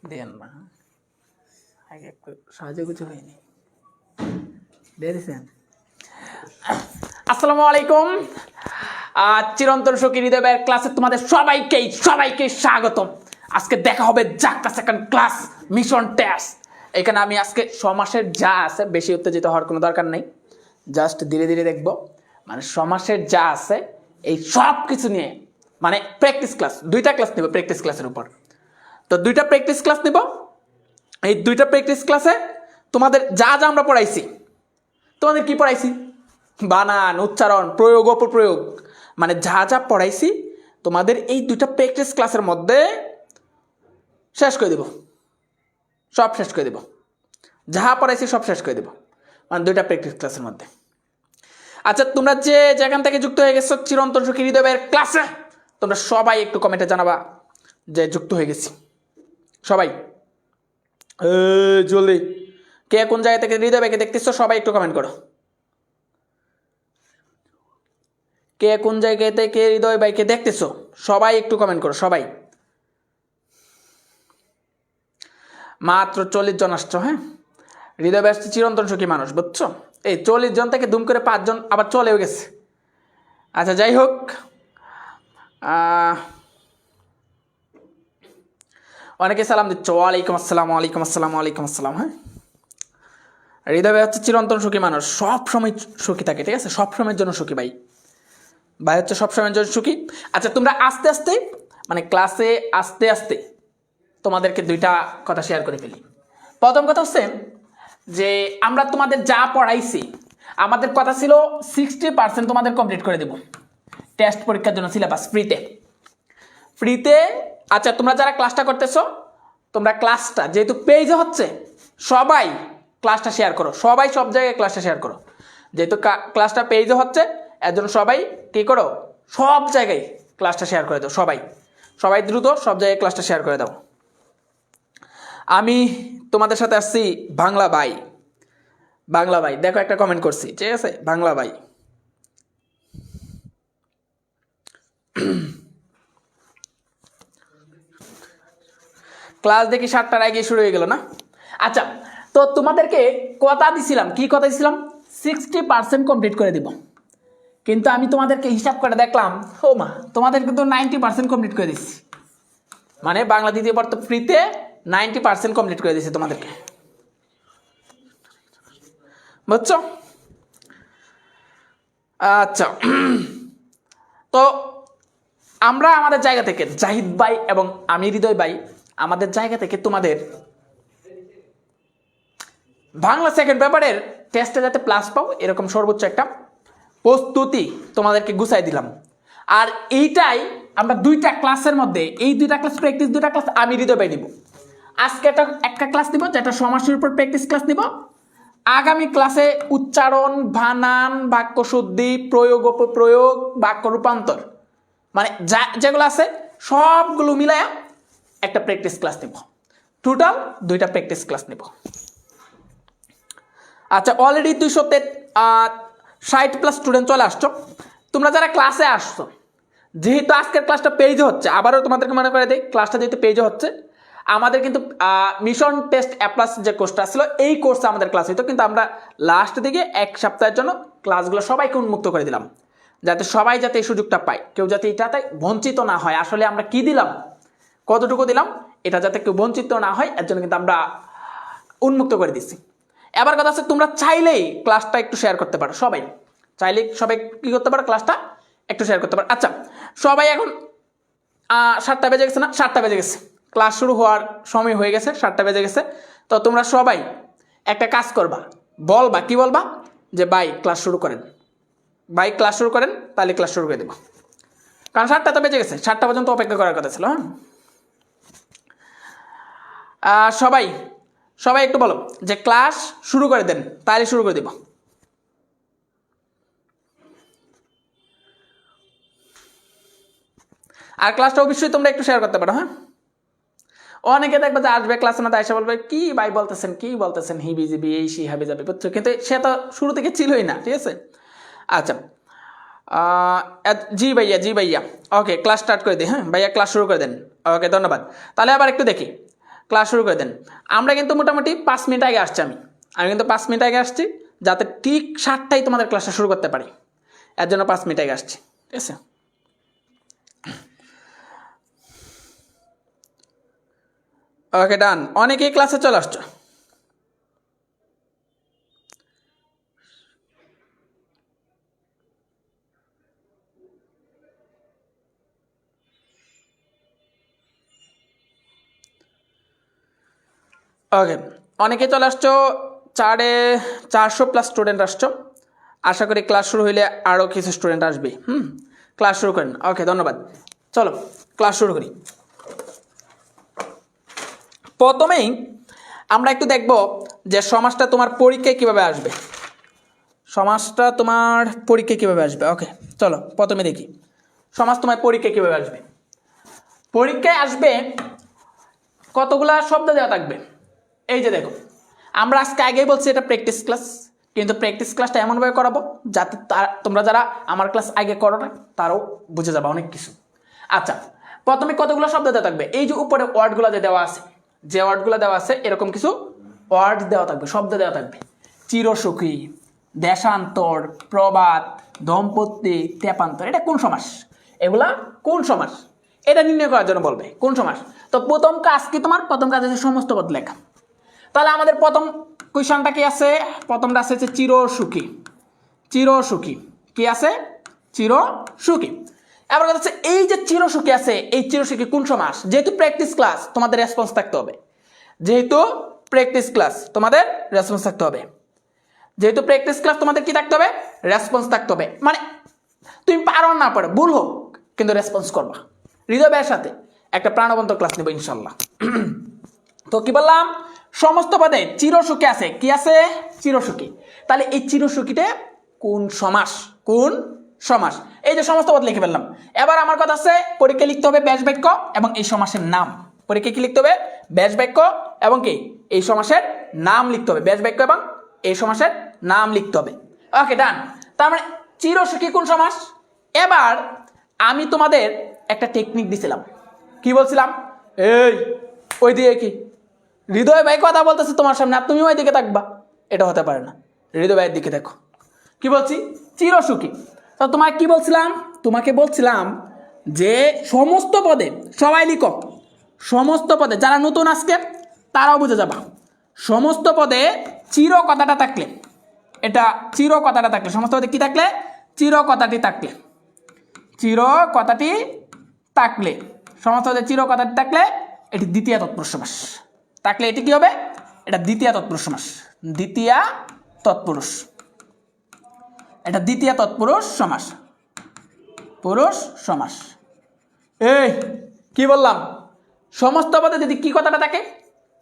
দেন না, আগে একটু সাহায্য কিছু হয়নি, দিয়ে দিচ্ছেন। আসসালামু আলাইকুম, চিরন্তন শৌকি হৃদয় ভাইয়ের ক্লাসে তোমাদের সবাইকে স্বাগতম। আজকে দেখা হবে যাত্রা সেকেন্ড ক্লাস মিশন টেস্ট। এখানে আমি আজকে 6 মাসের যা আছে, বেশি উত্তেজিত হওয়ার কোনো দরকার নেই, জাস্ট ধীরে ধীরে দেখবো। মানে 6 মাসের যা আছে এই সব কিছু নিয়ে, মানে প্র্যাকটিস ক্লাস, 2টা ক্লাস নেব প্র্যাকটিস ক্লাসের উপর। তো 2টা প্র্যাকটিস ক্লাস নেব। এই 2টা প্র্যাকটিস ক্লাসে তোমাদের যা যা আমরা পড়াইছি, তোমাদের কি পড়াইছি, বানান, উচ্চারণ, প্রয়োগ, অপপ্রয়োগ, মানে যা যা পড়াইছি তোমাদের এই 2টা প্র্যাকটিস ক্লাসের মধ্যে শেষ করে দেব, সব শেষ করে দেব, যা পড়াইছি সব শেষ করে দেব, মানে 2টা প্র্যাকটিস ক্লাসের মধ্যে। আচ্ছা, তোমরা যে যেখান থেকে যুক্ত হয়ে গেছো চিরন্তন শৌকি হৃদয় ভাইয়ের ক্লাসে, তোমরা সবাই একটু কমেন্টে জানাবা যে যুক্ত হয়ে গেছি। সবাই জলদি, কে কোন জায়গা থেকে হৃদয় ভাইকে দেখতেছো সবাই একটু কমেন্ট করো। কে কোন জায়গা থেকে হৃদয় ভাইকে দেখতেছো সবাই একটু কমেন্ট করো। সবাই, মাত্র 40 জন আসছো। হ্যাঁ, হৃদয় ভাই আসছে চিরন্তন শৌকি মানুষ, বুঝছো? এই 40 জন থেকে দুম করে 5 জন আবার চলেও গেছে। আচ্ছা, যাই হোক, অনেকে সালাম দিচ্ছ, ওয়ালাইকুম আসসালাম, ওয়ালাইকুম আসসালাম, ওয়ালাইকুম আসসালাম। হ্যাঁ, হৃদয় ভাই হচ্ছে চিরন্তন সুখী মানুষ, সবসময় সুখী থাকে, ঠিক আছে? সবসময়ের জন্য সুখী ভাই, ভাই হচ্ছে সবসময়ের জন্য সুখী। আচ্ছা, তোমরা আস্তে আস্তে, মানে ক্লাসে আস্তে আস্তে তোমাদেরকে 2টা কথা শেয়ার করে ফেলি। প্রথম কথা হচ্ছে যে আমরা তোমাদের যা পড়াইছি, আমাদের কথা ছিল 60% তোমাদের কমপ্লিট করে দেব টেস্ট পরীক্ষার জন্য, সিলেবাস ফ্রিতে। আচ্ছা, তোমরা যারা ক্লাসটা করতেছো, তোমরা ক্লাসটা যেহেতু পেজে হচ্ছে, সবাই ক্লাসটা শেয়ার করো, সবাই সব জায়গায় ক্লাসটা শেয়ার করো। যেহেতু ক্লাসটা পেজে হচ্ছে, এর জন্য সবাই কী করো, সব জায়গায় ক্লাসটা শেয়ার করে দাও। সবাই দ্রুত সব জায়গায় ক্লাসটা শেয়ার করে দাও। আমি তোমাদের সাথে আসছি বাংলা ভাই, দেখো একটা কমেন্ট করছি, ঠিক আছে? বাংলা ভাই, ক্লাস দেখি 7টার আগে শুরু হয়ে গেল না? আচ্ছা, তো তোমাদেরকে কথা দিছিলাম, কি কথা দিছিলাম, 60% কমপ্লিট করে দিব। কিন্তু আমি তোমাদেরকে হিসাব করে দেখলাম, ও মা, তোমাদের কিন্তু 90% কমপ্লিট করে দিচ্ছি। মানে বাংলা দ্বিতীয় পত্র ফ্রিতে 90% কমপ্লিট করে দিচ্ছি তোমাদেরকে, বুঝছো? আচ্ছা, তো আমরা আমাদের জায়গা থেকে, জাহিদ ভাই এবং আমি হৃদয় ভাই, আমাদের জায়গা থেকে তোমাদের বাংলা সেকেন্ড পেপারের টেস্টে যাতে প্লাস পাও, এরকম সর্বোচ্চ একটা প্রস্তুতি তোমাদেরকে গুছাই দিলাম। আর এইটাই আমরা 2টা ক্লাসের মধ্যে, এই 2টা ক্লাস প্র্যাকটিস, 2টা ক্লাস আমি হৃদয় ভাই দিব। আজকে একটা ক্লাস দিব যেটা সমাসের উপর প্র্যাকটিস ক্লাস দিব। আগামী ক্লাসে উচ্চারণ, বানান, বাক্য শুদ্ধি, প্রয়োগ, অপপ্রয়োগ, বাক্য রূপান্তর, মানে যেগুলো আছে সবগুলো মিলায়া একটা প্র্যাকটিস ক্লাস নেব। টোটাল 2টা প্র্যাকটিস ক্লাস নেব। আচ্ছা, অলরেডি 260+ স্টুডেন্ট চলে আসছো। তোমরা যারা ক্লাসে আসছো, যেহেতু আজকের ক্লাসটা পেজে হচ্ছে, আবারও তোমাদেরকে মনে করে দিই, ক্লাসটা যেহেতু পেজে হচ্ছে, আমাদের কিন্তু মিশন টেস্ট অ্যাপ্লাস যে কোর্সটা ছিল, এই কোর্সে আমাদের ক্লাস হইতো, কিন্তু আমরা লাস্ট দিকে 1 সপ্তাহের জন্য ক্লাসগুলো সবাইকে উন্মুক্ত করে দিলাম, যাতে সবাই যাতে এই সুযোগটা পায়, কেউ যাতে এটাতে বঞ্চিত না হয়। আসলে আমরা কি দিলাম, কতটুকু দিলাম, এটা যাতে কেউ বঞ্চিত না হয়, এর জন্য কিন্তু আমরা উন্মুক্ত করে দিচ্ছি। এবার কথা আছে, তোমরা চাইলেই ক্লাসটা একটু শেয়ার করতে পারো, সবাই কি করতে পারো, ক্লাসটা একটু শেয়ার করতে পারো। আচ্ছা, সবাই এখন 7টা বেজে গেছে না? 7টা বেজে গেছে, ক্লাস শুরু হওয়ার সময় হয়ে গেছে, 7টা বেজে গেছে। তো তোমরা সবাই একটা কাজ করবা, বলবা, কি বলবা, যে ভাই ক্লাস শুরু করেন, তাহলে ক্লাস শুরু করে দেবো। কারণ 7টা তো বেজে গেছে, 7টা পর্যন্ত অপেক্ষা করার কথা ছিল। হ্যাঁ, সবাই একটু বলো যে ক্লাস শুরু করে দেন, তাহলে শুরু করে দেব। আর ক্লাসটা অবশ্যই তোমরা একটু শেয়ার করতে পারো। হ্যাঁ, অনেকে দেখবে যে আসবে ক্লাসে, না এসে বলবে কি ভাই বলতেছেন হিবি জিবি এই সি হাবি যাবে, বুঝছো? কিন্তু সে তো শুরু থেকে ছিলই না, ঠিক আছে? আচ্ছা, জি ভাইয়া, ওকে, ক্লাস স্টার্ট করে দিই। হ্যাঁ ভাইয়া, ক্লাস শুরু করে দেন। ওকে, ধন্যবাদ। তাহলে আবার একটু দেখি, ক্লাস শুরু করে দেন। আমরা কিন্তু মোটামুটি 5 মিনিট আগে আসছি, আমি কিন্তু 5 মিনিট আগে আসছি, যাতে ঠিক 7টায় তোমাদের ক্লাসটা শুরু করতে পারি, এর জন্য 5 মিনিট আগে আসছি, ঠিক আছে? ওকে ডান, অনেকেই ক্লাসে চলে আসছো। ওকে, অনেকে চলে আসছো, 450+ স্টুডেন্ট আসছো। আশা করি ক্লাস শুরু হইলে আরও কিছু স্টুডেন্ট আসবে। ক্লাস শুরু করেন। ওকে, ধন্যবাদ। চলো ক্লাস শুরু করি। প্রথমেই আমরা একটু দেখব যে সমাজটা তোমার পরীক্ষায় কীভাবে আসবে, সমাজটা তোমার পরীক্ষায় কীভাবে আসবে। ওকে চলো প্রথমে দেখি সমাজ তোমার পরীক্ষায় কীভাবে আসবে। পরীক্ষায় আসবে কতগুলা শব্দ দেওয়া থাকবে। এই যে দেখো, আমরা আজকে আগেই বলছি এটা প্র্যাকটিস ক্লাস, কিন্তু প্র্যাকটিস ক্লাসটা এমনভাবে করাবো যাতে তোমরা যারা আমার ক্লাস আগে করো না তারাও বুঝে যাবে অনেক কিছু। আচ্ছা, প্রথমে কতগুলো শব্দ দেওয়া থাকবে। এই যে উপরে ওয়ার্ডগুলো যে দেওয়া আছে, যে ওয়ার্ডগুলো দেওয়া আছে এরকম কিছু ওয়ার্ড দেওয়া থাকবে, শব্দ দেওয়া থাকবে। চিরসুখী, দেশান্তর, প্রবাদ, দম্পতি, তেপান্তর, এটা কোন সমাস? এগুলা কোন সমাস এটা নির্ণয় করার জন্য বলবে কোন সমাস। তো প্রথম কাজ কি তোমার? প্রথম কাজ আছে সমস্ত পদ লেখা। তাহলে আমাদের প্রথম কোয়েশনটা কি আছে? প্রথমটা আছে হচ্ছে চিরসুখী। চিরসুখী কি আছে? চিরসুখী। এবার কথা হচ্ছে এই যে চিরসুখী আছে, এই চিরসুখী কোন সমাস? যেহেতু প্র্যাকটিস ক্লাস তোমাদের রেসপন্স থাকতে হবে, যেহেতু প্র্যাকটিস ক্লাস তোমাদের রেসপন্স থাকতে হবে, যেহেতু প্র্যাকটিস ক্লাস তোমাদের কি থাকতে হবে? রেসপন্স থাকতে হবে। মানে তুমি পারো না পারো, ভুল হোক, কিন্তু রেসপন্স করবা। হৃদয় ভাইয়ের সাথে একটা প্রাণবন্ত ক্লাস নেব ইনশাল্লাহ। তো কি বললাম? সমস্ত পদে চিরসুখী আছে। কি আছে? চিরসুখী। তাহলে এই চিরসুখীতে কোন সমাস? কোন সমাস? এই যে সমস্ত পদ লিখে ফেললাম। এবার আমার কথা আছে পরীক্ষা লিখতে হবে ব্যাস বাক্য এবং এই সমাসের নাম। পরীক্ষা কি লিখতে হবে? ব্যাস বাক্য এবং কি এই সমাসের নাম লিখতে হবে। ব্যাস বাক্য এবং এই সমাসের নাম লিখতে হবে। ওকে ডান। তার মানে চিরসুখী কোন সমাস? এবার আমি তোমাদের একটা টেকনিক দিছিলাম। কি বলছিলাম? এই ওই দিকে কি হৃদয় ভাই কথা বলতেছে তোমার সামনে, আর তুমি ওই দিকে থাকবা? এটা হতে পারে না। হৃদয় ভাইয়ের দিকে দেখো। কি বলছি? চিরসুখী। তো তোমাকে কি বলছিলাম? তোমাকে বলছিলাম যে সমস্ত পদে সবাই লিখো, সমস্ত পদে, যারা নতুন আজকে তারাও বুঝে যাবা। সমস্ত পদে চির কথাটা থাকলে, এটা চির কথাটা থাকলে, সমস্ত পদে কি থাকলে? চির কথাটি থাকলে, চির কথাটি থাকলে, সমস্ত পদে চির কথাটি থাকলে এটি দ্বিতীয় তৎপুরুষ সমাস থাকলে এটি কি হবে? এটা দ্বিতীয় তৎপুরুষ সমাস। দ্বিতীয় তৎপুরুষ, এটা দ্বিতীয় তৎপুরুষ সমাস। পুরুষ সমাস। এই কি বললাম? সমস্ত পদে যদি কি কথাটা থাকে?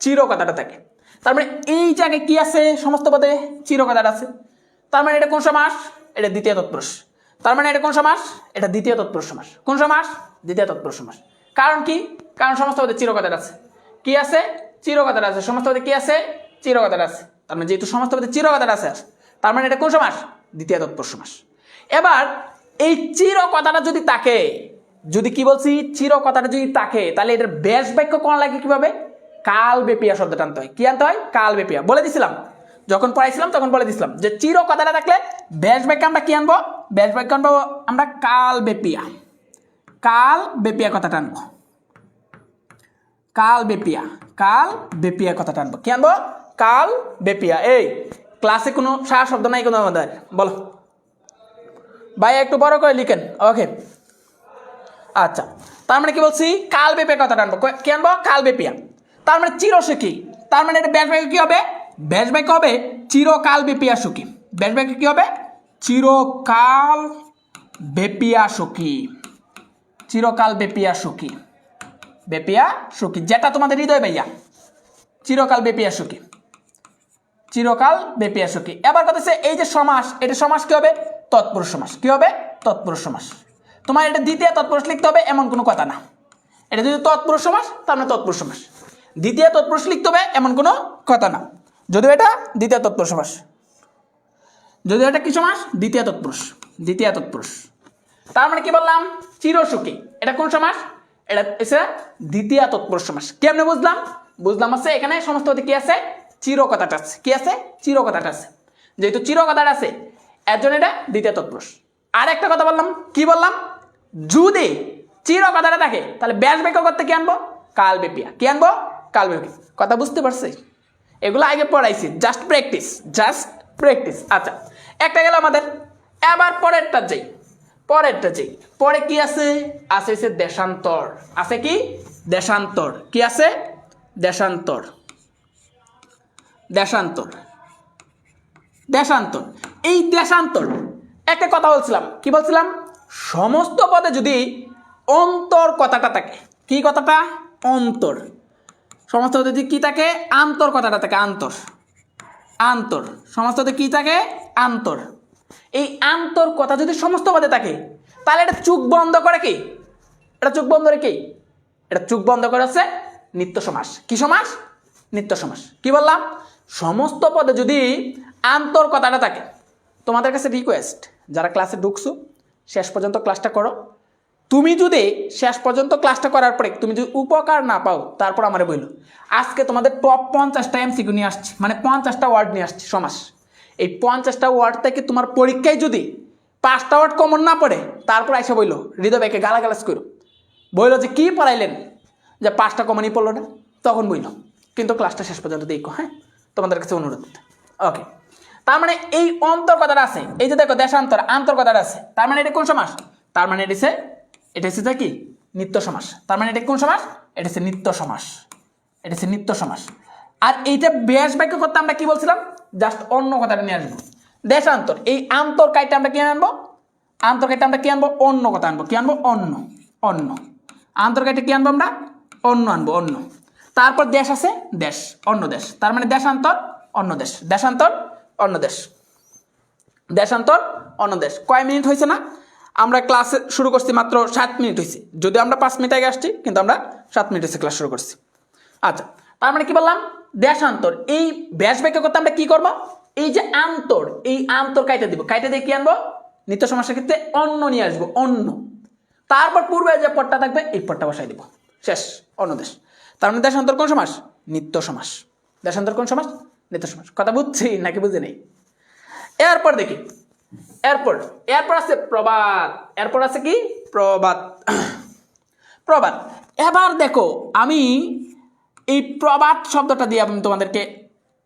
চির কথাটা থাকে। তার মানে এই জায়গায় কি আছে? সমস্ত পদে চির কথাটা আছে। তার মানে এটা কোন সমাস? এটা দ্বিতীয় তৎপুরুষ। তার মানে এটা কোন সমাস? এটা দ্বিতীয় তৎপুরুষ সমাস। কোন সমাস? দ্বিতীয় তৎপুরুষ সমাস। কারণ কি? কারণ সমস্ত পদে চির কথাটা আছে। কি আছে? চির কথাটা আছে। সমস্ত পদে কি আছে? চির কথাটা আছে। তার মানে যেহেতু সমস্ত পদে চির কথাটা আছে, তার মানে এটা কোন সমাস? দ্বিতীয় তৎপুরুষ সমাস। এবার এই চির কথাটা যদি থাকে, যদি কি বলছি? চির কথাটা যদি থাকে, তাহলে এটার ব্যাস বাক্য কোন লাগে কিভাবে? কাল বেপিয়া শব্দটা আনতে হয়। কি আনতে হয়? কাল বেপিয়া। বলে দিছিলাম যখন পড়াইছিলাম তখন বলে দিছিলাম যে চির কথাটা থাকলে ব্যাস বাক্য আমরা কি আনবো? ব্যাস বাক্য আনবো আমরা কাল বেপিয়া। কাল বেপিয়া কথাটা আনবো। কাল বেপিয়া, কাল বেপিয়া কথাটা আনবো। কি আনবো? কাল বেপিয়া। এই ক্লাসে কোনো সারা শব্দ নাই কোনো আমাদের? বলো ভাই, একটু বড় করে লিখেন। ওকে আচ্ছা, তার মানে কি বলছি? কাল বেপিয়া কথাটা আনবো। কি আনবো? কাল বেপিয়া। তার মানে চিরসুখী। তার মানে এটা ব্যাস বাক্য কি হবে? ব্যাস বাক্য হবে চিরকাল বেপিয়া সুখী। ব্যাস বাক্য কি হবে? চিরকাল বেপিয়া সুখী। চিরকাল বেপিয়া সুখী। বেপিয়া সুখী, যেটা তোমাদের হৃদয় ভাইয়া। চিরকাল বেপিয়া সুখী, চিরকাল বেপিয়া সুখী। এবার কথা হচ্ছে এই যে সমাস, এটা সমাস কি হবে? তৎপুরুষ সমাস। কি হবে? তৎপুরুষ সমাস। তোমার এটা দ্বিতীয় তৎপুরুষ লিখতে হবে এমন কোনো কথা না। এটা যদি তৎপুরুষ সমাস তার মানে তৎপুরুষ সমাস। দ্বিতীয় তৎপুরুষ লিখতে হবে এমন কোনো কথা না, যদিও এটা দ্বিতীয় তৎপুরুষ সমাস। যদিও এটা কি সমাস? দ্বিতীয় তৎপুরুষ। দ্বিতীয় তৎপুরুষ। তার মানে কি বললাম? চিরসুখী। এটা কোন সমাস? এটা এসে দ্বিতীয় তৎপুরুষ সমাস। কেমনে বুঝলাম? বুঝলাম আছে এখানে সমস্ত পদে কি আছে চির কথাটা আছে কি আছে চির কথাটা আছে যেহেতু চির কথাটা আছে এর জন্য এটা দ্বিতীয় তৎপুরুষ আর একটা কথা বললাম কি বললাম যদি চির কথাটা থাকে তাহলে ব্যাস বাক্য করতে কি আনবো কালবেপিয়া কি আনবো কালবেপিয়া কথা বুঝতে পারছি এগুলো আগে পড়াইছি জাস্ট প্র্যাকটিস আচ্ছা একটা গেল আমাদের এবার পরেরটা যাই পরে কি আছে আছে দেশান্তর আছে কি দেশান্তর কি আছে দেশান্তর এই দেশান্তর একটা কথা বলছিলাম কি বলছিলাম সমস্ত পদে যদি অন্তর কথাটা থাকে কি কথাটা অন্তর সমস্ত পদে যদি কি থাকে আন্তর কথাটা থাকে আন্তর সমস্ত পদে কি থাকে আন্তর এই আন্তর কথা যদি সমস্ত পদে থাকে তাহলে এটা চোখ বন্ধ করে কি এটা চোখ বন্ধ করে হচ্ছে নিত্য সমাস কি সমাস নিত্য সমাস কি বললাম সমস্ত পদে যদি আন্তর কথাটা থাকে তোমাদের কাছে রিকোয়েস্ট যারা ক্লাসে ঢুকছো শেষ পর্যন্ত ক্লাসটা করো তুমি যদি শেষ পর্যন্ত ক্লাসটা করার পরে তুমি যদি উপকার না পাও তারপর আমারে বললো আজকে তোমাদের টপ 50টা এমসিকিউ নিয়ে আসছি মানে 50টা ওয়ার্ড নিয়ে আসছি সমাস এই 50টা ওয়ার্ড থেকে তোমার পরীক্ষায় যদি 5টা ওয়ার্ড কমন না পড়ে তারপর এসে বললো হৃদয় ভাইকে গালাগালাজ করো বললো যে কি পড়াইলেন যে 5টা কমনই পড়লো না তখন বললো কিন্তু ক্লাসটা শেষ পর্যন্ত দেখো হ্যাঁ তোমাদের কাছে অনুরোধ ওকে তার মানে এই অন্তর কথাটা আছে এই যে দেখো দেশান্তর আন্তর কথাটা আছে তার মানে এটা কোন সমাস তার মানে এটা হচ্ছে কি নিত্য সমাস তার মানে এটা কোন সমাস এটা হচ্ছে নিত্য সমাস আর এইটা ব্যাস বাক্য করতে আমরা কি বলছিলাম জাস্ট অন্য কথাটা নিয়ে আসবো দেশান্তর এই আন্তর কাইটা আমরা কি আনবো অন্য কথা আনবো কি আনবো অন্য আন্তর কাইটা কি আনবো আমরা অন্য আনবো অন্য তারপর দেশ আছে অন্য দেশ তার মানে দেশান্তর অন্য দেশ কয় মিনিট হয়েছে না আমরা ক্লাস শুরু করছি মাত্র 7 মিনিট হয়েছে যদি আমরা 5 মিনিট আগে আসছি কিন্তু আমরা 7 মিনিট হয়েছে ক্লাস শুরু করছি আচ্ছা তার মানে কি বললাম দেশান্তর এই ব্যাস বাক্য করতে আমরা কি করব এই যে আন্তর কাইটা দিয়ে কি আনবো নিত্য সমাসের ক্ষেত্রে অন্য নিয়ে আসবো অন্য তারপর পূর্বে যে পদটা থাকবে এই পদটা বসাই দিব শেষ অন্য দেশ তার মানে দেশান্তর কোন সমাস নিত্য সমাস কথা বুঝছি নাকি বুঝে নেই এরপর দেখি এরপর আছে প্রবাদ এরপর আছে কি প্রবাদ এবার দেখো আমি এই প্রবাদ শব্দটা দিয়ে আমি তোমাদেরকে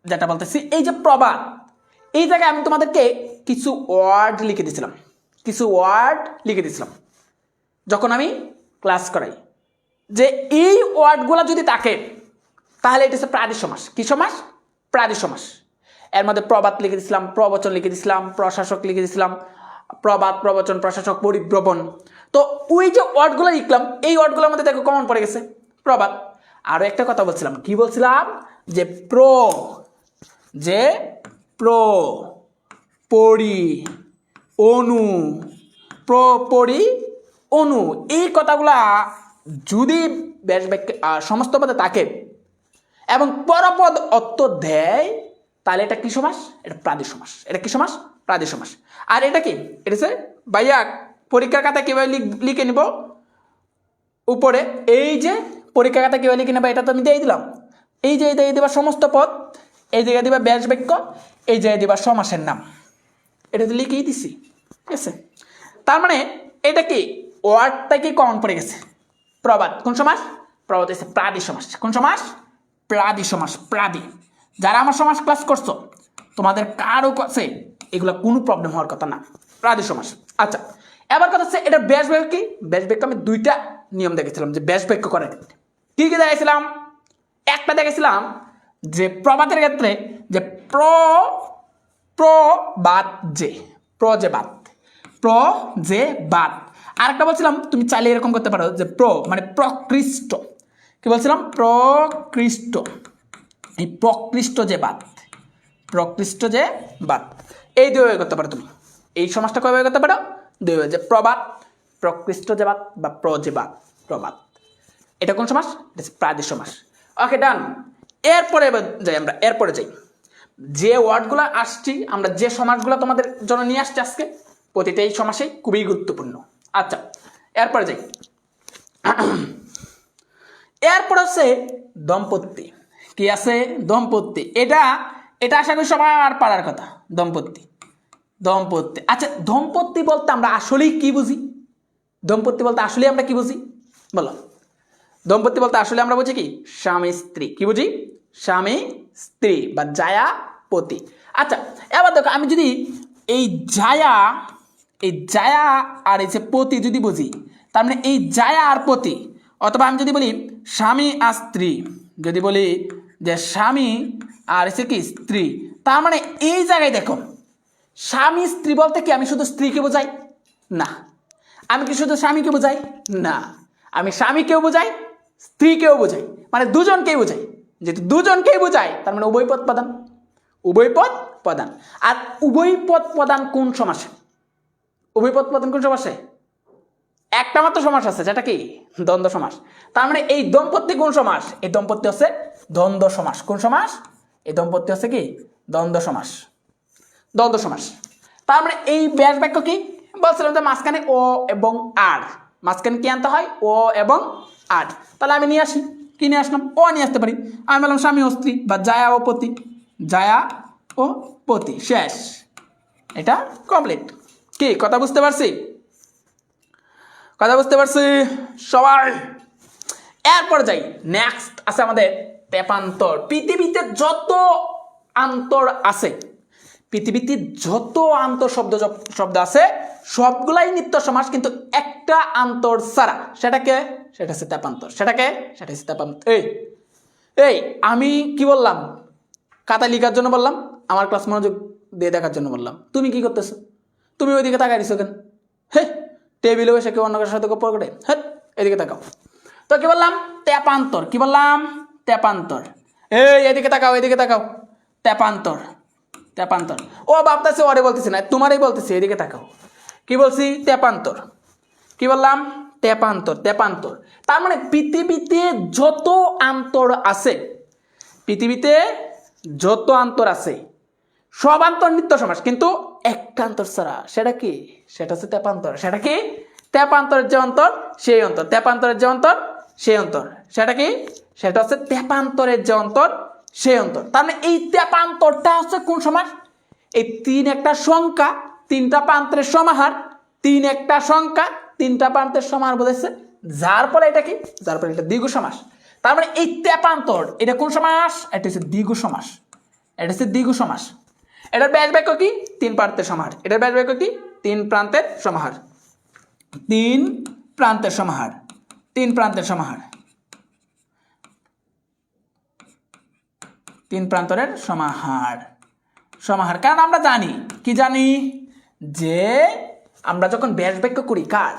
যেটা বলতেছি এই যে প্রবাদ এই জায়গায় আমি তোমাদেরকে কিছু ওয়ার্ড লিখে দিয়েছিলাম যখন আমি ক্লাস করাই যে এই ওয়ার্ডগুলো যদি থাকে তাহলে এটা হচ্ছে প্রাদি সমাস কি সমাস প্রাদি সমাস এর মধ্যে প্রবাদ লিখে দিয়েছিলাম প্রবচন লিখে দিয়েছিলাম প্রশাসক লিখে দিয়েছিলাম প্রবাদ প্রবচন প্রশাসক পরিভ্রমণ তো ওই যে ওয়ার্ডগুলো লিখলাম এই ওয়ার্ডগুলোর মধ্যে দেখো কমন পড়ে গেছে প্রবাদ আরো একটা কথা বলছিলাম কি বলছিলাম যে পরি অনু এই কথাগুলা যদি ব্যাস বাক্য সমস্ত পদে থাকে এবং পরপদ অর্থ দেয় তাহলে এটা কি সমাস এটা প্রাদি সমাস আর এটা কি এটা হচ্ছে ভাইয়া পরীক্ষার খাতা কিভাবে লিখে নিব উপরে এই যে পরীক্ষার খাতা কিভাবে লিখে নেবো এটা তো আমি দিয়ে দিলাম এই যে দিয়ে দিবা সমস্ত পদ এই জায়গায় দিবা ব্যাস বাক্য এই জায়গায় দিবা সমাসের নাম এটা তো লিখেই দিছি ঠিক আছে তার মানে এটা কি ওয়ার্ডটা কি কমন পড়ে গেছে প্রবাদ কোন সমাস প্রবাদ হচ্ছে প্রাদি সমাস কোন সমাস প্রাদি যারা আমার সমাস ক্লাস করছো তোমাদের কারো কাছে এগুলো কোনো প্রবলেম হওয়ার কথা না প্রাদি সমাস আচ্ছা এবার কথা হচ্ছে এটা ব্যাস বাক্য কি ব্যাস বাক্য আমি 2টা নিয়ম দেখেছিলাম যে ব্যাস বাক্য করার ক্ষেত্রে কি দেখেছিলাম একটা দেখেছিলাম যে প্রবাদের ক্ষেত্রে যে যে বাদ আরেকটা বলছিলাম তুমি চাইলে এরকম করতে পারো যে মানে প্রকৃষ্ট কি বলছিলাম প্রকৃষ্ট এই প্রকৃষ্ট যে বাদ এই দুইভাবে করতে পারো তুমি এই সমাজটা কয়ভাবে করতে পারো দুইভাবে যে প্রবাদ প্রকৃষ্ট যে বাদ বা প্রবাদ এটা কোন সমাস এটা প্রাদি সমাস ওকে ডান এরপরে যাই যে ওয়ার্ডগুলো আসছি আমরা যে সমাসগুলো তোমাদের জন্য নিয়ে আসছি আজকে প্রতিটা এই সমাসে খুবই গুরুত্বপূর্ণ আচ্ছা এরপরে যাই এরপর হচ্ছে দম্পতি কি আছে দম্পতি। এটা এটা আশা করি সবার পারার কথা। দম্পতি দম্পতি। আচ্ছা দম্পতি বলতে আমরা আসলেই কি বুঝি? দম্পতি বলতে আসলে আমরা কি বুঝি বলো? দম্পতি বলতে আসলে আমরা বুঝি কি স্বামী স্ত্রী। কি বুঝি? স্বামী স্ত্রী বা জায়াপতি। আচ্ছা এবার দেখো আমি যদি এই জায়া আর এই যে পতি যদি বুঝি, তার মানে এই জায়া আর পতি, অথবা আমি যদি বলি স্বামী আর স্ত্রী, যদি বলি যে স্বামী আর এসে কি স্ত্রী, তার মানে এই জায়গায় দেখো স্বামী স্ত্রী বলতে কি আমি শুধু স্ত্রীকে বোঝাই? না। আমি কি শুধু স্বামীকে বোঝাই? না। আমি স্বামীকেও বোঝাই, স্ত্রীকেও বোঝাই, মানে দুজনকেই বোঝাই। যেহেতু দুজনকেই বোঝাই তার মানে উভয় পদ প্রধান। উভয় পদ প্রধান। আর উভয় পদ প্রধান কোন সমাসে? উভয় পদ প্রধান কোন সমাসে? একটা মাত্র সমাস আছে, যেটা কি দ্বন্দ্ব সমাস। তার মানে এই দম্পতি কোন সমাস? এই দম্পতি হচ্ছে দ্বন্দ্ব সমাস। কোন সমাস? এই দম্পতি হচ্ছে কি দ্বন্দ্ব সমাস। দ্বন্দ্ব সমাস। তার মানে এই ব্যাস বাক্য কি বলছিলাম যে মাঝখানে ও এবং আর, মাঝখানে কি আনতে হয়? ও এবং আর। তাহলে আমি নিয়ে আসি, কি নিয়ে আসলাম? ও নিয়ে আসতে পারি। আমি বললাম স্বামী ও স্ত্রী বা জায়া ও পতি। জায়া ও পতি, শেষ। এটা কমপ্লিট। কি কথা বুঝতে পারছি? কথা বুঝতে পারছি সবাই? এরপর যাই, নেক্সট আছে আমাদের তেপান্তর। পৃথিবীতে যত আন্তর আছে, পৃথিবীতে যত আন্তর শব্দ আছে সবগুলাই নিত্য সমাস, কিন্তু একটা আন্তর ছাড়া। সেটাকে? সেটা হচ্ছে তেপান্তর। সেটাকে? সেটা হচ্ছে তেপান্তর। এই আমি কি বললাম? খাতা লিখার জন্য বললাম, আমার ক্লাস মনোযোগ দিয়ে দেখার জন্য বললাম। তুমি কি করতেছো? তুমি ওইদিকে তাকাই দিছো কেন? হে, টেবিলে বসে কেউ অন্য কারোর সাথে গপ্প করে? হ্যাঁ, এদিকে তাকাও। তো কি বললাম? তেপান্তর। কি বললাম? তেপান্তর। এদিকে তাকাও, এদিকে তাকাও। তেপান্তর। তেপান্তর। ও ভাবতেছে ওরে বলতেছি না, তোমারই বলতেছি, এদিকে তাকাও। কি বলছি? তেপান্তর। কি বললাম? তেপান্তর। তেপান্তর। তার মানে পৃথিবীতে যত আন্তর আছে, পৃথিবীতে যত আন্তর আছে সব আন্তর নিত্য সমাস, কিন্তু একটা অন্তর ছাড়া। সেটা কি? সেটা হচ্ছে তেপান্তর। সেটা কি? তেপান্তরের যে অন্তর সেই অন্তর। তেপান্তরের যে অন্তর সেই অন্তর। সেটা কি? সেটা হচ্ছে তেপান্তরের যে অন্তর সেই অন্তর। তার মানে এই তেপান্তরটা হচ্ছে কোন সমাস? এই তিন একটা সংখ্যা, তিনটা প্রান্তের সমাহার। তিন একটা সংখ্যা, তিনটা প্রান্তের সমাহার বলেছে, যার পরে এটা কি? যার পরে এটা দ্বিগু সমাস। তার মানে এই তেপান্তর এটা কোন সমাস? এটা হচ্ছে দ্বিগু সমাস। এটা হচ্ছে দ্বিগু সমাস। এটার ব্যাস বাক্য কি? তিন প্রান্তের সমাহার। এটার ব্যাস বাক্য কি? তিন প্রান্তের সমাহার। তিন প্রান্তের সমাহার। তিন প্রান্তের সমাহার। তিন প্রান্তরের সমাহার। সমাহার। কারণ আমরা জানি, কি জানি? যে আমরা যখন ব্যাস বাক্য করি কার?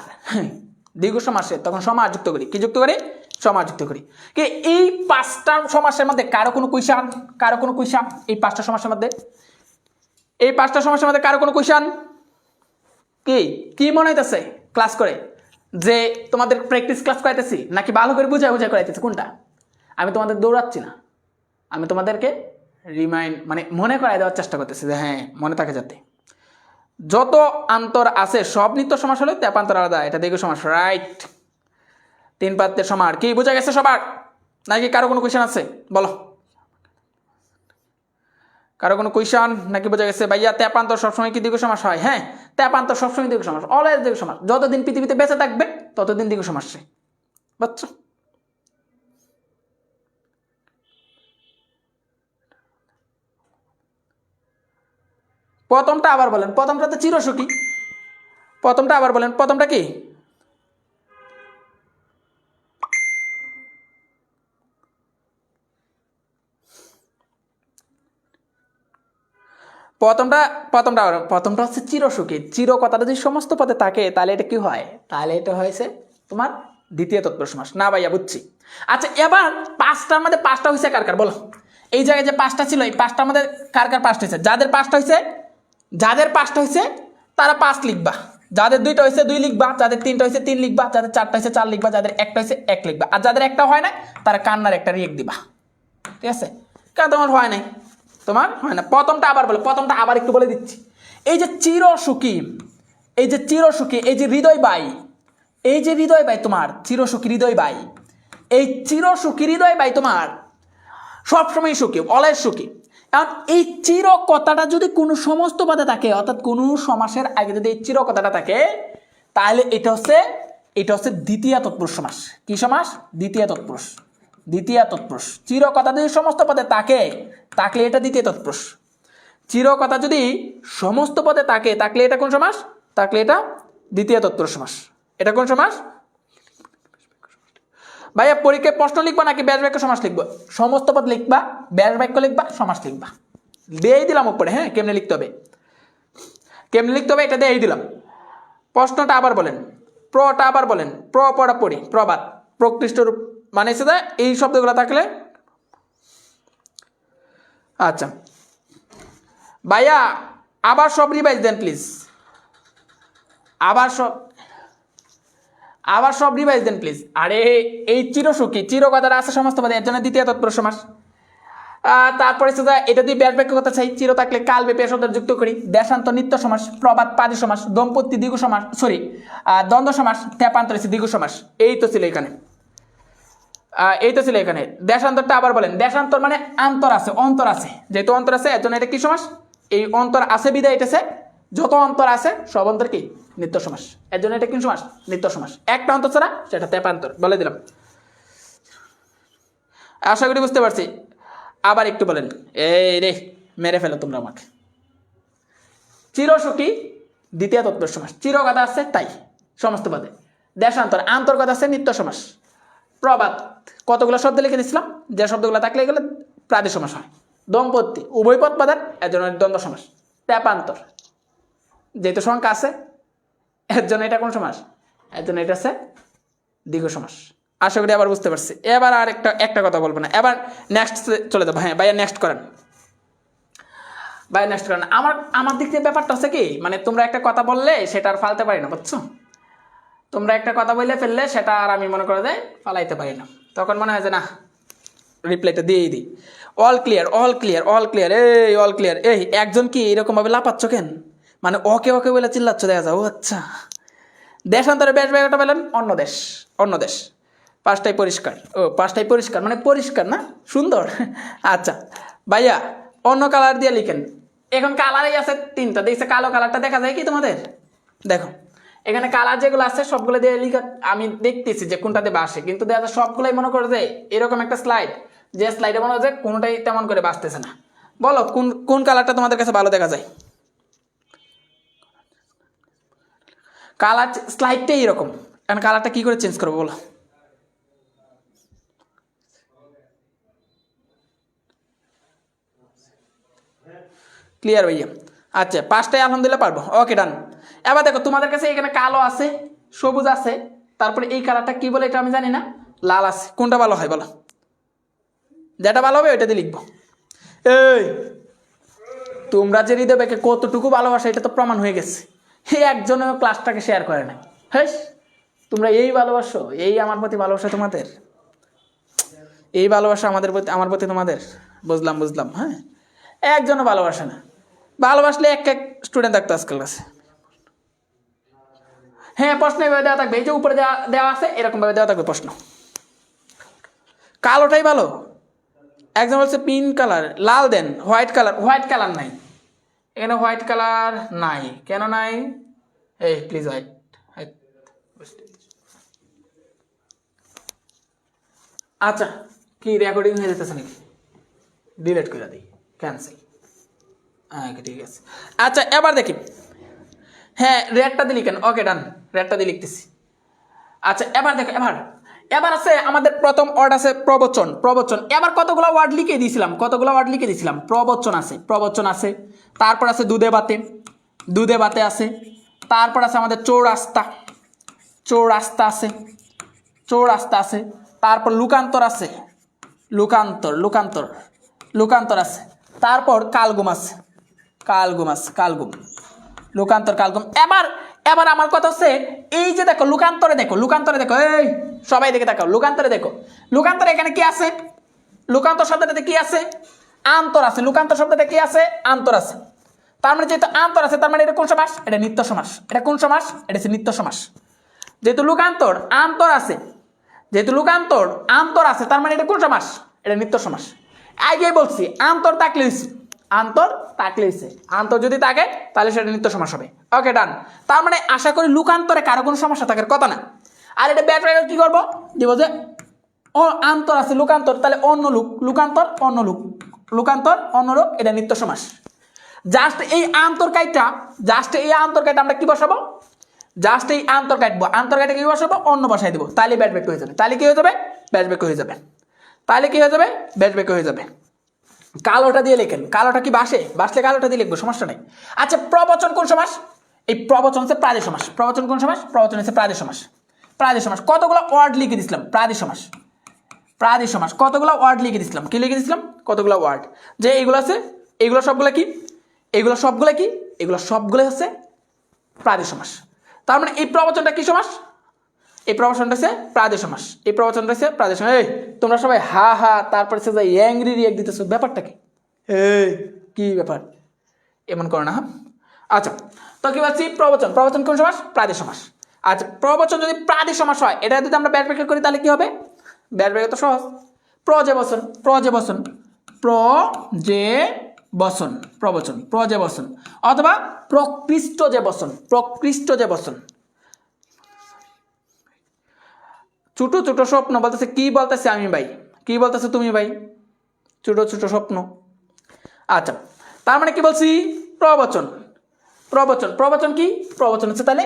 দ্বিগু সমাসে, তখন সমাস যুক্ত করি। কি যুক্ত করি? সমাস যুক্ত করি। কি এই পাঁচটা সমাসের মধ্যে কারো কোনো কুইশন? কারো কোনো কুইশন? এই পাঁচটা সমাসের মধ্যে, এই পাঁচটা সমাসের মধ্যে কারো কোনো কুইশন? কি কি মনে হইতেছে ক্লাস করে? যে তোমাদের প্র্যাকটিস ক্লাস করাইতেছি নাকি ভালো করে বুঝাই বুঝাই করাইতেছি? কোনটা? আমি তোমাদের দৌড়াচ্ছি না, আমি তোমাদেরকে রিমাইন্ড মানে মনে করাই দেওয়ার চেষ্টা করতেছি, যে হ্যাঁ মনে থাকে যাতে। যত আন্তর আছে সব নিত্য সমাস হলে তেপান্তর আলাদা, এটা দ্বিগু সমাস। রাইট। তিন প্রান্তের সমাহার। কি বোঝা গেছে সবার? নাকি কারো কোনো কোয়েশ্চেন আছে? বলো, কারো কোনো কোয়েশ্চন নাকি বোঝা গেছে? ভাইয়া তেপান্তর সবসময় কি দ্বিগু সমাস হয়? হ্যাঁ, তেপান্তর সবসময় দ্বিগু সমাস, অলওয়েজ দ্বিগু সমাস। যতদিন পৃথিবীতে বেঁচে থাকবে ততদিন দ্বিগু সমাস। বুঝছো? প্রথমটা আবার বলেন। প্রথমটা তো চিরসুখী। প্রথমটা আবার বলেন, প্রথমটা কি? প্রথমটা হচ্ছে চিরসুখী। চির কথাটা যদি সমস্ত পদে থাকে তাহলে এটা কি হয়? তাহলে এটা হয়েছে তোমার দ্বিতীয় তৎপুরুষ সমাস। না ভাইয়া বুঝছি। আচ্ছা এবার পাঁচটার মধ্যে পাঁচটা হয়েছে কার কার বলো? এই জায়গায় যে পাঁচটা ছিল, এই পাঁচটার মধ্যে কার কার পাঁচটা হয়েছে? যাদের পাঁচটা হয়েছে তারা পাঁচ লিখবা। যাদের দুইটা হয়েছে দুই লিখবা। যাদের তিনটা হয়েছে তিন লিখবা। যাদের চারটা হয়েছে চার লিখবা। যাদের একটা হয়েছে এক লিখবা। আর যাদের একটা হয় না তারা কান্নার একটা রেক দিবা। ঠিক আছে? কারণ তোমার হয় নাই, তোমার হয় না। প্রথমটা আবার বলে, প্রথমটা আবার একটু বলে দিচ্ছি। এই যে চিরসুখী, এই যে চিরসুখী, এই যে হৃদয় বাই, এই যে হৃদয় বাই তোমার চিরসুখী হৃদয় বাই, এই চিরসুখী হৃদয় বাই তোমার সবসময় সুখী, অলয়েজ সুখী। এখন এই চির কথাটা যদি কোনো সমস্ত পদে থাকে, অর্থাৎ কোনো সমাসের আগে যদি এই চির কথাটা থাকে, তাহলে এটা হচ্ছে দ্বিতীয় তৎপুরুষ সমাস। কি সমাস? দ্বিতীয় তৎপুরুষ। দ্বিতীয় তৎপুরুষ। চির কথা যদি সমস্ত পদে থাকে, তাহলে এটা দ্বিতীয় তৎপুরুষ। চির কথা যদি সমস্ত পদে থাকে, তাহলে এটা কোন সমাস? তাহলে এটা দ্বিতীয় তৎপুরুষ সমাস। এটা কোন সমাস? ভাইয়া পরীক্ষায় প্রশ্ন লিখবা নাকি ব্যাস বাক্য সমাস লিখবো? সমস্ত পদ লিখবা, ব্যাস বাক্য লিখবা, সমাস লিখবা। দিয়েই দিলাম উপরে, হ্যাঁ কেমনে লিখতে হবে, কেমনে লিখতে হবে এটা দিয়েই দিলাম। প্রশ্নটা আবার বলেন, প্রটা আবার বলেন। পড়া পড়ি, প্রবাদ, প্রকৃষ্ট রূপ, মানে সেটা এই শব্দগুলো থাকলে। আচ্ছা ভাইয়া আবার সব রিভাইজ দেন প্লিজ, আবার সব রিভাইজ দেন প্লিজ। আরে এই চিরসুখী, চির কথাটা আছে সমস্ত পদে, এর জন্য দ্বিতীয় তৎপুরুষ সমাস। তারপরে সেটা এটা দিয়ে ব্যাস বাক্য কথা চাই, চির থাকলে কাল ব্যাপী শব্দ যুক্ত করি। দেশান্ত নিত্য সমাস, প্রবাদ পাদি সমাস, দম্পতি দ্বিগু সমাস, দ্বন্দ্ব সমাস, তেপান্তর দ্বিগু সমাস। এই তো ছিল এখানে, এই তো ছিল এখানে। দেশান্তরটা আবার বলেন। দেশান্তর মানে অন্তর আছে, অন্তর আছে, যেহেতু অন্তর আছে এর জন্য এটা কি সমাস? এই অন্তর আছে বিদায় এটাছে, যত অন্তর আছে সব অন্তর কি? নিত্য সমাস। এর জন্য এটা কি সমাস? নিত্য সমাস। একটা অন্তর ছাড়া সেটা তেপান্তর, বলে দিলাম। আশা করি বুঝতে পারছি। আবার একটু বলেন। এই রে মেরে ফেলো তোমরা আমাকে। চিরসুখী দ্বিতীয় তৎপুরুষ সমাস, চির কথা আছে তাই সমস্ত পদে। দেশান্তর আন্তর কথা আছে নিত্য সমাস। প্রবাদ কতগুলো শব্দ লিখে দিচ্ছিলাম, যে শব্দগুলো থাকলে এগুলো প্রাদি সমাস হয়। দম্পতি উভয় পদ পদার, এর জন্য দ্বন্দ্ব সমাস। তেপান্তর যেহেতু সংখ্যা আছে এর জন্য এটা কোন সমাস? এর জন্য এটা আছে দ্বিগু সমাস। আশা করি আবার বুঝতে পারছি। এবার আর একটা কথা বলবো না, এবার নেক্সট চলে যাবো। হ্যাঁ ভাইয়া নেক্সট করেন, ভাইয়া নেক্সট করেন। আমার দিক থেকে ব্যাপারটা হচ্ছে কি, মানে তোমরা একটা কথা বললে সেটা আর ফালতে পারি না, বুঝছো? তোমরা একটা কথা বলে ফেললে সেটা আর আমি মনে করে ফালাইতে পারি না, তখন মনে হয় যে না রিপ্লাইটা দিয়েই দিই। All clear, all clear, all clear, এই অল ক্লিয়ার। এই একজন কি এরকমভাবে লাপাচ্ছ কেন? মানে ওকে ওকে বলে চিল্লাচ্ছ, দেখা যাও। আচ্ছা দেশান্তরে বেশ ব্যাপারটা পেলেন অন্য দেশ, অন্য দেশ। পাঁচটাই পরিষ্কার, ও পাঁচটাই পরিষ্কার মানে পরিষ্কার না, সুন্দর। আচ্ছা ভাইয়া অন্য কালার দিয়ে লিখেন। এখন কালারই আছে তিনটা, দেখছে কালো কালারটা দেখা যায় কি তোমাদের? দেখো এখানে কালার যেগুলো আছে সবগুলো দিয়ে লিখা, আমি দেখতেছি যে কোনটা দিয়ে বাসে, কিন্তু দেখা যায় সবগুলোই মনে করে যে এরকম একটা স্লাইড, যে স্লাইডে মনে হয় যে কোনোটাই তেমন করে বাসতেছে না। বলো কোন কোন কালারটা তোমাদের কাছে ভালো দেখা যায়? কালার স্লাইডটাই এরকম, এখন কালারটা কি করে চেঞ্জ করবো বলো? ক্লিয়ার ভাইয়া? আচ্ছা পাঁচটাই আলহামদুলিল্লাহ পারবো, ওকে ডান। এবার দেখো তোমাদের কাছে এখানে কালো আছে, সবুজ আছে, তারপরে এই কালারটা কি বলে এটা আমি জানি না, লাল আছে। কোনটা ভালো হয় বলো? যেটা ভালো হবে ওইটা দিয়ে লিখবো। এই তোমরা যে হৃদয়কে কতটুকু ভালোবাসা এটা তো প্রমাণ হয়ে গেছে, এই একজনের ক্লাসটাকে শেয়ার করে না। হ্যাঁ তোমরা এই ভালোবাসো, এই আমার প্রতি ভালোবাসা তোমাদের, এই ভালোবাসা আমাদের প্রতি, আমার প্রতি তোমাদের। বুঝলাম বুঝলাম, হ্যাঁ একজনও ভালোবাসে না, ভালোবাসলে এক এক স্টুডেন্ট থাকতো আজকাল কাছে। হ্যাঁ প্রশ্ন এভাবে দেওয়া থাকবে, এই যে উপরে দেওয়া আছে এরকমভাবে দেওয়া থাকবে প্রশ্ন। কালোটাই ভালো, একজন বলছে পিঙ্ক কালার, লাল দেন, হোয়াইট কালার, হোয়াইট কালার নাই এখানে, হোয়াইট কালার নাই, কেন নাই? এই প্লিজ হোয়াইট। আচ্ছা কি রেকর্ডিং হয়ে যেতেছে নাকি? ডিলিট করে দিই, ক্যান্সেল। হ্যাঁ ঠিক আছে। আচ্ছা এবার দেখি, হ্যাঁ রেডটা দিয়ে লিখেন, ওকে ডান, রেডটা দিয়ে লিখতেছি। আচ্ছা এবার দেখো, এবার আছে আমাদের প্রথম ওয়ার্ড আছে প্রবচন। প্রবচন এবার কতগুলো ওয়ার্ড লিখে দিয়েছিলাম, কতগুলো ওয়ার্ড লিখে দিয়েছিলাম। প্রবচন আছে, প্রবচন আছে, তারপর আছে দুধে বাতে, দুধে বাতে আছে, তারপর আছে আমাদের চৌরাস্তা, চৌরাস্তা আছে, চৌরাস্তা আছে, তারপর লুকান্তর আছে, লুকান্তর, লুকান্তর, লুকান্তর আছে, তারপর কালগুম আছে, কালগুম আছে, কালগুম, লুকান্তর, কালগুম। এবার এবার আমার কথা হচ্ছে এই যে দেখো লুকান্তরে দেখো, লুকান্তরে দেখো, এই সবাই দেখে দেখো লুকান্তরে দেখো, লুকান্তরে এখানে কি আছে? লুকান্তর শব্দটাতে কি আছে? আন্তর আছে। লুকান্তর শব্দটা কি আছে? আন্তর আছে। তার মানে যেহেতু আন্তর আছে তার মানে এটা কোন সমাস? এটা নিত্য সমাস। এটা কোন সমাস? এটা হচ্ছে নিত্য সমাস। যেহেতু লুকান্তর আন্তর আছে, যেহেতু লুকান্তর আন্তর আছে তার মানে এটা কোন সমাস? এটা নিত্য সমাস। আগে বলছি আন্তর থাকলে হইছে, আন্তর থাকলে হইছে, আন্তর যদি থাকে তাহলে সেটা নিত্য সমাস হবে। ওকে ডান। তার মানে আশা করি লুকান্তরে কারো কোনো সমস্যা থাকার কথা না। আর এটা ব্যাট কি করবো, দিব যে আন্তর আছে লুকান্তর, তাহলে অন্য লুক, লুকান্তর অন্য লুক, লুকান্তর অন্য লুক, এটা নিত্য সমাস। জাস্ট এই আন্তর কাইটা, জাস্ট এই আন্তর কাইটা আমরা কি বসাবো, জাস্ট এই আন্তর কাটবো, আন্তর কাটে কি বসাবো, অন্য বসাই দেবো, তাহলে ব্যাট ব্যাক হয়ে যাবে। তাহলে কি হয়ে যাবে, ব্যাট ব্যাক হয়ে যাবে। তাহলে কি হয়ে যাবে, ব্যাট ব্যাক হয়ে যাবে। কালোটা দিয়ে লেখেন, কালোটা কি বাসে, বাসলে কালোটা দিয়ে লিখবো, সমস্যা নেই। আচ্ছা প্রবচন কোন সমাস, এই প্রবচন হচ্ছে প্রাদেশ সমাস। প্রবচন কোন সমাস, প্রবচন হচ্ছে প্রাদেশ সমাস। প্রাদেশ সমাস কতগুলো ওয়ার্ড লিখে দিছিলাম, প্রাদেশ সমাস, প্রাদেশ সমাস কতগুলো ওয়ার্ড লিখে দিছিলাম, কি লিখে দিছিলাম, কতগুলো ওয়ার্ড, যে এইগুলো আছে, এইগুলো সবগুলো কি, এইগুলো সবগুলো কি, এগুলো সবগুলো হচ্ছে প্রাদেশ সমাস। তার মানে এই প্রবচনটা কি সমাস, এই প্রবচনটা হচ্ছে প্রাদেশ সমাস, এই প্রবচনটা হচ্ছে প্রাদেশ সমাস। এই তোমরা সবাই হা হা তারপরে সে যে অ্যাংরি রিয়েক্ট দিতেছো, ব্যাপারটা কি, এই কি ব্যাপার, এমন করো না। আচ্ছা তো কি বলছি, প্রবচন, প্রবচন কোন সমাস, প্রাদেশ সমাস। আচ্ছা প্রবচন যদি প্রাদেশ সমাস হয়, এটা যদি আমরা ব্যাট ব্যাখ্যা করি তাহলে কি হবে, ব্যাট ব্যাখ্যা তো সহজ, প্রজে বসন, প্রজে বসন, প্রজে বসন, প্রবচন, প্রজে বসন, অথবা প্রকৃষ্ট যে বসন, প্রকৃষ্ট যে বসন। ছোট ছোট স্বপ্ন বলতেছে, কি বলতেছে আমি ভাই, কি বলতেছে তুমি ভাই, ছোট ছোট স্বপ্ন। আচ্ছা তার মানে কি বলছি, প্রবচন, প্রবচন, প্রবচন কি, প্রবচন হচ্ছে তাহলে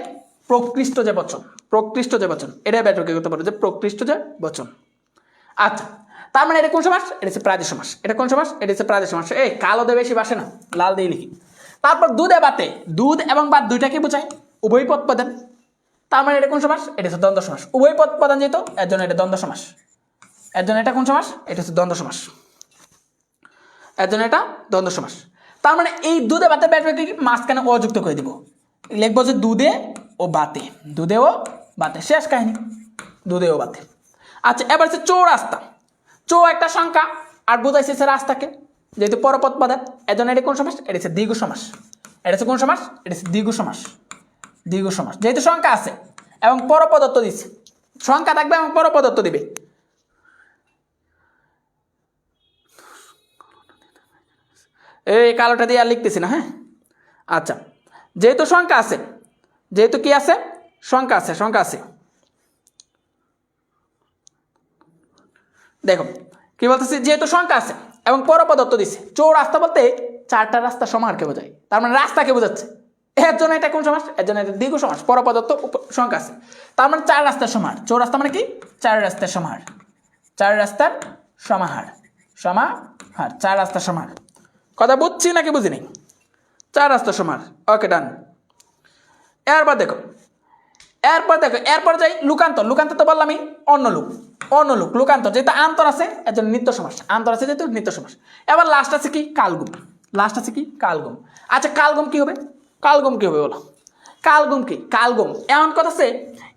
প্রকৃষ্ট যে বচন, প্রকৃষ্ট যে বচন, এটা ব্যাটকে করতে পারো যে প্রকৃষ্ট যে বচন। আচ্ছা তার মানে এটা কোন সমাস, এটা হচ্ছে প্রাদেশ সমাস, এটা কোন সমাস, এটা হচ্ছে প্রাদেশ সমাস। এই কালো দিয়ে বেশি বাসে না, লাল দিয়ে লিখি। তারপর দুধে বাতে, দুধ এবং বাত দুইটাকে বোঝায়, উভয় পদ প্রদান। তার মানে এটা কোন সমাস, এটা হচ্ছে দ্বন্দ্ব সমাস, উভয় পদ প্রদান যেহেতু এর জন্য এটা দ্বন্দ্ব সমাস, এর জন্য এটা কোন সমাস, এটা হচ্ছে দ্বন্দ্ব সমাস, এর জন্য এটা দ্বন্দ্ব সমাস। তার মানে এই দুধে বাতে ব্যাট মাঝখানে অযুক্ত করে দিব, লিখবো যে দুধে ও বাতে, দুধে ও বাতে, শেষ কাহিনী, দুধে ও বাতে। আচ্ছা এবার হচ্ছে চৌরাস্তা, চৌ একটা সংখ্যা আর বোঝাইছে রাস্তাকে, যেহেতু পরপদ পদার্থ, এর জন্য এটা কোন সমাস, এটা হচ্ছে দ্বিগু সমাস, এটা হচ্ছে কোন সমাস, এটা হচ্ছে দ্বিগু সমাস, দ্বিগু সমাস। যেহেতু সংখ্যা আছে এবং পরপদত্ব দিচ্ছে, সংখ্যা থাকবে এবং পরপদত্ব দিবে। এই কালোটা দিয়ে আর লিখতেছি না, হ্যাঁ। আচ্ছা যেহেতু সংখ্যা আছে, যেহেতু কি আছে, সংখ্যা আছে, সংখ্যা আছে, দেখো কি বলতেছি, যেহেতু সংখ্যা আছে এবং পরপদত্ত দিচ্ছে, চৌরাস্তা বলতে চারটা রাস্তা সমাহারকে বোঝায়, তার মানে রাস্তাকে বোঝাচ্ছে, এর জন্য এটা কোন সমাস, এর জন্য এটা দ্বিগু সমাস, পরপদত্ত সংখ্যা আছে, তার মানে চার রাস্তার সমাহার। চৌরাস্তা মানে কি, চার রাস্তার সমাহার, চার রাস্তার সমাহার, সমাহার, চার রাস্তার সমাহার। কথা বুঝছি নাকি বুঝিনি, চার রাস্তার সমাহার। ওকে ডান। এরপর দেখো, এরপর দেখো, এরপর যাই লুকান্তর, লুকান্তর তো বললামই অন্য লুক, অন্য লুক, লুকান্তর যেহেতু আন্তর আছে এর জন্য নিত্য সমাস, আন্তর আছে যেহেতু নিত্য সমাস। এবার লাস্ট আছে কি, কালগুম, লাস্ট আছে কি, কালগুম। আচ্ছা কালগুম কি হবে, কালগুম কি হবে বলো, কালগুম কি, কালগুম এমন কথা আছে,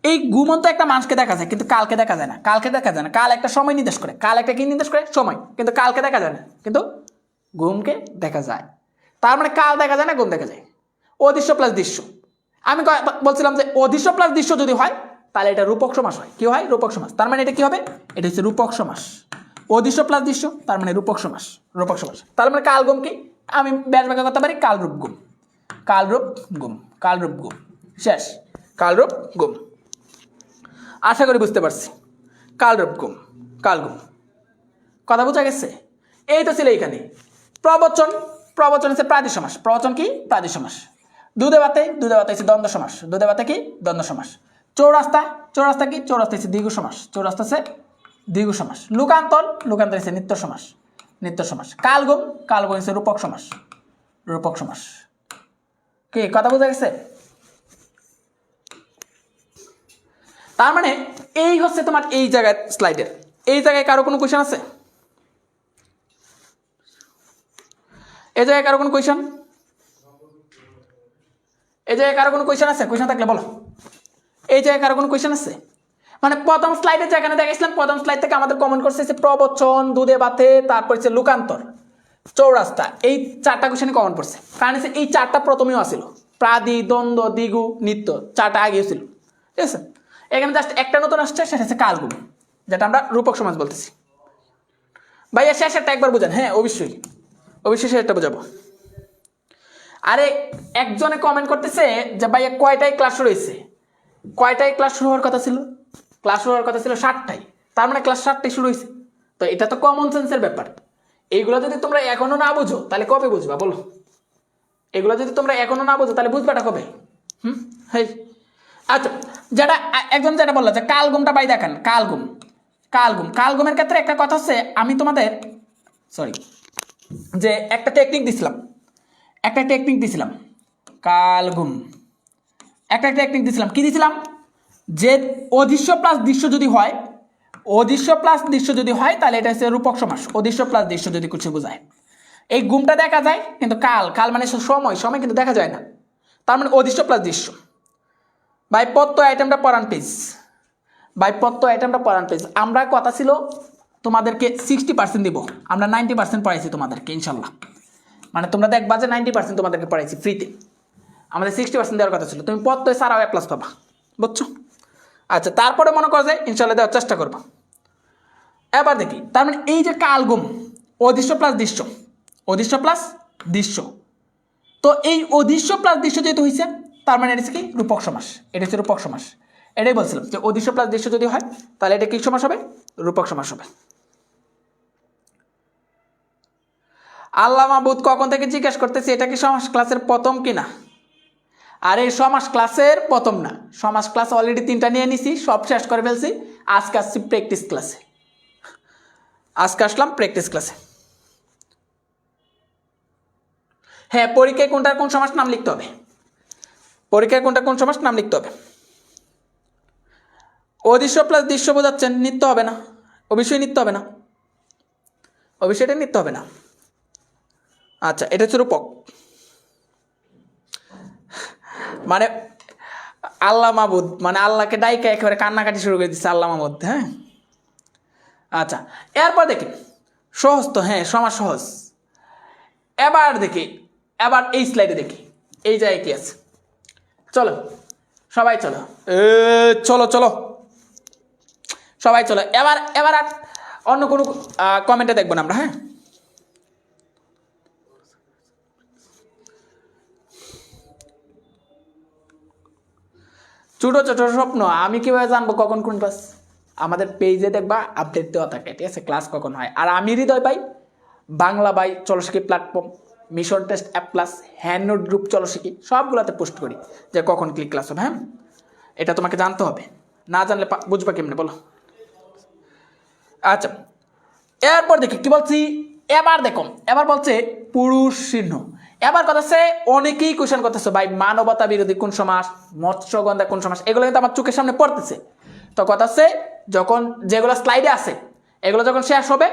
এই গুমন তো একটা মানুষকে দেখা যায় কিন্তু কালকে দেখা যায় না, কালকে দেখা যায় না, কাল একটা সময় নির্দেশ করে, কাল একটা কি নির্দেশ করে, সময়, কিন্তু কালকে দেখা যায় না, কিন্তু গুমকে দেখা যায়। তার মানে কাল দেখা যায় না, গুম দেখা যায়, অদৃশ্য প্লাস দৃশ্য। আমি বলছিলাম যে অদৃশ্য প্লাস দৃশ্য যদি হয় তাহলে এটা রূপক সমাস হয়, কি হয়, রূপক সমাস। তার মানে এটা কি হবে, এটা হচ্ছে রূপক সমাস, অদৃশ্য প্লাস দৃশ্য, তার মানে রূপক সমাস, রূপক সমাস। তার মানে কালগুম কি, আমি ব্যাস ব্যাখ্যা করতে পারি কালরূপ গুম, কালরূপ গুম, কালরূপ গুম, শেষ, কালরূপ গুম। আশা করি বুঝতে পারছি, কালরূপ গুম, কালগুম, কথা বোঝা গেছে। এই তো ছিল এইখানে প্রবচন, প্রবচন হচ্ছে প্রাদেশ সমাস, প্রবচন কি, প্রাদেশ সমাস। দুধে বাতে, দুধে বাতে হচ্ছে দ্বন্দ্ব সমাস, দুধে বাতে কি, দ্বন্দ্ব সমাস। চৌরাস্তা, চৌরাস্তা কি, চৌরাস্তা হচ্ছে দ্বিগু সমাস, চৌরাস্তা হচ্ছে দ্বিগু সমাস। লুকান্তর, লুকান্তর হচ্ছে নিত্য সমাস, নিত্য সমাস। কালগুম, কালগুম হচ্ছে রূপক সমাস, রূপক সমাস। কি কথা বোঝা গেছে। তার মানে এই হচ্ছে তোমার এই জায়গায় স্লাইডের, এই জায়গায় কারো কোনো কোয়েশ্চেন আছে, এই জায়গায় কারো কোনো কোয়েশ্চেন, এই জায়গায় কারো কোনো কোয়েশ্চেন আছে, কোয়েশ্চেন থাকলে বলো। এই জায়গায় কারো কোনো কোয়েশ্চেন আছে, মানে প্রথম স্লাইডে যেখানে দেখাইছিলাম, প্রথম স্লাইড থেকে আমাদের কমেন্ট করছে প্রবচন, দুধে বাতে, তারপর হচ্ছে লুকান্তর, চৌরাস্তা, এই চারটা কোয়েশ্চেনই কমেন্ট করছে। কারণ হচ্ছে এই চারটা প্রথমেও আসছিল, প্রাদি, দ্বন্দ্ব, দ্বিগু, নিত্য, চারটা আগেও ছিল, ঠিক আছে। এখানে জাস্ট একটা নতুন আসছে, সেটা হচ্ছে কালগুম, যেটা আমরা রূপক সমাস বলতেছি। ভাইয়া শেষেরটা একবার বুঝান। হ্যাঁ অবশ্যই অবশ্যই শেষেরটা বোঝাবো। আরে একজনে কমেন্ট করতেছে যে ভাইয়া কয়টায় ক্লাস শুরু হয়েছে, কয়টায় ক্লাস শুরু হওয়ার কথা ছিল? ক্লাস শুরু হওয়ার কথা ছিল 7টায়, তার মানে ক্লাস 7টায় শুরু হয়েছে। তো এটা তো কমন সেন্সের ব্যাপার। এইগুলো যদি তোমরা এখনো না বুঝো তাহলে কবে বুঝবা বলো? এগুলো যদি তোমরা এখনো না বুঝো তাহলে বুঝবাটা কবে? হেই আচ্ছা, যেটা একজন যেটা বললো যে কালগুমটা ভাই দেখেন, কালগুম কালগুম কালগুমের ক্ষেত্রে একটা কথা হচ্ছে, আমি তোমাদের সরি যে একটা টেকনিক দিছিলাম কালগুম, একটা টেকনিক দিছিলাম। কি দিছিলাম? যে অদৃশ্য প্লাস দৃশ্য যদি হয়, অদৃশ্য প্লাস দৃশ্য যদি হয় তাহলে এটা হচ্ছে রূপক সমাস। অদৃশ্য প্লাস দৃশ্য যদি কিছু বোঝায়, এই গুমটা দেখা যায় কিন্তু কাল, কাল মানে সময়, সময় কিন্তু দেখা যায় না। তার মানে অদৃশ্য প্লাস দৃশ্য। ভাই পত্র আইটেমটা পড়ান প্লিজ, ভাই পত্র আইটেমটা পড়ান প্লিজ। আমরা কথা ছিল তোমাদেরকে 60% দিব, আমরা 90% পড়াইছি তোমাদেরকে ইনশাল্লাহ। মানে তোমরা দেখবা যে 90% তোমাদেরকে পড়াইছি ফ্রিতে, আমাদের 60% দেওয়ার কথা ছিল। তুমি পত্র ছাড়াও A+ পাবা, বুঝছো? আচ্ছা তারপরে মনে করো যে ইনশাল্লাহ দেওয়ার চেষ্টা করবো। এবার দেখি, তার মানে এই যে কালগুম অদৃশ্য প্লাস দৃশ্য, অদৃশ্য প্লাস দৃশ্য, তো এই অদৃশ্য প্লাস দৃশ্য যেহেতু হয়েছে তার মানে এটা হচ্ছে কি রূপক সমাস। এটা হচ্ছে রূপক সমাস। এটাই বলছিলাম যে অদৃশ্য প্লাস দৃশ্য যদি হয় তাহলে এটা কি সমাস হবে? রূপক সমাস হবে। আল্লাহ মাহবুদ কখন থেকে জিজ্ঞেস করতেছি এটা কি সমাস ক্লাসের প্রথম কিনা? আর এই সমাস ক্লাসের প্রথম না, সমাস ক্লাস অলরেডি 3টা নিয়ে নিছি, সব শেষ করে ফেলছি। আজকে আসছি প্র্যাকটিস ক্লাসে, আজকে আসলাম প্র্যাকটিস ক্লাসে। হ্যাঁ পরীক্ষায় কোনটার কোন সমাস নাম লিখতে হবে, পরীক্ষায় কোনটা কোন সমাস নাম লিখতে হবে। অদৃশ্য প্লাস দৃশ্য বোঝাচ্ছেন, নিত্য হবে না, অবশ্যই নিত্য হবে না, অবশ্যই এটা নিত্য হবে না। আচ্ছা এটা হচ্ছে রূপক। মানে আল্লাহ মাহবুদ মানে আল্লাহকে ডাইকা একেবারে কান্নাকাটি শুরু করে দিচ্ছে আল্লাহ মাহবুদ। হ্যাঁ আচ্ছা এরপর দেখি সহজ তো, হ্যাঁ সমাজ সহজ। এবার দেখি, এবার এই স্লাইডে দেখি এই জায়গায় কি আছে। চলো সবাই চলো, চলো চলো সবাই চলো। এবার এবার আর অন্য কোনো কমেন্টে দেখবো না আমরা। হ্যাঁ ছোটো ছোটো স্বপ্ন, আমি কীভাবে জানবো কখন কোন ক্লাস? আমাদের পেজে দেখবা আপডেট দেওয়া থাকে, ঠিক আছে, ক্লাস কখন হয়। আর আমি হৃদয় পাই Bangla by Cholo Shikhi platform, mission test A+, hand note group Cholo Shikhi সবগুলোতে পোস্ট করি যে কখন কি ক্লাস হবে। হ্যাঁ এটা তোমাকে জানতে হবে, না জানলে বুঝবা কেমনে বলো? আচ্ছা এরপর দেখি কি বলছি। এবার দেখো, এবার বলছে পুরুষ চিহ্ন। এবার কথা হচ্ছে অনেকেই কোয়েশ্চেন করতেছে ভাই মানবতা বিরোধী কোন সমাস, মৎস্যগন্ধা কোন সমাস, এগুলো কিন্তু আমার চোখের সামনে পড়তেছে। তো কথা হচ্ছে যখন যেগুলো স্লাইডে আছে এগুলো যখন শেষ হবে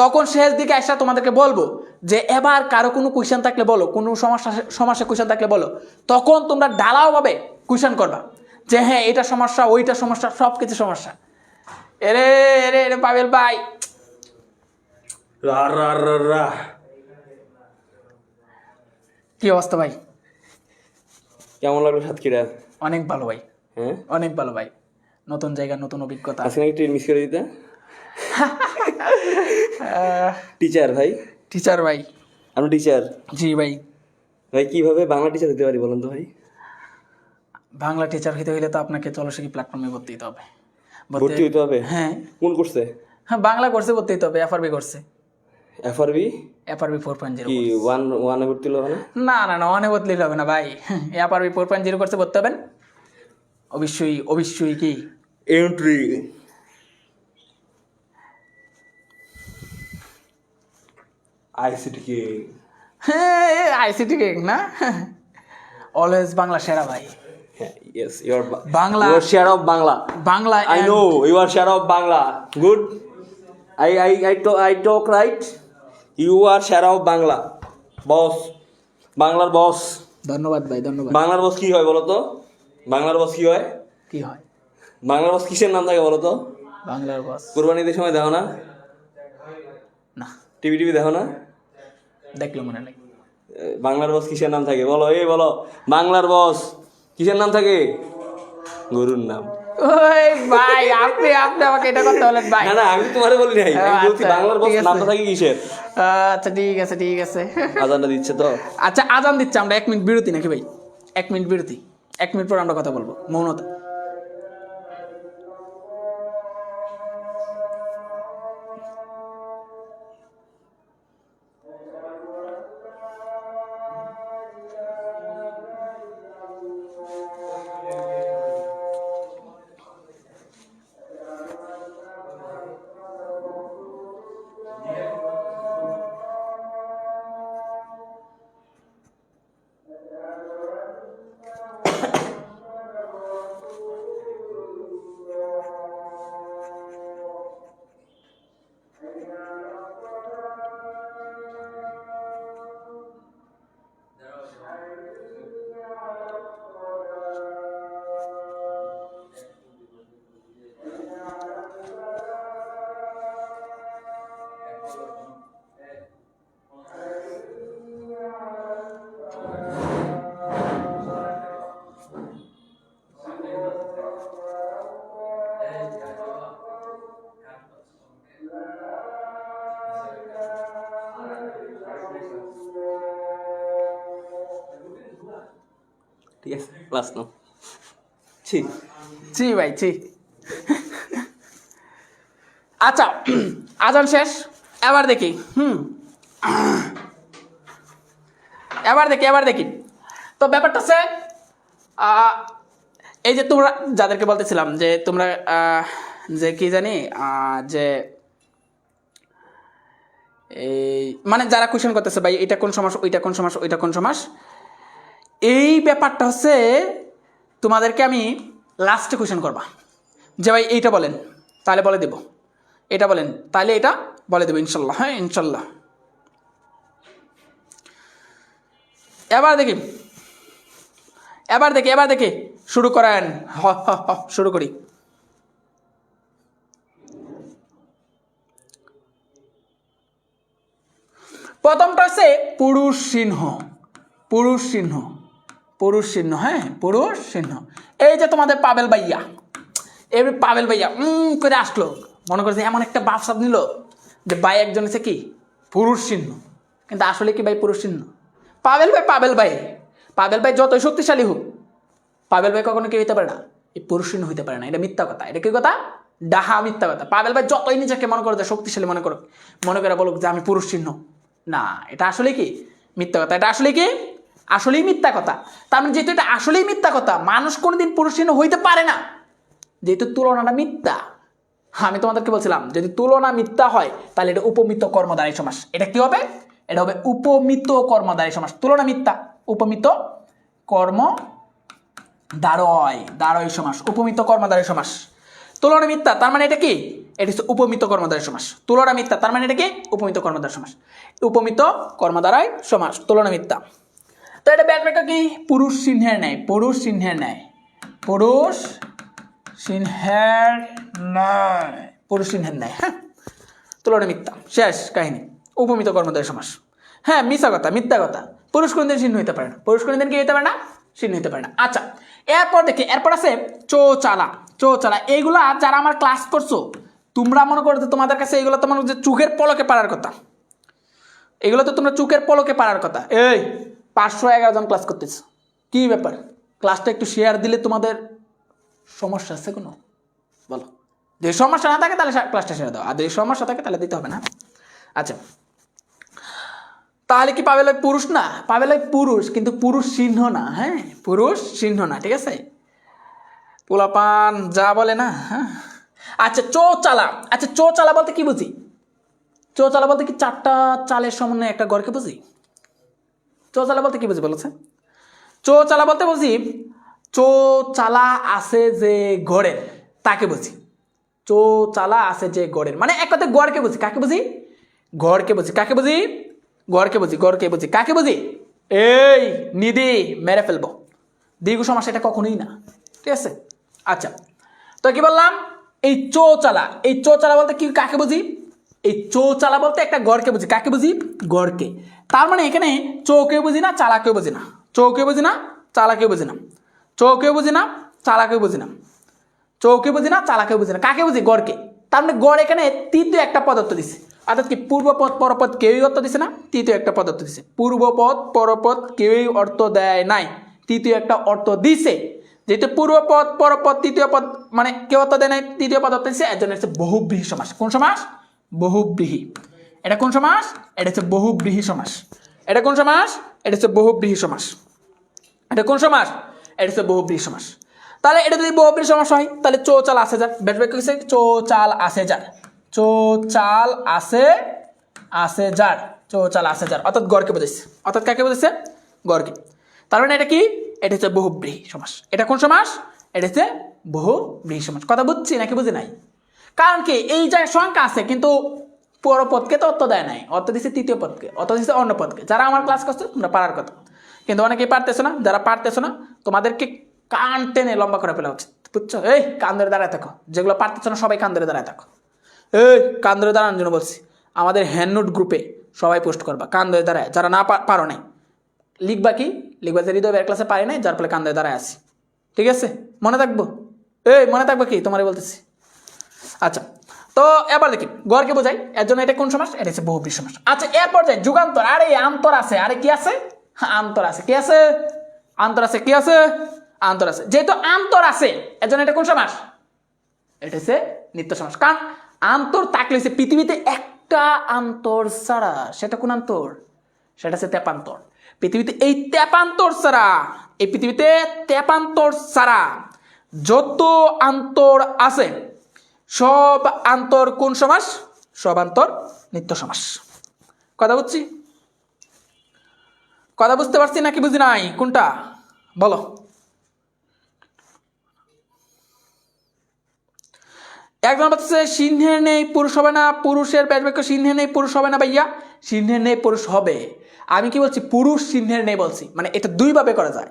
তখন শেষ দিকে এসে তোমাদেরকে বলবো যে এবার কারো কোনো কোয়েশ্চেন থাকলে বলো, কোনো সমস্যা কোয়েশ্চেন থাকলে বলো। তখন তোমরা ঢালাওভাবে কোয়েশ্চেন করবা যে হ্যাঁ এটা সমস্যা, ওইটা সমস্যা, সব কিছু সমস্যা। এরে এরে এরে পাবেল ভাই রা রা রা রা। কি অবস্থা ভাই? কেমন লাগলো সাতক্ষীরা? অনেক ভালো ভাই, হ্যাঁ অনেক ভালো ভাই, নতুন জায়গা নতুন অভিজ্ঞতা। আজকে নাকি ট্রেন মিস করে দিতে। টিচার ভাই, টিচার ভাই, আমি টিচার। জি ভাই। ভাই কিভাবে বাংলা টিচার হতে পারি বলেন তো ভাই? বাংলা টিচার হতে হইলে তো আপনাকে চলশিখি প্ল্যাটফর্মে ভর্তি হতে হবে। ভর্তি হতে হবে? হ্যাঁ কোন করছে? হ্যাঁ বাংলা কোর্সে ভর্তি হতে হবে, FRB করছে। FRB FRB 4.0 কি ওয়ানে ভর্তি হলো না? না না না ওয়ানে ভর্তি হবে না ভাই, FRB 4.0 করছে ভর্তি হবেন অবশ্যই। অবশ্যই কি এন্ট্রি ICT কে, হ্যাঁ ICT কে না, অলওয়েজ বাংলা সেরা ভাই। yes you are Bangla. you are share of Bangla. Bangla I know you are share of Bangla. Good. I talk right. You are share of Bangla. Boss. বাংলার বস। ধন্যবাদ ভাই ধন্যবাদ। বাংলার বস কি হয় বলো তো? বাংলার বস কি হয়? কি হয়? বাংলার বস কিসের নাম থাকে বলো তো? বাংলার বস কুরবানিদের সময় দেখো না? না টিভি দেখো না? দেখলো মনে নেই। বাংলার বস কিসের নাম থাকে বলো? এই বলো বাংলার বস কিসের নাম থাকে? গরুর নাম। ওই ভাই আপনি আপনি আমাকে এটা করতে বলেন ভাই। না না, আমি তো তোমারে বলি নাই, আমি বলছি আচ্ছা, বাংলার বস ঠিক আছে। নামটা থাকে কিসের? আচ্ছা ঠিক আছে ঠিক আছে। আজানটা দিচ্ছে তো। আচ্ছা আজান দিচ্ছে, আমরা 1 মিনিট বিরতি নাকি ভাই? 1 মিনিট বিরতি, 1 মিনিট পর আমরা কথা বলবো, মৌনতা। ঠিক আছে, ক্লাস নাও। ছি জি ভাই জি। আচ্ছা আজান শেষ, এবার দেখি এবার দেখি। তো ব্যাপারটা হচ্ছে এই যে তোমরা যাদেরকে বলতেছিলাম যে তোমরা যে কি জানি যে এই মানে যারা কোয়েশ্চেন করতেছে ভাই এটা কোন সমাস, ওইটা কোন সমাস, ওইটা কোন সমাস, এই ব্যাপারটা হচ্ছে তোমাদেরকে আমি লাস্টে কোয়েশ্চেন করবা যে ভাই এইটা বলেন, তাহলে বলে দেব, এটা বলেন তাহলে এটা বলে দেবো ইনশাল্লাহ। হ্যাঁ ইনশাল্লাহ। এবার দেখি শুরু করেন। শুরু করি। প্রথমটা হচ্ছে পুরুষ চিহ্ন, পুরুষ চিহ্ন, পুরুষ চিহ্ন। হ্যাঁ পুরুষ চিহ্ন। এই যে তোমাদের পাবেল ভাইয়া, এই পাবেল ভাইয়া করে আসলো, মনে করছে এমন একটা বাপ সাপ নিল যে ভাই একজন আছে কি পুরুষ চিহ্ন, কিন্তু আসলে কি ভাই পুরুষ চিহ্ন? পাবেল ভাই যতই শক্তিশালী হোক, পাবেল ভাই কখনো কি হইতে পারে না, এই পুরুষ চিহ্ন হইতে পারে না। এটা মিথ্যা কথা, এটা কি কথা? ডাহা মিথ্যা কথা। পাবেল ভাই যতই নিজেকে মনে করে যে শক্তিশালী মনে করে বলুক যে আমি পুরুষ চিহ্ন, না এটা আসলে কি মিথ্যা কথা। এটা আসলে কি আসলেই মিথ্যা কথা। তার মানে যেহেতু এটা আসলেই মিথ্যা কথা, মানুষ কোনোদিন পুরুষ চিহ্ন হইতে পারে না, যেহেতু তুলনাটা মিথ্যা। আমি তোমাদেরকে বলছিলাম যদি তুলনা মিথ্যা হয় তাহলে এটা উপমিত কর্মধারী সমাস। এটা কি হবে? এটা হবে উপমিত কর্মধারী সমাস। তুলনা মিথ্যা, উপমিত দারয় সমাস, উপমিত কর্মধারী সমাস। তুলনা মিথ্যা তার মানে এটা কি? এটা হচ্ছে উপমিত কর্মধারয় সমাস। তুলনা মিথ্যা তার মানে এটা কি? উপমিত কর্মধারয় সমাস। উপমিত কর্মধারয় সমাস, তুলনা মিথ্যা। তো এটা ব্যাখ্যা কি? পুরুষ চিহ্নের ন্যায়, পুরুষ চিহ্নের ন্যায়, পুরুষ চিহ্নের ন্যায়, পুরুষ চিহ্নের ন্যায়। হ্যাঁ তুলনা মিথ্যা, শেষ কাহিনী। উপমিত কর্মধারয় সমাস। হ্যাঁ মিথ্যা কথা, মিথ্যা কথা। পুরুষ কোনদিন চিহ্ন হইতে পারে না, পুরুষ কোনদিন কি হইতে পারে না? চিহ্ন হইতে পারে না। আচ্ছা এরপর দেখি, এরপর আছে চৌচালা। চৌচালা এইগুলা যারা আমার ক্লাস করছো তোমরা মনে করো তোমাদের কাছে এইগুলো তোমার যে চোখের পলকে পারার কথা, এগুলো তো তোমরা চোখের পলকে পারার কথা। এই 511 জন ক্লাস করতেছ, কি ব্যাপার? ক্লাসটা একটু শেয়ার দিলে তোমাদের সমস্যা আছে কোনো? বলো, যদি সমস্যা না থাকে তাহলে ক্লাসটা শেয়ার দাও, আর যদি সমস্যা থাকে তাহলে দিতে হবে না। আচ্ছা তাহলে কি পাবেল পুরুষ না? পাবেল পুরুষ, কিন্তু পুরুষ চিহ্ন না। হ্যাঁ পুরুষ চিহ্ন না, ঠিক আছে? পোলাপান যা বলে না। হ্যাঁ আচ্ছা চৌচালা। আচ্ছা চৌচালা বলতে কি বুঝি? চৌচালা বলতে কি 4টা চালের সমন্বয়ে একটা গড়কে বুঝি? চৌচালা বলতে কি বুঝি বলেছে? চৌচালা বলতে বুঝি চৌচালা আছে যে গড়ের, তাকে বুঝি। চৌচালা আছে যে গড়ের মানে এক কথায় গড়কে বুঝি। কাকে বুঝি? গড়কে বুঝি। কাকে বুঝি? গড়কে বুঝি। গড়কে বুঝি। কাকে বুঝি? এই নিধি মেরে ফেলবো, দীর্ঘ সমাস এটা কখনোই না, ঠিক আছে? আচ্ছা তো কি বললাম? এই চৌচালা, এই চৌচালা বলতে কি কাকে বুঝি? এই চৌচালা বলতে একটা গড়কে বুঝি। কাকে বুঝি? গড়কে। তার মানে এখানে চৌকেও বুঝি না, চালাকেও বুঝি না। চৌকেও বুঝি না, চালাকেও বুঝি না। চৌকেও বুঝি না, চালাকেও বুঝি না। চৌকে বুঝি না, চালাকে বুঝি না, কাকে বুঝি? গড়কে। তার মানে গড় এখানে তৃতীয় একটা পদার্থ দিছে, অর্থাৎ কি পূর্বপদ পরপদ কেউই অর্থ দিছে না, তৃতীয় একটা পদার্থ দিছে। পূর্বপদ পরপদ কেউই অর্থ দেয় নাই, তৃতীয় একটা অর্থ দিছে। যেহেতু পূর্বপদ পরপদ তৃতীয় পদ মানে কেউ অর্থ দেয় নাই, তৃতীয় পদ অর্থ দিছে, এর জন্য হচ্ছে বহুব্রীহি সমাস। কোন সমাস? বহুব্রীহি। এটা কোন সমাস? এটা হচ্ছে বহুব্রীহি সমাস। এটা কোন সমাস? এটা হচ্ছে বহুব্রীহি সমাস। এটা কোন সমাস? এটা হচ্ছে বহুব্রীহি সমাস। তাহলে এটা যদি বহুব্রীহি সমাস হয় তাহলে চৌচাল আসে যার, ব্যাস বাক্য কিসে? চৌচাল আসে যার, চৌচাল আসে যার, চৌচাল আসে যার, অর্থাৎ গড়কে বোঝাইছে। অর্থাৎ কাকে বোঝাইছে? গড়কে। তার মানে এটা কি? এটা হচ্ছে বহুব্রীহি সমাস। এটা কোন সমাস? এটা হচ্ছে বহুব্রীহি সমাস। কথা বুঝছি নাকি বুঝি নাই? কারণ কি এই যে সংখ্যা আছে কিন্তু পরপদকে তো অর্থ দেয় নাই, অর্থ দিচ্ছে তৃতীয় পদকে, অর্থ দিচ্ছে অন্য পদকে। যারা আমার ক্লাস করছো তোমরা পারার কথা, কিন্তু অনেকেই পারতেছো না। যারা পারতেছো না তোমাদেরকে কান টেনে লম্বা করে ফেলা উচিত, বুঝছো? এই কান ধরে দাঁড়ায় থাকো, যেগুলো পারতেছো না সবাই কান ধরে দাঁড়ায় থাকো। এই কান ধরে দাঁড়ানোর জন্য বলছি। আমাদের হ্যান্ড নোট গ্রুপে সবাই পোস্ট করবা কান ধরে দাঁড়ায়, যারা না পারো নাই। লিখবা কি? লিখবা যে হৃদয় ক্লাসে পারি নাই, যার ফলে কান ধরে দাঁড়ায় আছি। ঠিক আছে? মনে থাকবো? এই মনে থাকবো কি তোমারে বলতেছি। আচ্ছা, তো এবার দেখি গড়কে বোঝাই, এর জন্য এটা কোন সমাস? এটা হচ্ছে বহুব্রীহি সমাস। আচ্ছা, এরপর যাই যুগান্তর। আরে আন্তর আছে, আরে কি আছে? আন্তর আছে। কি আছে? আন্তর আছে। কি আছে? আন্তর আছে। যেহেতু আন্তর আছে এর জন্য এটা কোন সমাস? এটা হচ্ছে নিত্য সমাস। কারণ আন্তর থাকলে পৃথিবীতে একটা আন্তর ছাড়া, সেটা কোন আন্তর? সেটা হচ্ছে তেপান্তর। পৃথিবীতে এই তেপান্তর ছাড়া, এই পৃথিবীতে তেপান্তর ছাড়া যত আন্তর আছে সব আন্তর কোন সমাস? সব আন্তর নিত্য সমাস। কথা বুঝছি? কথা বুঝতে পারছি নাকি বুঝি নাই? কোনটা বলো? একজন বলতেছে সিংহের নেই পুরুষ হবে না, পুরুষের ব্যাস বাক্য সিংহের নেই পুরুষ হবে না ভাইয়া, সিংহের নেই পুরুষ হবে। আমি কি বলছি? পুরুষ সিংহের নেই বলছি, মানে এটা দুইভাবে করা যায়।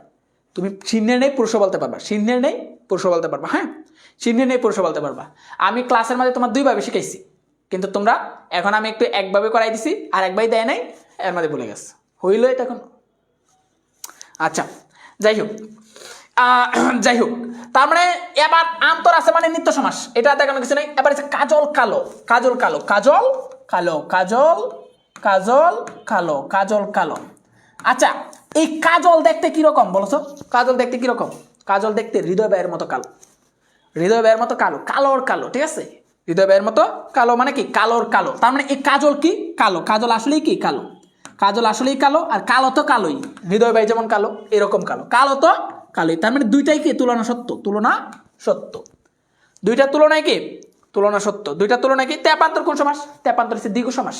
তুমি সিংহের নেই পুরুষও বলতে পারবা, সিংহের নেই পুরুষও বলতে পারবা। হ্যাঁ, সিংহের নেই পুরুষও বলতে পারবা। আমি ক্লাসের মাঝে তোমার দুইভাবে শিখাইছি, কিন্তু তোমরা এখন আমি একটু একভাবে করাই দিছি, আর একভাবে দেয় নাই, এর মাঝে ভুলে গেছে। হইল এটা এখন? আচ্ছা, যাই হোক, যাই হোক, তার মানে এবার আন্তর আছে মানে নিত্য সমাস, এটা দেখানো কিছু নেই। এবার আছে কাজল কালো, কাজল কালো, কাজল কালো, কাজল কাজল কালো, কাজল কালো। আচ্ছা, এই কাজল দেখতে কিরকম বলছো? কাজল দেখতে কিরকম? কাজল দেখতে হৃদয় ব্যয়ের মতো কালো, হৃদয় ব্যয়ের মতো কালো, কালোর কালো। ঠিক আছে? হৃদয় ব্যয়ের মতো কালো মানে কি? কালোর কালো। তার মানে এই কাজল কি? কালো। কাজল আসলেই কি? কালো। কাজল আসলেই কালো, আর কালো তো কালোই। হৃদয় ব্যয় যেমন কালো, এরকম কালো। কালো তো কালোই। তার মানে দুইটাই কি? তুলনা সত্য। তুলনা সত্য। দুইটার তুলনায় কি? তুলনা সত্য। দুইটার তুলনায় কি? তেপান্তর কোন সমাস? তেপান্তর হচ্ছে দ্বিগু সমাস।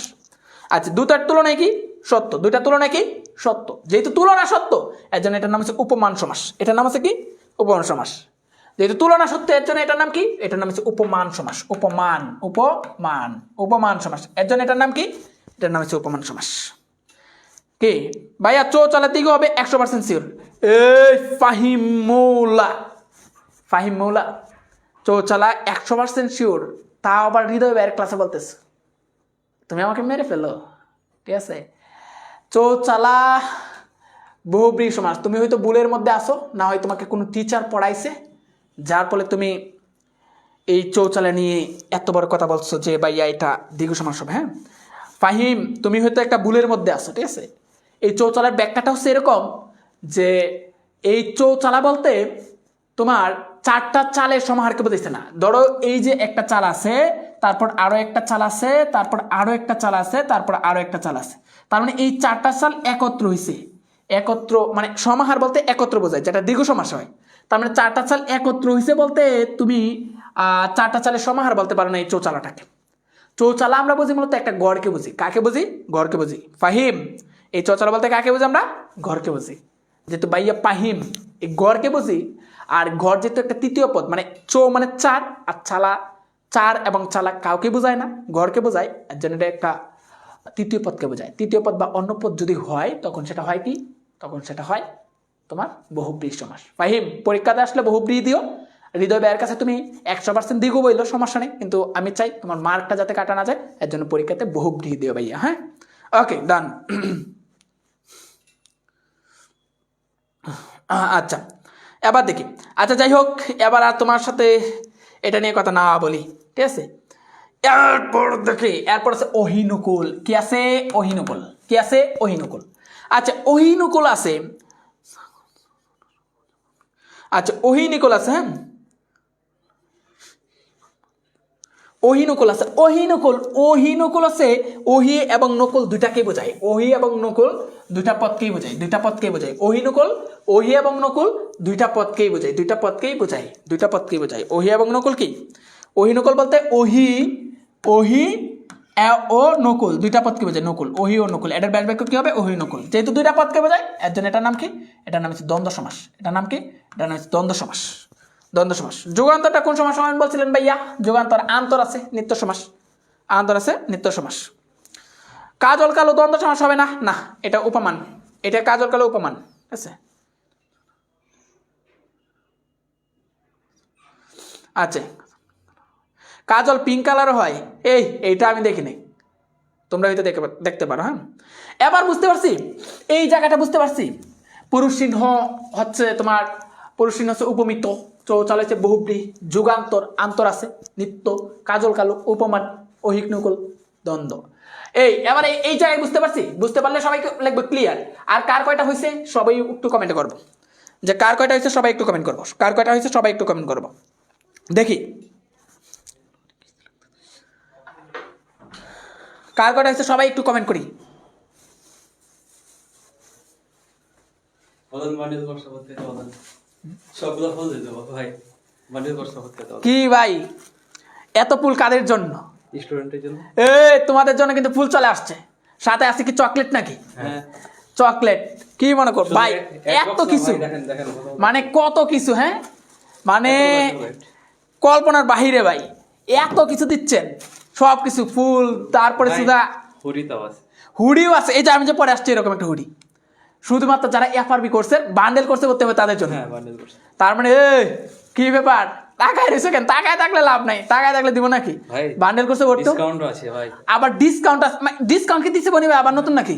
আচ্ছা, দুটার তুলনায় কি? সত্য। দুইটার তুলনায় কি? সত্য। যেহেতু তুলনা সত্য এর জন্য এটার নাম হচ্ছে উপমান সমাস। এটার নাম হচ্ছে কি? উপমান সমাস। যেহেতু তুলনা সত্য এর জন্য এটার নাম কি? এটার নাম হচ্ছে উপমান সমাস। উপমান, উপমান, উপমান সমাস। এর জন্য এটার নাম কি? এটার নাম হচ্ছে উপমান সমাস। কি ভাইয়া? চৌচালের দিকে হবে 100% শিওর। এই ফাহিম মৌলা, ফাহিম মৌলা চৌচালা 100% শিওর, তা আবার হৃদয় ব্যয়ের ক্লাসে বলতেছে। তুমি আমাকে মেরে ফেলো। ঠিক আছে? চৌচালা বহুব্রীহি সমাস। তুমি হয়তো ভুলের মধ্যে আসো, না হয় তোমাকে কোনো টিচার পড়াইছে, যার ফলে তুমি এই চৌচালা নিয়ে এত বড় কথা বলছো যে ভাইয়া এটা দ্বিগু সমাস হবে। হ্যাঁ ফাহিম, তুমি হয়তো একটা ভুলের মধ্যে আসো। ঠিক আছে? এই চৌচালার ব্যাখ্যাটা হচ্ছে এরকম যে এই চৌচালা বলতে তোমার চারটা চালের সমাহারকে বোঝাইছে না। ধরো এই যে একটা চাল আছে, তারপর আরো একটা চাল আছে, তারপর আরো একটা চাল আছে, তারপর আরো একটা চাল আছে। তার মানে এই চারটা চাল একত্র হইছে। একত্র মানে সমাহার বলতে একত্র বোঝায়, যেটা দ্বিগু সমাস হয়। তার মানে চারটা চাল একত্র হইছে বলতে তুমি চারটা চালের সমাহার বলতে পারো না এই চৌচালাটাকে। চৌচালা আমরা বুঝি মূলত একটা গড়কে বুঝি। কাকে বুঝি? গড়কে বুঝি। ফাহিম, এই চৌচালা বলতে কাকে বুঝি আমরা? গড়কে বুঝি। যেহেতু বাইয়া পাহিম, এই গড়কে বুঝি। আর গড় যেহেতু একটা তৃতীয় পদ, মানে চৌ মানে চার, আর চালা চার এবং চালা কাউকে বোঝায় না, গড়কে বোঝায়। এর জন্য এটা একটা তৃতীয় পদকে বোঝায়। তৃতীয় পদ বা অন্য পদ যদি হয় তখন সেটা হয় কি? তখন সেটা হয় তোমার বহুব্রীহি সমাস। ফাহিম, পরীক্ষাতে আসলে বহুব্রীহি দিও। হৃদয় ব্যয়ের কাছে তুমি 100% দ্বিগু বইলো, সমস্যা নেই, কিন্তু আমি চাই তোমার মার্কটা যাতে কাটা না যায়, এর জন্য পরীক্ষাতে বহুব্রীহি দিও ভাইয়া। হ্যাঁ, ওকে, ডান। আচ্ছা, এবার দেখি। আচ্ছা, যাই হোক, এবার আর তোমার সাথে এটা নিয়ে কথা না বলি, ঠিক আছে। এরপর আছে অহিনুকুল। কি আছে? অহিনুকুল। কি আছে? অহিনুকুল। আচ্ছা অহিনুকুল আছে, আচ্ছা অহিনুকুল আছে, হ্যাঁ অহিনুকুল আছে। অহিনুকুল আছে, ওহি এবং নকুল দুইটাকেই বোঝায়। ওহি এবং নকুল দুইটা পদকেই বোঝায়, অহিনুকুল ওহি এবং নকুল দুইটা পদকেই বোঝায়, ওহি এবং নকুল কি? অহিনুকুল বলতে ওহি ও নকুল দুইটা পদকে বোঝায়, ওহি ও নকুল। এটার ব্যাস বাক্য কি হবে? ওহি নকুল। যেহেতু দুইটা পদকে বোঝায় এর জন্য এটার নাম কি? এটার নাম হচ্ছে দ্বন্দ্ব সমাস। এটার নাম কি? এটার নাম হচ্ছে দ্বন্দ্ব সমাস। যুগান্তরটা কোন সমাস সমান বলছিলেন ভাইয়া? যুগান্তর আন্তর আছে, নিত্য সমাস। আন্তর আছে, নিত্য সমাস। কাজল কালো দ্বন্দ্ব সমাস হবে না, না এটা উপমান, এটা কাজল কালো উপমান, ঠিক আছে। আচ্ছা কাজল পিঙ্ক কালার হয়, এইটা আমি দেখি নাই, তোমরা হয়তো দেখতে পারো। হ্যাঁ এবার বুঝতে পারছি, এই জায়গাটা বুঝতে পারছি। পুরুষ চিহ্ন হচ্ছে তোমার, পুরুষ চিহ্ন হচ্ছে উপমিত, চৌচাল হচ্ছে বহুব্রী, যুগান্তর আন্তর আছে, নিত্য, কাজল কালো, উপমান, অহিক নকুল, দ্বন্দ্ব। এবার এই জায়গায় বুঝতে পারছি। বুঝতে পারলে সবাই লিখবে ক্লিয়ার। আর কার কয়টা হয়েছে সবাই একটু কমেন্ট করবো, যে কার কয়টা হয়েছে সবাই একটু কমেন্ট করবো, কার কয়টা হয়েছে সবাই একটু কমেন্ট করবো, দেখি কার কয়টা হয়েছে সবাই একটু কমেন্ট করি। কি ভাই এত ফুল কাদের জন্য? স্টুডেন্টের জন্য। তোমাদের জন্য কিন্তু ফুল চলে আসছে, সাথে আছে কি চকলেট নাকি? হ্যাঁ চকলেট। কি মনে কর ভাই এত কিছু, মানে কত কিছু, হ্যাঁ মানে কল্পনার বাহিরে ভাই, এত কিছু দিচ্ছেন, সব কিছু ফুল, তারপরে সুদা হুডিও আছে। এই যে আমি যে পরে আসছি এরকম একটা হুডি, শুধুমাত্র যারা এফআরবি করছে, বান্ডেল করতে হবে তাদের জন্য। তার মানে কি ব্যাপার, টাকায় রয়েছে কেন? টাকায় থাকলে লাভ নাই, টাকায় থাকলে দিব নাকি? বান্ডেল করতে করতে আবার ডিসকাউন্ট কি দিচ্ছে বনিবে আবার নতুন নাকি?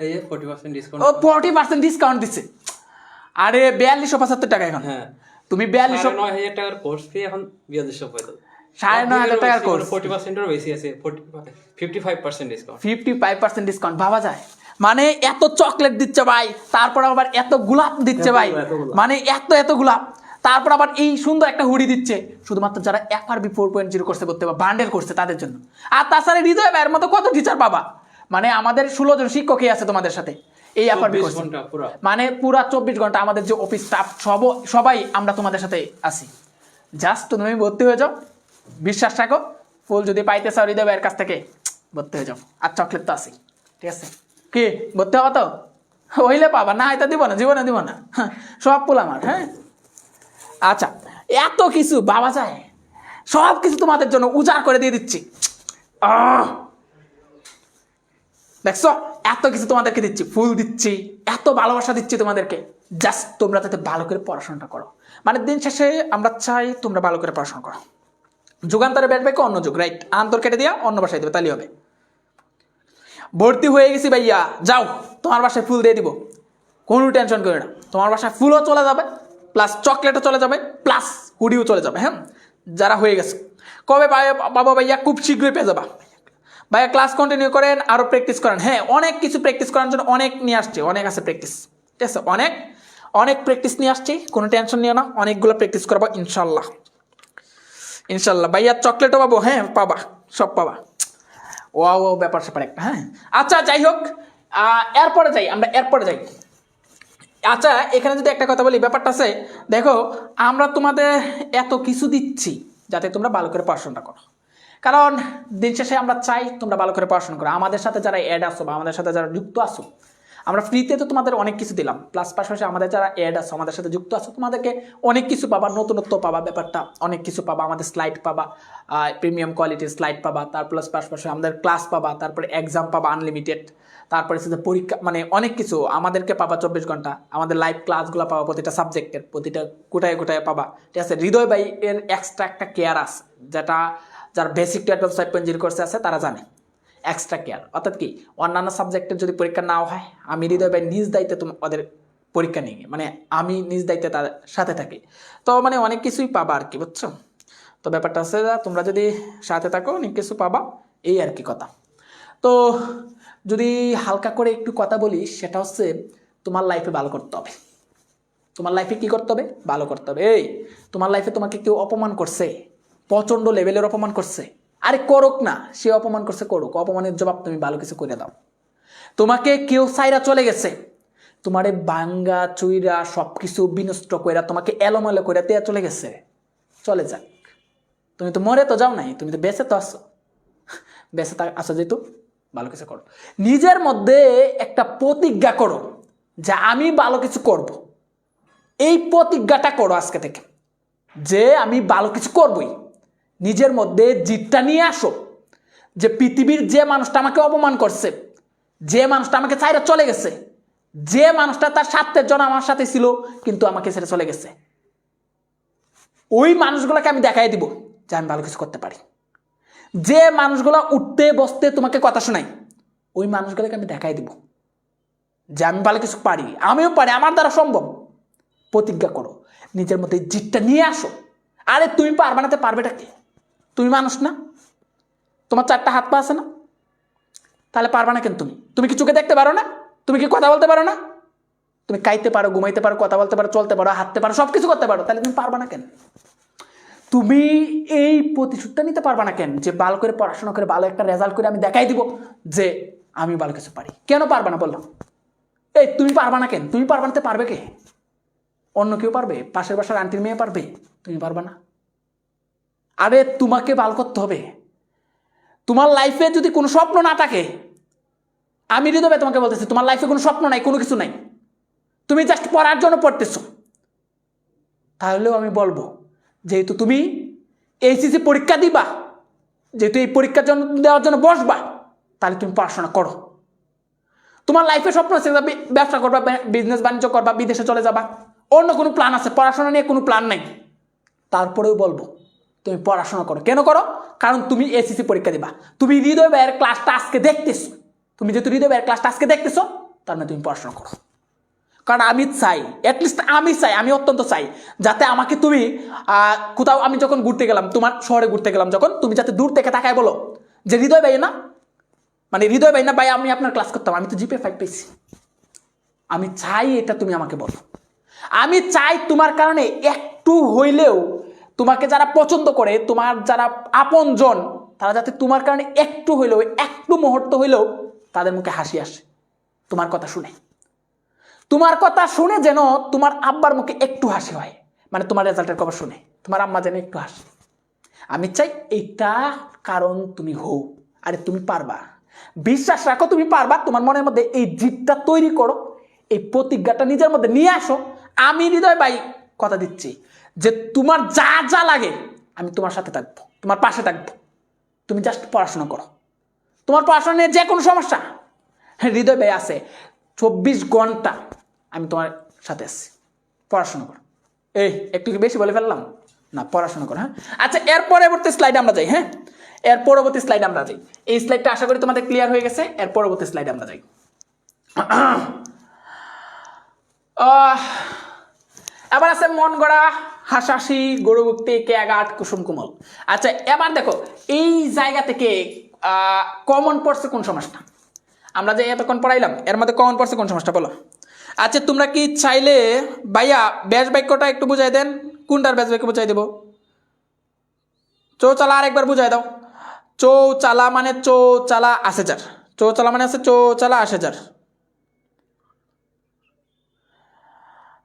40% ডিসকাউন্ট দিচ্ছে। আরে 4275 টাকা এখন। তুমি 42,900 টাকার কোর্স ফি এখন 4250। 9,500 টাকার কোর্স, 40% এর বেশি আছে, 55% ডিসকাউন্ট। 55% ডিসকাউন্ট ভাবা যায়। মানে এত চকলেট দিচ্ছে ভাই, তারপর আবার এত গোলাপ দিচ্ছে ভাই, মানে এত গোলাপ, তারপর আবার এই সুন্দর একটা হুডি দিচ্ছে, শুধুমাত্র যারা এফআরবি 4.0 করতে বা বান্ডেল করছে তাদের জন্য। আর তাছাড়া হৃদয় ভাইয়ের মতো কত টিচার পাবা, মানে আমাদের 16 জন শিক্ষকই আছে তোমাদের সাথে এই এফআরবি কোর্স, মানে পুরা 24 ঘন্টা আমাদের যে অফিস স্টাফ সবাই আমরা তোমাদের সাথে আছি। জাস্ট তুমি ভর্তি হয়ে যাও, বিশ্বাস রাখো, ফুল যদি পাইতে চাও হৃদয় ভাইয়ের কাছ থেকে ভর্তি হয়ে যাও। আর চকলেট তো আছে, ঠিক আছে। কি ভর্তি হবা তো? হইলে পাবা, না হয়তো দিব না, জীবনে দিব না, সব ফুল আমার। হ্যাঁ আচ্ছা এত কিছু বাবা যায়, সব কিছু তোমাদের জন্য উজাড় করে দিয়ে দিচ্ছি। দেখছো এত কিছু তোমাদেরকে দিচ্ছি, ফুল দিচ্ছি, এত ভালোবাসা দিচ্ছি তোমাদেরকে, জাস্ট তোমরা তাতে ভালো করে পড়াশোনাটা করো। মানে দিন শেষে আমরা চাই তোমরা ভালো করে পড়াশোনা করো। যুগান্তরে ব্যাট ব্যাকে অন্য যুগ, রাইট, আন্তর কেটে দিয়া অন্য বাসায় দেবে, তাহলেই হবে। ভর্তি হয়ে গেছি ভাইয়া, যাও তোমার বাসায় ফুল দিয়ে দিব, কোনো টেনশন করে না। তোমার বাসায় ফুলও চলে যাবে, প্লাস চকলেটও চলে যাবে, প্লাস হুডিও চলে যাবে। হ্যাঁ যারা হয়ে গেছে কবে বাবা ভাইয়া? খুব শীঘ্রই পেয়ে যাবা ভাইয়া। ক্লাস কন্টিনিউ করেন, আরও প্র্যাকটিস করেন। হ্যাঁ অনেক কিছু প্র্যাকটিস করার জন্য অনেক নিয়ে আসছে, অনেক আছে প্র্যাকটিস, ঠিক আছে, অনেক প্র্যাকটিস নিয়ে আসছি, কোনো টেনশন নিও না, অনেকগুলো প্র্যাকটিস করবো ইনশাল্লাহ। ভাইয়া চকলেটও পাবো, হ্যাঁ পাবা, সব পাবা। ও ব্যাপার স্যাপার একটা। হ্যাঁ আচ্ছা যাই হোক, এরপরে যাই। আচ্ছা এখানে যদি একটা কথা বলি, ব্যাপারটা আছে দেখো, আমরা তোমাদের এত কিছু দিচ্ছি যাতে তোমরা ভালো করে পড়াশোনা করো, কারণ দিন শেষে আমরা চাই তোমরা ভালো করে পড়াশোনা করো। আমাদের সাথে যারা অ্যাড আসো বা আমাদের সাথে যারা যুক্ত আসো, আমরা ফ্রিতে তো তোমাদের অনেক কিছু দিলাম, প্লাস পাশাপাশি আমাদের যারা অ্যাড আসো, আমাদের সাথে যুক্ত আসো, তোমাদেরকে অনেক কিছু পাবা, নতুনত্ব পাবা, ব্যাপারটা অনেক কিছু পাবা, আমাদের স্লাইড পাবা, প্রিমিয়াম কোয়ালিটির স্লাইড পাবা, তার প্লাস পাশাপাশি আমাদের ক্লাস পাবা, তারপরে এক্সাম পাবা আনলিমিটেড, তারপরে হচ্ছে পরীক্ষা, মানে অনেক কিছু আমাদেরকে পাবা 24 ঘন্টা, আমাদের লাইভ ক্লাসগুলো পাবা, প্রতিটা সাবজেক্টের প্রতিটা কোটায় পাবা, ঠিক আছে। হৃদয় ভাই এর এক্সট্রা একটা কেয়ার আছে, যেটা যারা বেসিক টু অ্যাডভান্স 5.0 কোর্সে আছে তারা জানে, এক্সট্রা কেয়ার। অর্থাৎ কি, অন্যান্য সাবজেক্টের যদি পরীক্ষা নাও হয়, আমি হৃদয় ভাই নিজ দায়িত্বে ওদের পরীক্ষা নিই, মানে আমি নিজ দায়িত্বে তাদের সাথে থাকি, তো মানে অনেক কিছুই পাবা আর কি, বুঝছো। তো ব্যাপারটা হচ্ছে তোমরা যদি সাথে থাকো অনেক কিছু পাবা, এই আর কি কথা। তো যদি হালকা করে একটু কথা বলি, সেটা হচ্ছে তোমার লাইফে ভালো করতে হবে। তোমার লাইফে কি করতে হবে? ভালো করতে হবে। এই তোমার লাইফে তোমাকে কেউ অপমান করছে, প্রচণ্ড লেভেলের অপমান করছে, আরে করুক না, সে অপমান করছে করুক, অপমানের জবাব তুমি ভালো কিছু করে দাও। তোমাকে কেউ সাইরা চলে গেছে, তোমারে বাঙ্গা চুইরা সব কিছু বিনষ্ট কইরা তোমাকে এলোমেলো কইরা তেয়া চলে গেছে, চলে যাক, তুমি তো মরে তো যাও নাই, তুমি তো বেঁচে তো আসো, বেঁচে আসো যেহেতু ভালো কিছু করো। নিজের মধ্যে একটা প্রতিজ্ঞা করো যে আমি ভালো কিছু করব। এই প্রতিজ্ঞাটা করো আজকে থেকে, যে আমি ভালো কিছু করবই। নিজের মধ্যে জিতটা নিয়ে আসো যে পৃথিবীর যে মানুষটা আমাকে অপমান করছে, যে মানুষটা আমাকে ছাইরা চলে গেছে, যে মানুষটা তার স্বার্থের জন্য আমার সাথে ছিল কিন্তু আমাকে ছেড়ে চলে গেছে, ওই মানুষগুলোকে আমি দেখাই দিব যে আমি ভালো কিছু করতে পারি। যে মানুষগুলো উঠতে বসতে তোমাকে কথা শোনায়, ওই মানুষগুলোকে আমি দেখাই দিব যে আমি ভালো কিছু পারি, আমিও পারি, আমার দ্বারা সম্ভব। প্রতিজ্ঞা করো, নিজের মধ্যে জিতটা নিয়ে আসো। আরে তুমি পারবা না, পারবেটা কি? তুমি মানুষ না? তোমার 4টা হাত পা আছে না? তাহলে পারবা না কেন? তুমি কি চোখে দেখতে পারো না? তুমি কি কথা বলতে পারো না? তুমি খাইতে পারো, ঘুমাইতে পারো, কথা বলতে পারো, চলতে পারো, হাঁটতে পারো, সবকিছু করতে পারো, তাহলে তুমি পারবা না কেন? তুমি এই প্রতিশোধটা নিতে পারবা না কেন যে ভালো করে পড়াশোনা করে ভালো একটা রেজাল্ট করে আমি দেখাই দিব যে আমি ভালো কিছু পারি? কেন পারবা না বললাম? এই তুমি পারবা না কেন? তুমি পারবা না, পারবে কে? অন্য কেউ পারবে? পাশের বাসার আন্টির মেয়ে পারবে? তুমি পারবা না? আরে তোমাকে ভালো করতে হবে। তোমার লাইফে যদি কোনো স্বপ্ন না থাকে, আমি হৃদয়ে তোমাকে বলতেছি, তোমার লাইফে কোনো স্বপ্ন নাই, কোনো কিছু নাই, তুমি জাস্ট পড়ার জন্য পড়তেছো, তাহলেও আমি বলবো যেহেতু তুমি এইচএসসি পরীক্ষা দিবা, যেহেতু এই পরীক্ষার জন্য দেওয়ার জন্য বসবা, তাহলে তুমি পড়াশোনা করো। তোমার লাইফে স্বপ্ন আছে ব্যবসা করবা, বিজনেস বাণিজ্য করবা, বিদেশে চলে যাবা, অন্য কোনো প্ল্যান আছে, পড়াশোনা নিয়ে কোনো প্ল্যান নাই, তারপরেও বলবো তুমি পড়াশোনা করো। কেন করো? কারণ তুমি এসএসসি পরীক্ষা দিবা। তুমি হৃদয় ভাইয়ের ক্লাসটা আজকে দেখতেছো, তুমি যেহেতু হৃদয় ভাইয়ের ক্লাসটা আজকে দেখতেছো, তার মানে তুমি পড়াশোনা করো। কারণ আমি চাই, অ্যাটলিস্ট আমি চাই, আমি অত্যন্ত চাই যাতে আমাকে তুমি কোথাও, আমি যখন ঘুরতে গেলাম, তোমার শহরে ঘুরতে গেলাম যখন, তুমি যাতে দূর থেকে তাকায় বলো যে হৃদয় ভাই না, মানে হৃদয় ভাই না ভাই, আমি আপনার ক্লাস করতাম, আমি তো জিপে 5 পেয়েছি। আমি চাই এটা তুমি আমাকে বলো। আমি চাই তোমার কারণে একটু হইলেও, তোমাকে যারা পছন্দ করে, তোমার যারা আপনজন, তারা যাতে তোমার কারণে একটু হইলেও, একটু মুহূর্ত হইলেও তাদের মুখে হাসি আসে তোমার কথা শুনে। তোমার কথা শুনে যেন তোমার আব্বার মুখে একটু হাসি হয়, মানে তোমার রেজাল্টের খবর শুনে তোমার আম্মা যেন একটু হাসে। আমি চাই এইটা, কারণ তুমি হও। আরে তুমি পারবা, বিশ্বাস রাখো তুমি পারবা। তোমার মনের মধ্যে এই জিতটা তৈরি করো, এই প্রতিজ্ঞাটা নিজের মধ্যে নিয়ে আসো। আমি হৃদয় ভাই কথা দিচ্ছি যে তোমার যা যা লাগে আমি তোমার সাথে থাকবো, তোমার পাশে থাকবো। তুমি জাস্ট পড়াশোনা করো। তোমার পড়াশোনা নিয়ে যে কোনো সমস্যা, হৃদয় ভাই আছে, 24 ঘন্টা আমি তোমার সাথে আছি। পড়াশোনা করো। এই একটু কি বেশি বলে ফেললাম? না, পড়াশোনা করো। হ্যাঁ, আচ্ছা, এর পরবর্তী স্লাইডে আমরা যাই। হ্যাঁ, এর পরবর্তী স্লাইডে আমরা যাই। এই স্লাইডটা আশা করি তোমাদের ক্লিয়ার হয়ে গেছে। এর পরবর্তী স্লাইডে আমরা যাই। এবার আছে মন গড়া, হাসাহাসি, গরু ভক্তি, কেয়াঘাট, কুসুম কোমল। আচ্ছা, এবার দেখো এই জায়গা থেকে কমন পড়ছে কোন সমাজটা? আমরা যে এতক্ষণ পড়াইলাম এর মধ্যে কমন পড়ছে কোন সমাজটা বলো? আচ্ছা, তোমরা কি চাইলে ভাইয়া ব্যাস বাক্যটা একটু বুঝাই দেন? কোনটার ব্যাস বাক্য বুঝাই দেব? চৌচালা আরেকবার বুঝাই দাও। চৌচালা মানে চৌচালা আসে যার, চৌচালা মানে আছে চৌচালা আসে যার,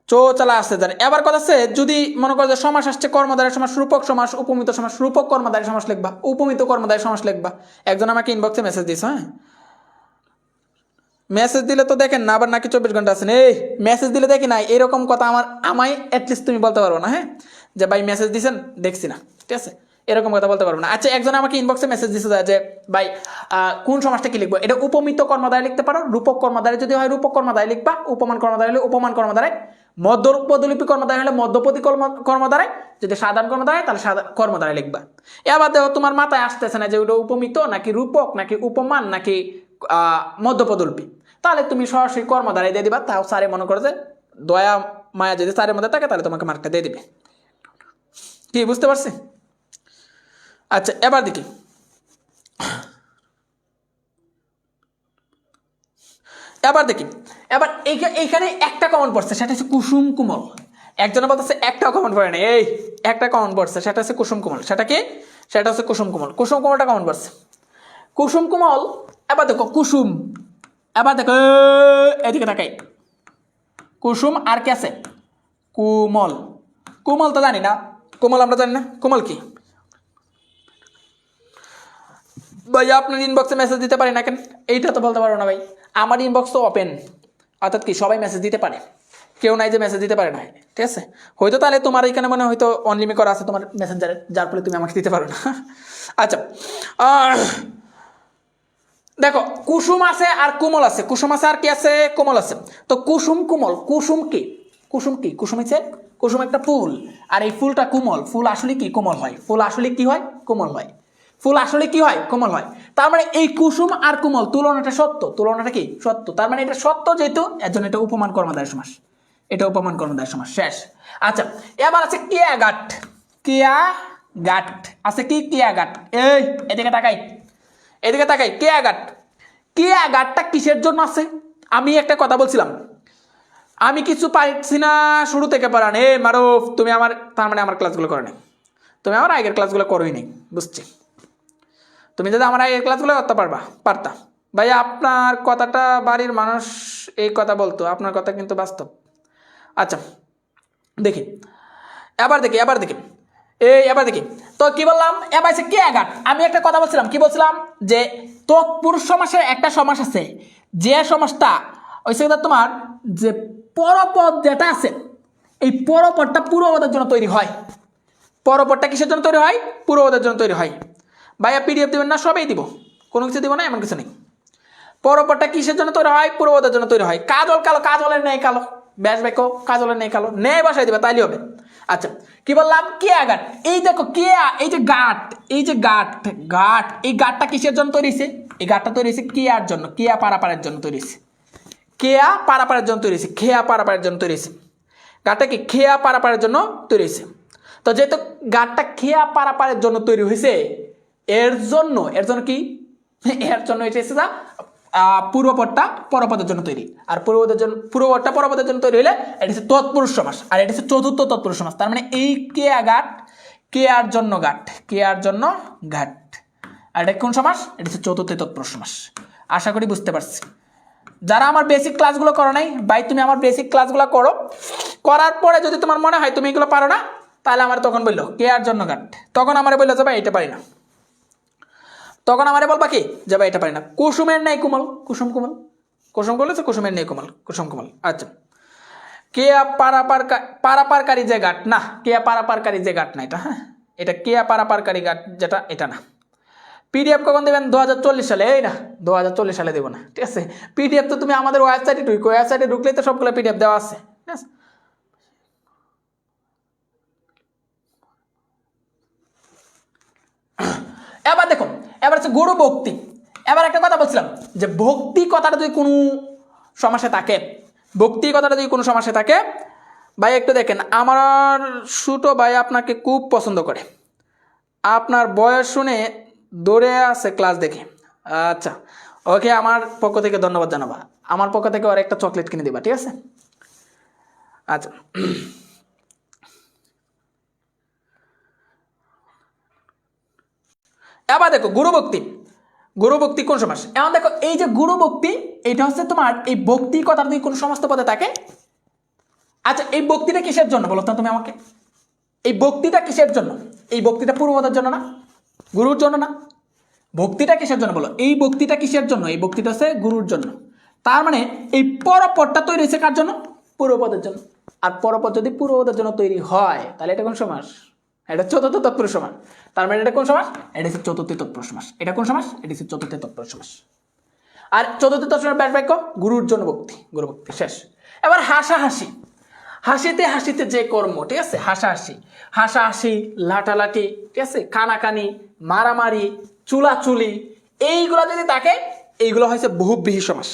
চৌচালা আসে যার। এবার কথা আছে, যদি মনে করো যে সমাস আসছে, কর্মধারয় সমাস, রূপক সমাস, উপমিত সমাস, রূপক কর্মধারী সমাস লিখবা, উপমিত কর্মধারী সমাস লিখবা। একজন আমাকে ইনবক্সে মেসেজ দিস। হ্যাঁ, মেসেজ দিলে তো দেখেন না, আবার নাকি 24 ঘন্টা আছেন। এই মেসেজ দিলে দেখি না, এরকম কথা আমায় অ্যাটলিস্ট তুমি বলতে পারবো না। হ্যাঁ, যে ভাই মেসেজ দিছেন দেখছি না, ঠিক আছে, এরকম কথা বলতে পারবো না। আচ্ছা, একজন আমাকে ইনবক্সে মেসেজ দিছে যে ভাই কোন সমাজটা কি লিখবো? এটা উপমিত কর্মধারয় লিখতে পারো, রূপক কর্মধারয় যদি হয় রূপক কর্মধারয় লিখবা, উপমান কর্মধারয় হলে উপমান কর্মধারয়, মধ্যপদলিপি কর্মধারয় হলে মধ্যপদী কর্মধারয়, যদি সাধারণ কর্মধারয় তাহলে সাধারণ কর্মধারয় লিখবা। এবার দেখো তোমার মাথায় আসতেছে না যে ওটা উপমিত নাকি রূপক নাকি উপমান নাকি মধ্যপদলিপি, তাহলে তুমি সরাসরি কর্মধারয় দিয়ে দিবা। তাও স্যারে মনে করে যে দয়া মায়া যদি স্যারের মধ্যে থাকে তাহলে তোমাকে মার্কটা দিয়ে দিবে। কি বুঝতে পারছি? আচ্ছা এবার দেখি, এবার এইখানে একটা কমন পড়ছে, সেটা হচ্ছে কুসুম কোমল। একজনে বলতেছে একটাও কমন পড়ে না, এই একটা কমন পড়ছে, সেটা হচ্ছে কুসুম কোমল। সেটা কি? সেটা হচ্ছে কুসুম কোমল। কুসুম কোমলটা কমন পড়ছে, কুসুম কোমল। এবার দেখো কুসুম, এবার দেখো এদিকে তাকাই, কুসুম আর কি আছে? কোমল। কোমল তো জানি না, কোমল আমরা জানি না, কোমল কি? ভাই আপনার ইনবক্সে মেসেজ দিতে পারি না কেন? এইটা তো বলতে পারো না ভাই। আমার ইনবক্স তো ওপেন, অর্থাৎ কি সবাই মেসেজ দিতে পারে, কেউ নাই যে মেসেজ দিতে পারে না, ঠিক আছে? হয়তো তাহলে তোমার এখানে মনে হয়তো অনলিমিট করা আছে তোমার মেসেঞ্জারে, যার ফলে তুমি আমাকে দিতে পারো না। আচ্ছা দেখো কুসুম আছে আর কোমল আছে, কুসুম আছে আর কি আছে? কোমল আছে। তো কুসুম কোমল, কুসুম কি? কুসুম কি? কুসুম হচ্ছে, কুসুম একটা ফুল, আর এই ফুলটা কোমল। ফুল আসলে কি? কোমল হয়। ফুল আসলে কি হয়? কোমল হয়। ফুল আসলে কি হয়? কোমল হয়। তার মানে এই কুসুম আর কোমল তুলনাটা সত্য, তুলনাটা কি? সত্য। তার মানে এটা সত্য যেহেতু, এর জন্য এটা উপমান কর্মধারয় সমাস, এটা উপমান কর্মধারয় সমাস, শেষ। আচ্ছা এবার আছে কেয়া গাট, কেয়া গাট আছে কি? কেয়া গাট, এই এদিকে তাকাই, এদিকে তাকাই, কেয়া গাট। কেয়া গাটটা কিসের জন্য আছে? আমি একটা কথা বলছিলাম, আমি কিছু পাইছি না শুরু থেকে পড়ান। এ মারুফ তুমি আমার, তার মানে আমার ক্লাসগুলো করো নাই, তুমি আমার আগের ক্লাসগুলো করোই নাই, বুঝছি। তুমি যদি আমার আগের ক্লাসগুলো করতে পারতা। ভাই আপনার কথাটা বাড়ির মানুষ এই কথা বলতো, আপনার কথা কিন্তু বাস্তব। আচ্ছা দেখি, এবার দেখি এবার দেখি। তো কি বললাম? এবার আছে কে আঘাত। আমি একটা কথা বলছিলাম, কি বলছিলাম? যে তৎপুরুষ সমাসের একটা সমাস আছে, যে সমাসটা হচ্ছে তোমার যে পরপদ যেটা আছে, এই পরপদটা পূর্বপদের জন্য তৈরি হয়। পরপদটা কিসের জন্য তৈরি হয়? পূর্বপদের জন্য তৈরি হয়। ভাইয়া পিডিএফ দিবেন না? সবই দিব, কোনো কিছু দিব না এমন কিছু নেই। পরপদটা কিসের জন্য তৈরি হয়? পূর্বপদের জন্য তৈরি হয়। কাজল কালো, কাজলের নেই কালো, ব্যাস বাক্য কাজলের নেই কালো, নেই বসাই দিবে তাইলে হবে। আচ্ছা কি বললাম? কেয়া গাট। এই দেখো কেয়া, এই যে গাট, এই যে গাট, গাট, এই গাটটা কিসের জন্য তৈরি হয়েছে? এই গাটটা তৈরি হয়েছে কেয়ার জন্য, কেয়া পারাপারের জন্য তৈরি হয়েছে, কেয়া পারাপারের জন্য তৈরি হয়েছে, খেয়া পারাপারের জন্য তৈরি হয়েছে। গাটটা কি? খেয়া পারাপারের জন্য তৈরি হয়েছে। তো যেহেতু গাটটা খেয়া পারাপারের জন্য তৈরি হয়েছে, এর জন্য কি? এর জন্য এটা এসেছে পূর্বপদটা পরপদের জন্য তৈরি, আর পূর্বপদটা পরপদের জন্য তৈরি হলে এটা হচ্ছে তৎপুরুষ সমাস, আর এটা হচ্ছে চতুর্থ তৎপুরুষ সমাস। তার মানে এই কেয়া গাট, কেয়ার জন্য গাট, কেয়ার জন্য ঘাট। আর এটা কোন সমাস? এটা হচ্ছে চতুর্থ তৎপুরুষ সমাস। আশা করি বুঝতে পারছি। যারা আমার বেসিক ক্লাসগুলো করো নাই ভাই, তুমি আমার বেসিক ক্লাসগুলো করো, করার পরে যদি তোমার মনে হয় তুমি এগুলো পারো না, তাহলে আমার তখন বললো কেয়ার জন্য ঘাট, তখন আমার বললো যে ভাই এটা পারি না, তখন আমারে বলবা কি যে ভাই এটা পারি না। কুসুমের নেই কোমল, কুসুম কোমল, কুসুম বলেছে কুসুমের নেই কোমল, কুসুম কোমল। আচ্ছা কেয়া পারাপারকারী যে ঘাট না, কেয়া পারাপারকারী যে ঘাট না এটা, হ্যাঁ এটা কেয়া পারাপারকারী ঘাট যেটা, এটা না। পিডিএফ কখন দেবেন? 2040 সালে। এই না 2040 সালে দেবো না, ঠিক আছে? পিডিএফ তো তুমি আমাদের ওয়েবসাইটে ঢুকো, ওয়েবসাইটে ঢুকলেই তো সবগুলো পিডিএফ দেওয়া আছে, ঠিক আছে? এবার দেখুন, এবার হচ্ছে গুরু ভক্তি। এবার একটা কথা বলছিলাম যে ভক্তি কথাটা যদি কোনো সমাসে থাকে, ভক্তি কথাটা যদি কোনো সমাসে থাকে, ভাই একটু দেখেন, আমার ছোট ভাই আপনাকে খুব পছন্দ করে, আপনার বয়স শুনে দৌড়ে আছে ক্লাস দেখে। আচ্ছা ওকে, আমার পক্ষ থেকে ধন্যবাদ জানাবা, আমার পক্ষ থেকে ওর একটা চকলেট কিনে দিবা, ঠিক আছে? আচ্ছা এবার দেখো গুরুভক্তি, গুরুভক্তি কোন সমাস? এখন দেখো এই যে গুরুভক্তি, এটা হচ্ছে তোমার এই ভক্তি কথা যদি কোন সমস্ত পদে থাকে। আচ্ছা এই ভক্তিটা কিসের জন্য বলো তো তুমি আমাকে? এই ভক্তিটা কিসের জন্য? এই ভক্তিটা পূর্বপদের জন্য না, গুরুর জন্য না? ভক্তিটা কিসের জন্য বলো? এই ভক্তিটা কিসের জন্য? এই ভক্তিটা হচ্ছে গুরুর জন্য। তার মানে এই পরপদটা তৈরি হয়েছে কার জন্য? পূর্বপদের জন্য। আর পরপদ যদি পূর্বপদের জন্য তৈরি হয়, তাহলে এটা কোন সমাস? এটা চতুর্থ তৎপুরুষ সমাস। তার মানে এটা কোন সমাস? এটা হচ্ছে চতুর্থ তৎপুরুষ সমাস। এটা কোন সমাস? এটা হচ্ছে চতুর্থ তৎপুরুষ সমাস। আর চতুর্থ তৎপুরুষ ব্যাস বাক্য গুরুর জন্য ভক্তি, গুরু ভক্তি, শেষ। এবার হাসাহাসি, হাসিতে হাসিতে যে কর্ম, ঠিক আছে? হাসাহাসি, হাসাহাসি, লাটালাটি, ঠিক আছে? কানাকানি, মারামারি, চুলাচুলি, এইগুলো যদি থাকে, এইগুলো হয়েছে বহুব্রীহি সমাস।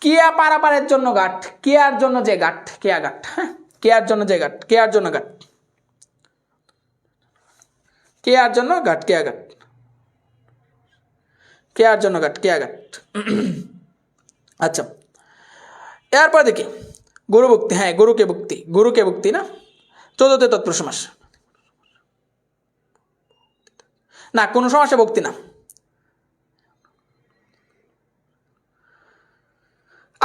কেয়া পারাপারের জন্য ঘাট, কেয়ার জন্য যে ঘাট, কেয়া ঘাট, হ্যাঁ কেয়ার জন্য যে ঘাট, কেয়ার জন্য ঘাট। কে আর জন্য ঘাট, কেয়া ঘাট, কে আর জন্য ঘাট, কেয়া ঘাট। আচ্ছা, এরপর দেখি গুরুভক্তি। হ্যাঁ, গুরুকে ভক্তি, গুরুকে ভক্তি না, চতুর্থ তৎপুরুষ সমাস না, কোনো সমাসে ভক্তি না।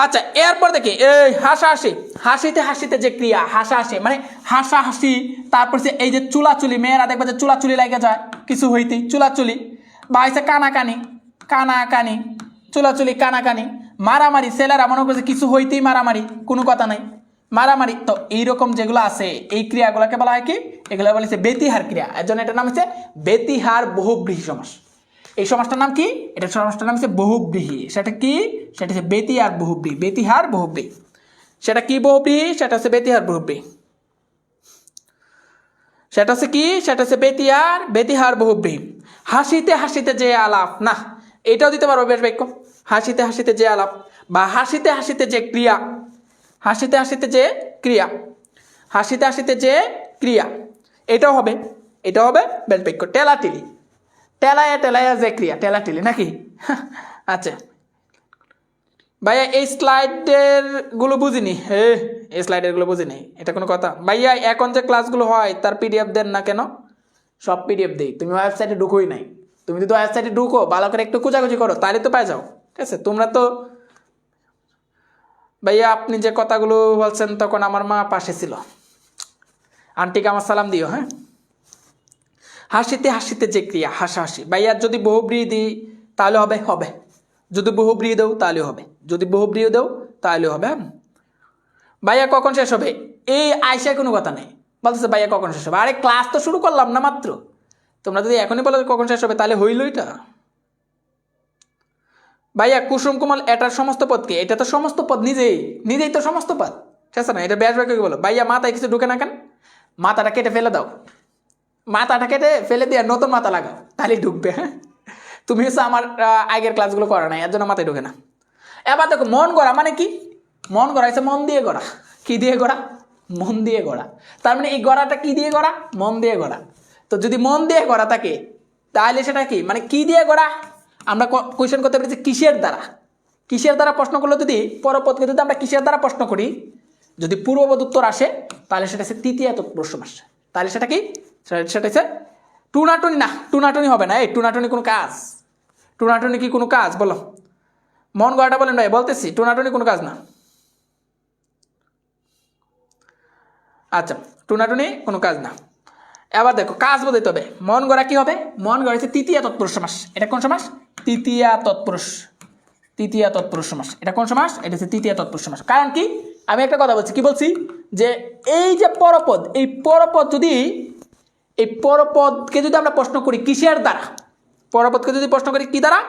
আচ্ছা, এরপর দেখি এই হাসাহাসি, হাসিতে হাসিতে যে ক্রিয়া হাসাহাসি, মানে হাসাহাসি, তারপর সে এই যে চুলাচুলি, মেয়েরা দেখবে যে চুলাচুলি লাগে যায় কিছু হইতেই, চুলাচুলি, বা হচ্ছে কানাকানি, কানাকানি, চুলাচুলি, কানাকানি, মারামারি, ছেলেরা মনে করছে কিছু হইতেই মারামারি, কোনো কথা নাই, মারামারি। তো এইরকম যেগুলো আছে এই ক্রিয়াগুলোকে বলা হয় কি, এগুলো বলা হচ্ছে বেতিহার ক্রিয়া। এর জন্য এটার নাম হচ্ছে বেতিহার বহুব্রীহি সমাস। এই সমাসটার নাম কি? এটা সমাসটার নাম হচ্ছে বহুব্রীহি। সেটা কি? সেটা হচ্ছে বেতিহার বহুব্রীহি, বেতিহার বহুব্রীহি। সেটা কি বহুব্রীহি? সেটা হচ্ছে বেতিহার বহুব্রীহি। সেটা হচ্ছে কি? সেটা হচ্ছে বেতিহার বহুব্রীহি। হাসিতে হাসিতে যে আলাপ, না এটাও দিতে পারবো বেশ বাক্য, হাসিতে হাসিতে যে আলাপ, বা হাসিতে হাসিতে যে ক্রিয়া, হাসিতে হাসিতে যে ক্রিয়া, হাসিতে হাসিতে যে ক্রিয়া, এটাও হবে, এটাও হবে বেশ বাক্য। টেলাটিলি, টেলায়া টেলায়া যে ক্রিয়া, টেলাটিলি নাকি? আচ্ছা ভাইয়া, এই স্লাইডের গুলো বুঝিনি, এই স্লাইডের গুলো বুঝিনি, এটা কোনো কথা? ভাইয়া এখন যে ক্লাসগুলো হয় তার পিডিএফ দেন না কেন? সব পিডিএফ দেই, তুমি ওয়েবসাইটে ঢুকোই নাই। তুমি যদি ওয়েবসাইটে ঢুকো, ভালো করে একটু খোঁজাখুঁজি করো, তাহলে তো পাই যাও। ঠিক আছে, তোমরা তো ভাইয়া আপনি যে কথাগুলো বলছেন তখন আমার মা পাশে ছিল, আন্টিকে আমার সালাম দিও। হ্যাঁ, হাসিতে হাসিতে যে ক্রিয়া হাসাহাসি, ভাইয়া যদি বহুব্রীহি দিই তাহলে হবে, হবে, যদি বহুব্রীহি দেও তাহলে হবে, যদি বহুব্রীহি দেও তাহলে হবে। ভাইয়া কখন শেষ হবে? এই আয়সায় কোনো কথা নেই, বলতেছে ভাইয়া কখন শেষ হবে? আরে ক্লাস তো শুরু করলাম না মাত্র, তোমরা যদি এখনই বলো কখন শেষ হবে তাহলে হইল এটা। ভাইয়া কুসুম কোমল এটার সমস্ত পদ কি? এটা তো সমস্ত পদ, নিজেই নিজেই তো সমস্ত পদ, ঠিক আছে না? এটা ব্যাস বাক্য বলো। ভাইয়া মাথায় কিছু ঢুকে না কেন? মাথাটা কেটে ফেলে দাও, মাথাটা কেটে ফেলে দিয়ে নতুন মাথা লাগাও, তাহলে ঢুকবে। হ্যাঁ, তুমি হচ্ছে আমার আগের ক্লাসগুলো করা নাই, এর জন্য মাথায় ঢুকে না। এবার দেখো মন গড়া মানে কি? মন গড়া হচ্ছে মন দিয়ে গড়া। কি দিয়ে গড়া? মন দিয়ে গড়া। তার মানে এই গড়াটা কি দিয়ে গড়া? মন দিয়ে গড়া। তো যদি মন দিয়ে গড়া থাকে তাহলে সেটা কি, মানে কি দিয়ে গড়া? আমরা কোয়েশ্চেন করতে পারি যে কিসের দ্বারা, কিসের দ্বারা প্রশ্ন করলে, যদি পরপদকে যদি আমরা কিসের দ্বারা প্রশ্ন করি, যদি পূর্বপদ উত্তর আসে তাহলে সেটা হচ্ছে তৃতীয় তৎপুরুষ সমাস। তাহলে সেটা কি? সেটা হচ্ছে টুনাটুনি। না, টুনাটুনি হবে না। এই টুনাটুনি কোনো কাজ? টুনাটুনি কি কোনো কাজ? বলো, মন গড়াটা বলেন ভাই, বলতেছি টুনাটুনি কোনো কাজ না। আচ্ছা, টুনাটুনি কোনো কাজ না। এবার দেখো কাজ বোঝাইতে হবে। মন গড়া কি হবে? মন গড়া হচ্ছে তৃতীয় তৎপুরুষ সমাস। এটা কোন সমাস? তৃতীয় তৎপুরুষ, তৃতীয় তৎপুরুষ সমাস। এটা কোন সমাস? এটা হচ্ছে তৃতীয় তৎপুরুষ সমাস। কারণ কি? আমি একটা কথা বলছি, কি বলছি? যে এই যে পরপদ, এই পরপদ যদি, এই পরপদকে যদি আমরা প্রশ্ন করি কিসের দ্বারা, পরপদকে যদি প্রশ্ন করি কি দ্বারা,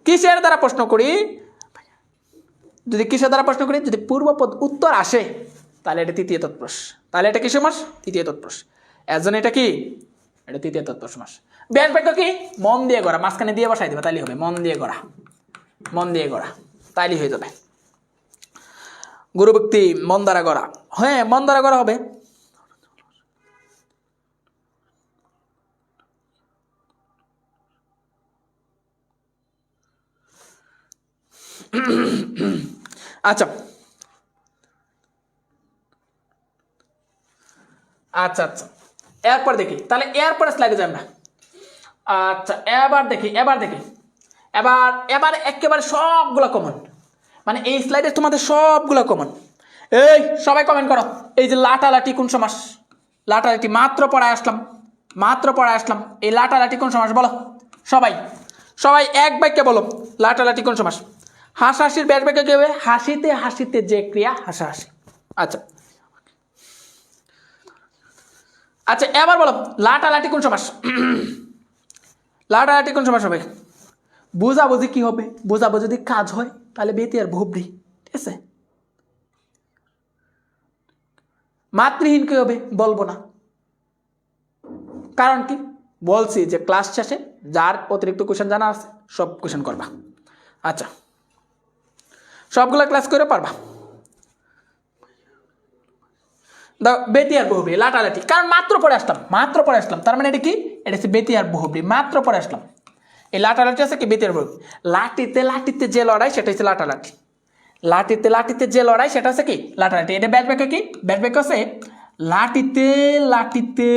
কিসের দ্বারা প্রশ্ন করি, যদি কিসের দ্বারা প্রশ্ন করি, যদি পূর্বপদ উত্তর আসে তাহলে এটা তৃতীয় তৎপুরুষ। তাহলে এটা কি সমাস? তৃতীয় তৎপুরুষ। এর জন্য এটা কি? এটা তৃতীয় তৎপুরুষ সমাস। ব্যাস বাক্য কি? মন দিয়ে গড়া, মাঝখানে দিয়ে বসাই দেবে, তাইলে হবে মন দিয়ে গড়া, মন দিয়ে গড়া, তাইলে হয়ে যাবে। গুরুভক্তি মন দ্বারা গড়া, হ্যাঁ মন দ্বারা গড়া হবে। আচ্ছা আচ্ছা আচ্ছা, এরপর দেখি, তাহলে এরপরে স্লাইডে যাই আমরা। আচ্ছা এবার দেখি, এবার দেখি, এবার এবার একেবারে সবগুলো কমন, মানে এই স্লাইডে তোমাদের সবগুলো কমন। এই সবাই কমেন্ট করো, এই যে লাটালাটি কোন সমাস? লাটালাটি মাত্র পড়ায় আসলাম, মাত্র পড়ায় আসলাম। এই লাটালাটি কোন সমাস বলো? সবাই সবাই এক বাক্যে বলো, লাটালাটি কোন সমাস? হাসাহাসির ব্যাস বাক্য কি হবে? হাসিতে হাসিতে যে ক্রিয়া হাসাহাসি। আচ্ছা আচ্ছা, এবার বলো লাটালাটি কোন সমাস? লাটালাটি কোন সমাস হবে? বোঝাবুঝি কি হবে? বোঝাবুঝি যদি কাজ হয় তাহলে বেতিয়ার বহুব্রীহি, ঠিক আছে। মাতৃহীন কি হবে? বলবো না, কারণ কি? বলছি যে ক্লাস শেষে যার অতিরিক্ত কোশ্চেন জানা আছে সব কোশ্চেন করবা। আচ্ছা, সবগুলা ক্লাস করে পারবা। বেতিয়ার বহুব্রীহি, লাটালাটি, কারণ মাত্র পড়ে আসলাম, মাত্র পড়ে আসলাম, তার মানে এটা কি? এটা হচ্ছে বেতিয়ার বহুব্রী, মাত্র পরে আসলাম। এই লাটালাটি আছে কি বেতিয়ার বহুব্রী। লাঠিতে লাঠিতে যে লড়াই সেটা হচ্ছে লাটালাটি, লাঠিতে লাঠিতে যে লড়াই সেটা হচ্ছে কি লাটালাটি। এটা ব্যাট ব্যাক কি ব্যাট ব্যাক আছে লাঠিতে লাঠিতে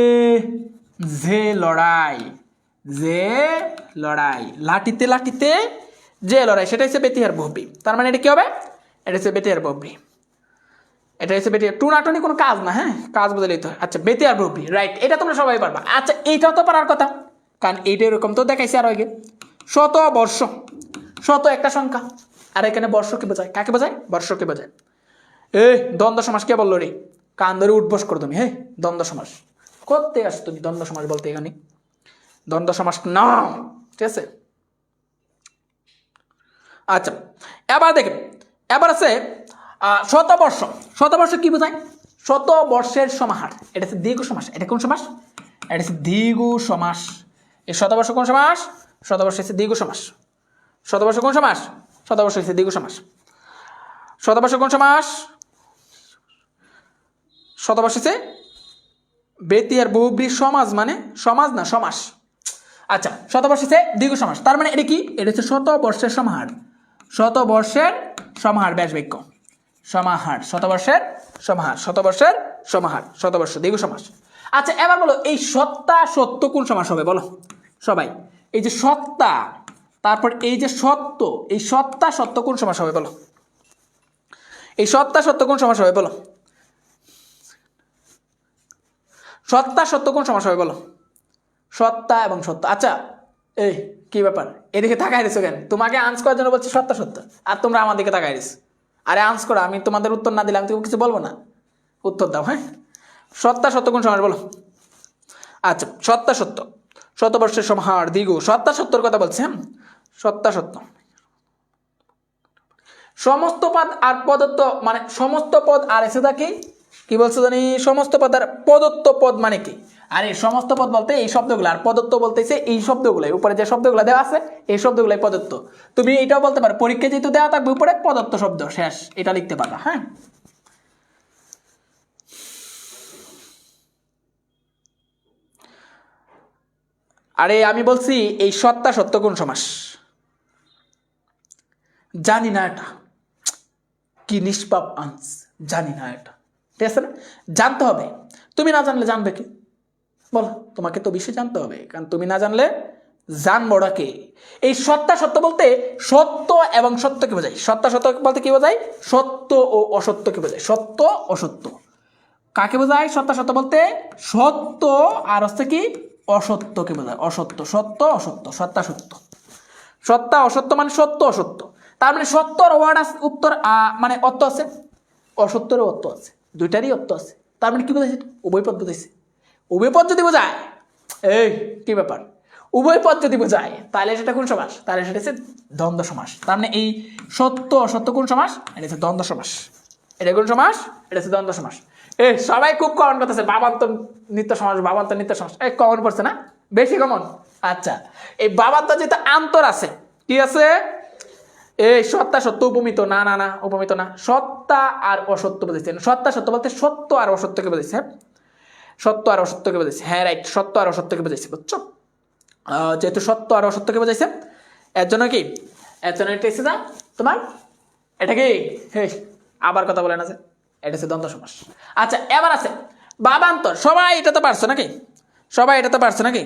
যে লড়াই, যে লড়াই, লাঠিতে লাঠিতে যে লড়াই সেটা হচ্ছে বেতিয়ার বহুব্রী। তার মানে এটা কি হবে, এটা হচ্ছে বেতিয়ার বহুব্রী, এটা হচ্ছে বেতিয়ার। টুনাটুনি কোনো কাজ না, হ্যাঁ কাজ বুঝলেই তো। আচ্ছা বেতিয়ার বহুব্রী, রাইট, এটা তোমরা সবাই পারবা। আচ্ছা এইটাও তো পারার কথা, কারণ এইটা এরকম তো দেখাইছে আর আগে। শত বর্ষ, শত একটা সংখ্যা, আর এখানে বর্ষকে বোঝায়, কাকে বোঝায়, বর্ষকে বোঝায়। এই দ্বন্দ্ব সমাস কে বললো রে, কান ধরে উঠবস করো তুমি, হ্যাঁ দ্বন্দ্ব সমাস করতে আসো তুমি, দ্বন্দ্ব সমাস বলতে এখানে দ্বন্দ্ব সমাস না, ঠিক আছে। আচ্ছা এবার দেখেন, এবার আছে শতবর্ষ। শতবর্ষ কি বোঝায়, শত বর্ষের সমাহার, এটা হচ্ছে দ্বিগু সমাস। এটা কোন সমাস, এটা হচ্ছে দ্বিগু সমাস। এই শতবর্ষ কোন সমাস, শতবর্ষ হচ্ছে দ্বিগু সমাস। শতবর্ষ কোন সমাস, শতবর্ষ হচ্ছে দ্বিগু সমাস। শতবর্ষ কোন সমাস, শতবর্ষ হচ্ছে বেতিয়ার বহুব্রী সমাজ, মানে সমাজ না সমাস। আচ্ছা শতবর্ষ হচ্ছে দ্বিগু সমাস, তার মানে এটা কি, এটা হচ্ছে শতবর্ষের সমাহার, শতবর্ষের সমাহার ব্যাস বাক্য, সমাহার শতবর্ষের সমাহার, শতবর্ষের সমাহার, শতবর্ষ দ্বিগু সমাস। আচ্ছা এবার বলো এই সত্তা সত্য কোন সমাস হবে বলো সবাই, এই যে সত্তা তারপর এই যে সত্য, এই সত্তা সত্য কোন সমাস হবে বলো, এই সত্তা সত্য কোন সমাস হবে বলো, সত্তা সত্য কোন সমাস হবে বলো, সত্তা এবং সত্য। আচ্ছা এই কি ব্যাপার, এদিকে তাকাই দিছো কেন, তোমাকে আন্স করার জন্য বলছি সত্তা সত্য, আর তোমরা আমার দিকে তাকাই দিছো। আরে আন্স করো, আমি তোমাদের উত্তর না দিলে আমি তুমি কিছু বলবো না, উত্তর দাও। হ্যাঁ সত্তা সত্য কোন সমাস বলো। আচ্ছা সত্তা সত্য, শতবর্ষের সমাহার দ্বিগু, সত্তা সত্যর কথা বলছে, হ্যাঁ সত্তা সত্য। সমস্ত পদ আর প্রদত্ত, মানে সমস্ত পদ আর এসে থাকে কি বলছো জানি, সমস্ত পদ আর প্রদত্ত পদ মানে কি, আরে সমস্ত পদ বলতে এই শব্দগুলো, আর প্রদত্ত বলতেছে এই শব্দগুলাই, উপরে যে শব্দগুলো দেওয়া আছে এই শব্দগুলাই প্রদত্ত। তুমি এটাও বলতে পারো পরীক্ষা যেহেতু দেওয়া থাকবে উপরে প্রদত্ত শব্দ শেষ, এটা লিখতে পারবা। হ্যাঁ আরে আমি বলছি এই সত্তা সত্য কোন সমাস, জানি না এটা, কি নিষ্পাপ আনস, জানি না এটা, ঠিক আছে না, জানতে হবে। তুমি না জানলে জানবে কি বলো, তোমাকে তো বেশি জানতে হবে, কারণ তুমি না জানলে জানবোটা কে। এই সত্তা সত্য বলতে সত্য এবং সত্যকে বোঝায়, সত্তা সত্য বলতে কি বোঝায়, সত্য ও অসত্যকে বোঝায়, সত্য অসত্য কাকে বোঝায়, সত্তা সত্য বলতে সত্য আর হচ্ছে কি অসত্যকে বোঝায়, অসত্য সত্য অসত্য, সত্তা সত্য, সত্তা অসত্য মানে সত্য অসত্য। তার মানে সত্যর ওয়ার্ড আছে উত্তর, মানে অর্থ আছে, অসত্যেরও অর্থ আছে, দুইটারই অর্থ আছে। তার মানে কি বোঝাইছে, উভয় পদ বোঝাইছে। উভয় পদ যদি বোঝায়, এই কি ব্যাপার, উভয় পদ যদি বোঝায় তাহলে সেটা কোন সমাস, তাহলে সেটা হচ্ছে দ্বন্দ্ব সমাস। তার মানে এই সত্য অসত্য কোন সমাস, এটা হচ্ছে দ্বন্দ্ব সমাস। এটা কোন সমাস, এটা হচ্ছে দ্বন্দ্ব সমাস। এই সবাই খুব কমন করতেছে বাবান্তর নিত্য সমাস, বাবান্তর নিত্য সমাস, এই কমন পড়ছে না, বেশি কমন। আচ্ছা এই বাবান্তর যেটা আন্তর আছে, কি আছে, এই সত্তা সত্য উপমিত, না না না উপমিত না, সত্তা আর অসত্য বোঝাইছে। সত্তা সত্য বলতে সত্য আর অসত্যকে বোঝাইছে, সত্য আর অসত্যকে বোঝাইছে, হ্যাঁ রাইট, সত্য আর অসত্যকে বোঝাইছে, বুঝছো। যেহেতু সত্য আর অসত্যকে বোঝাইছে এর জন্য কি, এর জন্য এটা এসে যা তোমার, এটা কি হে আবার কথা বলে না যে এটা হচ্ছে দ্বন্দ্ব সমাস। আচ্ছা এবার আছে বাবান্তর, সবাই এটা তো পারছো নাকি, সবাই এটা তো পারছো নাকি,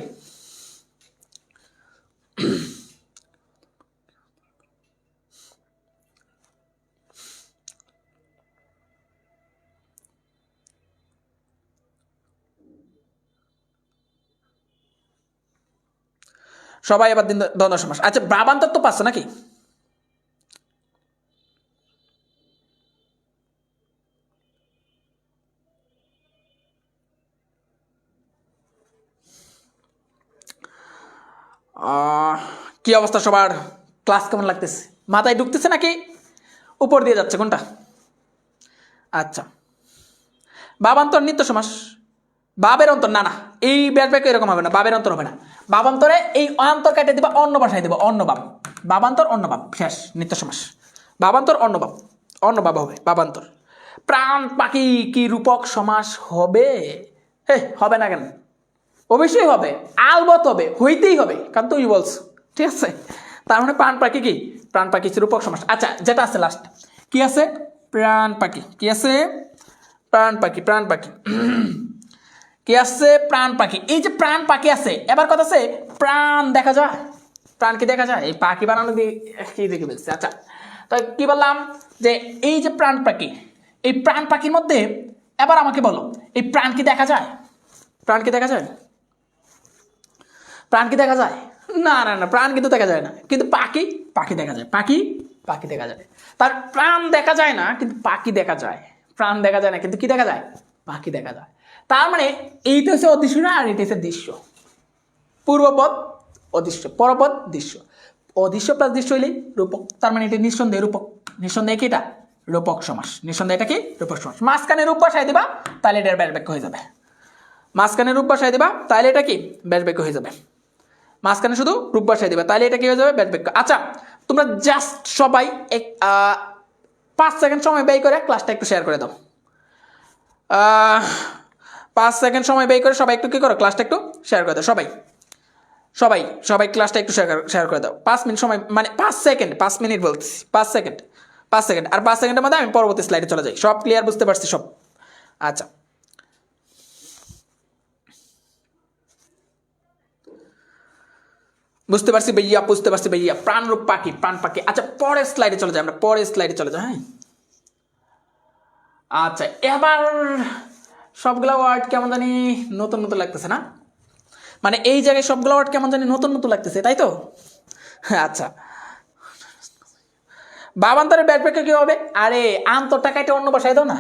সবাই এবার দিন দ্বন্দ্ব সমাস। আচ্ছা বাবান্তর তো পারছো নাকি, কি অবস্থা সবার, ক্লাস কেমন লাগতেছে, মাথায় ঢুকতেছে নাকি উপর দিয়ে যাচ্ছে কোনটা। আচ্ছা বাবান্তর নিত্য সমাস, বাবের অন্তর, না না এই ব্যাস বাক্য এরকম হবে না, বাবের অন্তর হবে না, বাবান্তরে এই অন্তর কেটে দিবা, অন্য ভাষায় দেবো অন্য বাব, বাবান্তর অন্য বাব শেষ, নিত্য সমাস, বাবান্তর অন্য বাব, অন্য বাব হবে বাবান্তর। প্রাণ পাখি কি রূপক সমাস হবে, হে হবে না কেন, অবশ্যই হবে, আলবত হবে, হইতেই হবে, কারণ তুমি বলছো। ঠিক আছে, তার মানে প্রাণ পাখি কি, প্রাণ পাখি হচ্ছে রূপক সমাস। আচ্ছা, যেটা আছে লাস্ট কি আছে, প্রাণ পাখি, কি আছে, প্রাণ পাখি, প্রাণ পাখি কি আছে, প্রাণ পাখি। এই যে প্রাণ পাখি আছে, এবার কথা আছে প্রাণ দেখা যায়, প্রাণ কি দেখা যায়, এই পাখি বানানো দিয়ে কি দেখে বলছে। আচ্ছা, তো কি বললাম যে এই যে প্রাণ পাখি, এই প্রাণ পাখির মধ্যে এবার আমাকে বলো এই প্রাণ কি দেখা যায়, প্রাণ কি দেখা যায়, প্রাণ কি দেখা যায়, না না না, প্রাণ কিন্তু দেখা যায় না, কিন্তু পাখি, পাখি দেখা যায়, পাখি, পাখি দেখা যায়। তার প্রাণ দেখা যায় না কিন্তু পাখি দেখা যায়, প্রাণ দেখা যায় না কিন্তু কি দেখা যায়, পাখি দেখা যায়। তার মানে এইটা হচ্ছে অদৃশ্য না, আর এটা হচ্ছে দৃশ্য। পূর্বপদ অদৃশ্য, পরপদ দৃশ্য, অদৃশ্য প্লাস দৃশ্য হইলে রূপক। তার মানে এটা নিঃসন্দেহে রূপক, নিঃসন্দেহে কি এটা রূপক সমাস, নিঃসন্দেহে এটা কি রূপক সমাস। মাঝখানে রূপ বসাই দিবা তাহলে এটার ব্যাস বাক্য হয়ে যাবে, মাঝখানে রূপ বসাই দিবা তাহলে এটা কি ব্যাস বাক্য হয়ে যাবে, মাঝখানে শুধু রূপ বসাই দিবা তাহলে এটা কি হয়ে যাবে ব্যাস বাক্য। আচ্ছা, তোমরা জাস্ট সবাই 5 সেকেন্ড সময় ব্যয় করে ক্লাসটা একটু শেয়ার করে দাও। 5 সেকেন্ড সময় ব্যয় করে সবাই একটু কি করো, ক্লাসটা একটু শেয়ার করে দাও। সবাই সবাই সবাই ক্লাসটা একটু শেয়ার করে দাও। 5 মিনিট সময়, মানে 5 সেকেন্ড, 5 মিনিট বলতেছি, 5 সেকেন্ড, 5 সেকেন্ড, আর 5 সেকেন্ডের মধ্যে আমি পরবর্তী স্লাইডে চলে যাই। সব ক্লিয়ার, বুঝতে পারছি সব? আচ্ছা, বুঝতে পারছি ভাইয়া, বুঝতে পারছি ভাইয়া। প্রাণরূপ পাখি, প্রাণ পাখি। আচ্ছা, পরের স্লাইডে চলে যাই, আমরা পরের স্লাইডে চলে যাই। হ্যাঁ, আচ্ছা, এবার সবগুলা ওয়ার্ড কেমন জানি নতুন নতুন লাগতেছে না, মানে এই জায়গায় সবগুলো ওয়ার্ড কেমন জানি নতুন নতুন লাগতেছে, তাই তো? আচ্ছা, বাবান্তরের ব্যাকপ্যাকে কি হবে? আরে আন্তরটা কাইটে অন্য বসাই দাও না,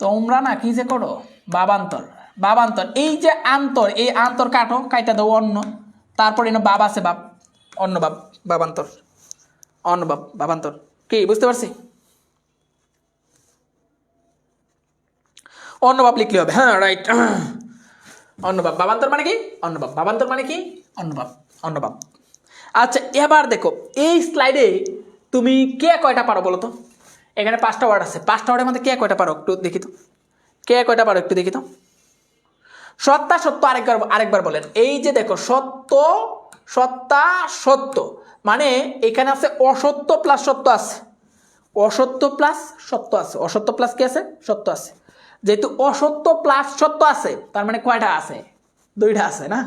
তোমরা না কি যে করো। বাবান্তর, বাবান্তর, এই যে আন্তর, এই আন্তর কাটো, কাইটা দাও অন্য, তারপর এনে বাব আছে, বাপ, অন্য বাপ, বাবান্তর, অন্য বাপ, বাবান্তর। কি বুঝতে পারছি? অন্য বাপ লিখলে হবে। হ্যাঁ, রাইট, অন্নবাব। বাবান্তর মানে কি, অন্নবাব। বাবান্তর মানে কি, অন্নবাব, অন্নবাব। আচ্ছা, এবার দেখো এই স্লাইডে তুমি কে কয়টা পারো বলো তো? এখানে 5টা ওয়ার্ড আছে, 5টা ওয়ার্ডের মধ্যে কে কয়টা পারো একটু দেখি তো, কে কয়টা পারো একটু দেখি তো। সত্তা সত্য আরেকবার বলেন। এই যে দেখো সত্য, সত্তা, সত্য, মানে এখানে আছে অসত্য প্লাস সত্য আছে, অসত্য প্লাস সত্য আছে, অসত্য প্লাস কি আছে, সত্য আছে। যেহেতু অসত্য প্লাস সত্য আছে, তার মানে কয়টা আছে, 2টা আছে না।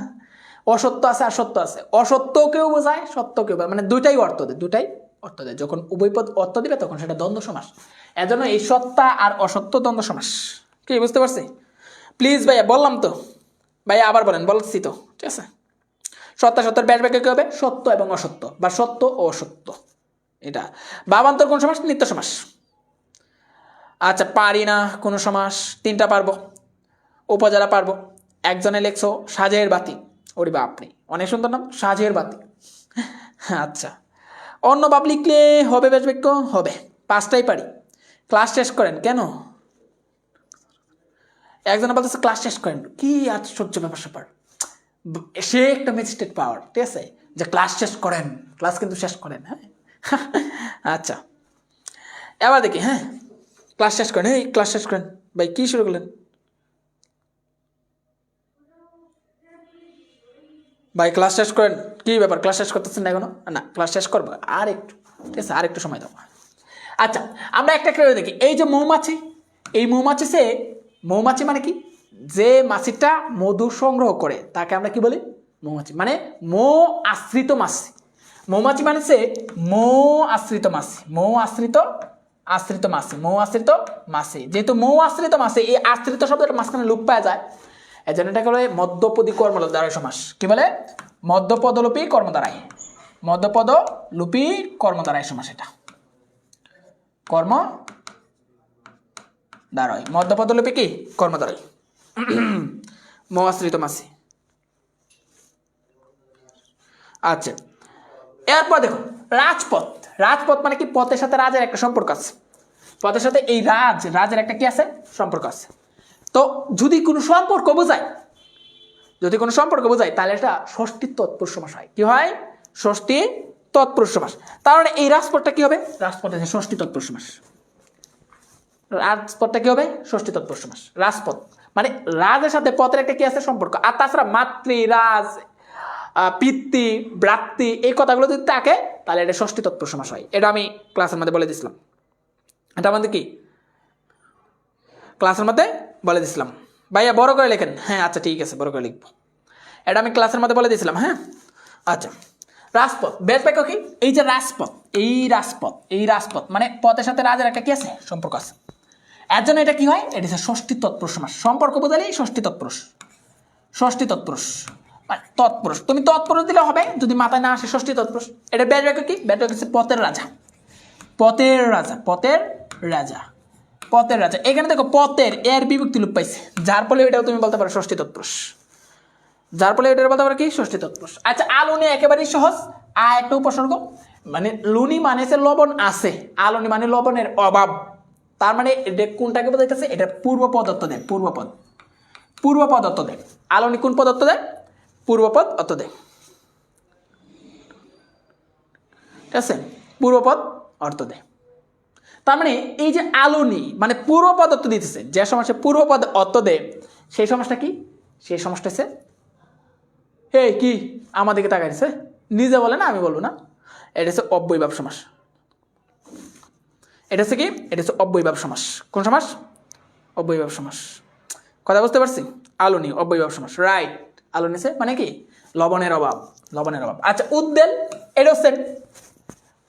অসত্য আছে আর সত্য আছে, অসত্য কেউ বোঝায়, সত্য কেউ বোঝায়, মানে দুইটাই অর্থ দেয়, দুটাই অর্থ দেয়। যখন উভয় পদ অর্থ দিবে তখন সেটা দ্বন্দ্ব সমাস। এজন্য এই সত্তা আর অসত্য দ্বন্দ্ব সমাস। কি বুঝতে পারছি? প্লিজ ভাইয়া, বললাম তো ভাইয়া, আবার বলেন, বলছি তো, ঠিক আছে। সত্তা সত্যের ব্যাস বাক্য কি হবে? সত্য এবং অসত্য, বা সত্য ও অসত্য। এটা বাবান্তর কোন সমাস? নিত্য সমাস। আচ্ছা, পারি না কোনো সমাস, 3টা পারবো। উপজেলা পারবো। একজনে লেখছো সাজের বাতি, ওরে বাপরে, অনেক সুন্দর নাম, সাজের বাতি। আচ্ছা, অন্য বাপ লিখলে হবে ব্যাস বাক্য? হবে। 5টাই পারি। ক্লাস শেষ করেন কেন? একজনে বলতেছে ক্লাস শেষ করেন, কি আশ্চর্য ব্যাপার স্যাপার, সে একটা ম্যাজিস্ট্রেট পাওয়ার, ঠিক আছে, যে ক্লাস শেষ করেন, ক্লাস কিন্তু শেষ করেন। হ্যাঁ, আচ্ছা, এবার দেখি। হ্যাঁ, ক্লাস শেষ করেন, এই ক্লাস শেষ করেন। ভাই কি শুরু করলেন ভাই? ক্লাস শেষ করেন, কি ব্যাপার, ক্লাস শেষ করতেছেন না এখনো? না, ক্লাস শেষ করবো, আর একটু, ঠিক আছে, আর একটু সময় দাও। আচ্ছা, আমরা একটা করে দেখি। এই যে মৌমাছি, এই মৌমাছি সে, মৌমাছি মানে কি, যে মাছিটা মধু সংগ্রহ করে তাকে আমরা কি বলি? মৌমাছি। মানে মৌ আশ্রিত মাছি, মৌমাছি মানে সে মৌ আশ্রিত মাছি, মৌ আশ্রিত, আশ্রিত মাছি, মৌ আশ্রিত মাছি। যেহেতু মৌ আশ্রিত মাছি, এই আশ্রিত শব্দটা মাঝখানে লোপ পাওয়া যায়, এই জন্য এটাকে বলে মধ্যপদী কর্মদ্বারায় সমাস। কি বলে? মধ্যপদলোপী কর্মদ্বারায়, মধ্যপদলোপী কর্মদ্বারায় সমাস। এটা কর্ম দ্বারাই, মধ্যপদলোপী কি কর্মদ্বারাই, মৌ আশ্রিত মাছি। আচ্ছা, এরপর দেখো রাজপথ। রাজপথ মানে কি? পথের সাথে রাজের একটা সম্পর্ক আছে, পথের সাথে এই রাজের একটা কি আছে, সম্পর্ক আছে। তো যদি কোনো সম্পর্ক বোঝায়, যদি কোনো সম্পর্ক বোঝায়, তাহলে এটা ষষ্ঠী তৎপুরুষ সমাস হয়। কি হয়? ষষ্ঠী তৎপুরুষ সমাস। তার মানে এই রাজপথটা কি হবে? রাজপথ আছে ষষ্ঠী তৎপুরুষ সমাস। রাজপথটা কি হবে? ষষ্ঠী তৎপুরুষ সমাস। রাজপথ মানে রাজের সাথে পথের একটা কি আছে সম্পর্ক। আর তাছাড়া মাতৃ রাজ পিতৃ ভ্রাতৃ এই কথাগুলো যদি থাকে তাহলে এটা ষষ্ঠী তৎপুরুষ সমাস হয়। এটা আমি ক্লাসের মধ্যে বলে দিছিলাম, এটা আমাদের কি ক্লাসের মধ্যে বলে দিছিলাম। ভাইয়া বড় করে লেখেন। হ্যাঁ আচ্ছা ঠিক আছে, বড় করে লিখবো। এটা আমি ক্লাসের মধ্যে বলে দিয়েছিলাম। হ্যাঁ আচ্ছা, রাজপথ বেশ বাক্য কি? এই যে রাজপথ, এই রাজপথ মানে পথের সাথে রাজের একটা কি আছে সম্পর্ক আছে, এর জন্য এটা কি হয়, এটা হচ্ছে ষষ্ঠী তৎপুরুষ সমাস। সম্পর্ক বোঝালেই ষষ্ঠী তৎপুরুষ, ষষ্ঠী তৎপুরুষ মানে তৎপুরুষ। তুমি তৎপুরুষ দিলে হবে যদি মাথায় না আসে ষষ্ঠী তৎপুরুষ। এটা বেশ বাক্য কি? বেশ বাক্য হচ্ছে পথের রাজা, পথের রাজা, পথের রাজা, পথের রাজা। এখানে দেখো পথের এর বিভক্তি লোপ পাইছে, যার ফলে এটাও তুমি বলতে পারো ষষ্ঠী তৎপুরুষ, যার ফলে এটার বলতে পারো কি ষষ্ঠী তৎপুরুষ। আচ্ছা আলুনি একেবারেই সহজ। একটা উপসর্গ মানে লুনি মানে লবণ আছে, আলুনি মানে লবণের অভাব। তার মানে এটা কোনটাকে বোঝাইতেছে? এটা পূর্ব পদার্থ দেয়, পূর্বপদ, পূর্বপদ অর্থ দেয়। আলুনি কোন পদ অর্থ দেয়? পূর্বপদ অর্থ দেয়, ঠিক আছে, পূর্বপদ অর্থ দেয়। তার মানে এই যে আলুনি মানে পূর্বপদ অর্থ দিতেছে, যে সমাসে পূর্বপদ অর্থ দেয় সেই সমাসটা কি? সেই সমাসটা হচ্ছে হে কি আমাদেরকে তাকাইছে, নিজে বলে না, আমি বলবো না। এটা হচ্ছে অব্যয়ভাব সমাস। এটা হচ্ছে কি? এটা হচ্ছে অব্যয়ভাব সমাস। কোন সমাস? অব্যয়ভাব সমাস। কথা বুঝতে পারছি? আলুনি অব্যয়ভাব সমাস, রাইট। আলুনি মানে কি? লবণের অভাব, লবণের অভাব। আচ্ছা উদ্দেল, এটা হচ্ছে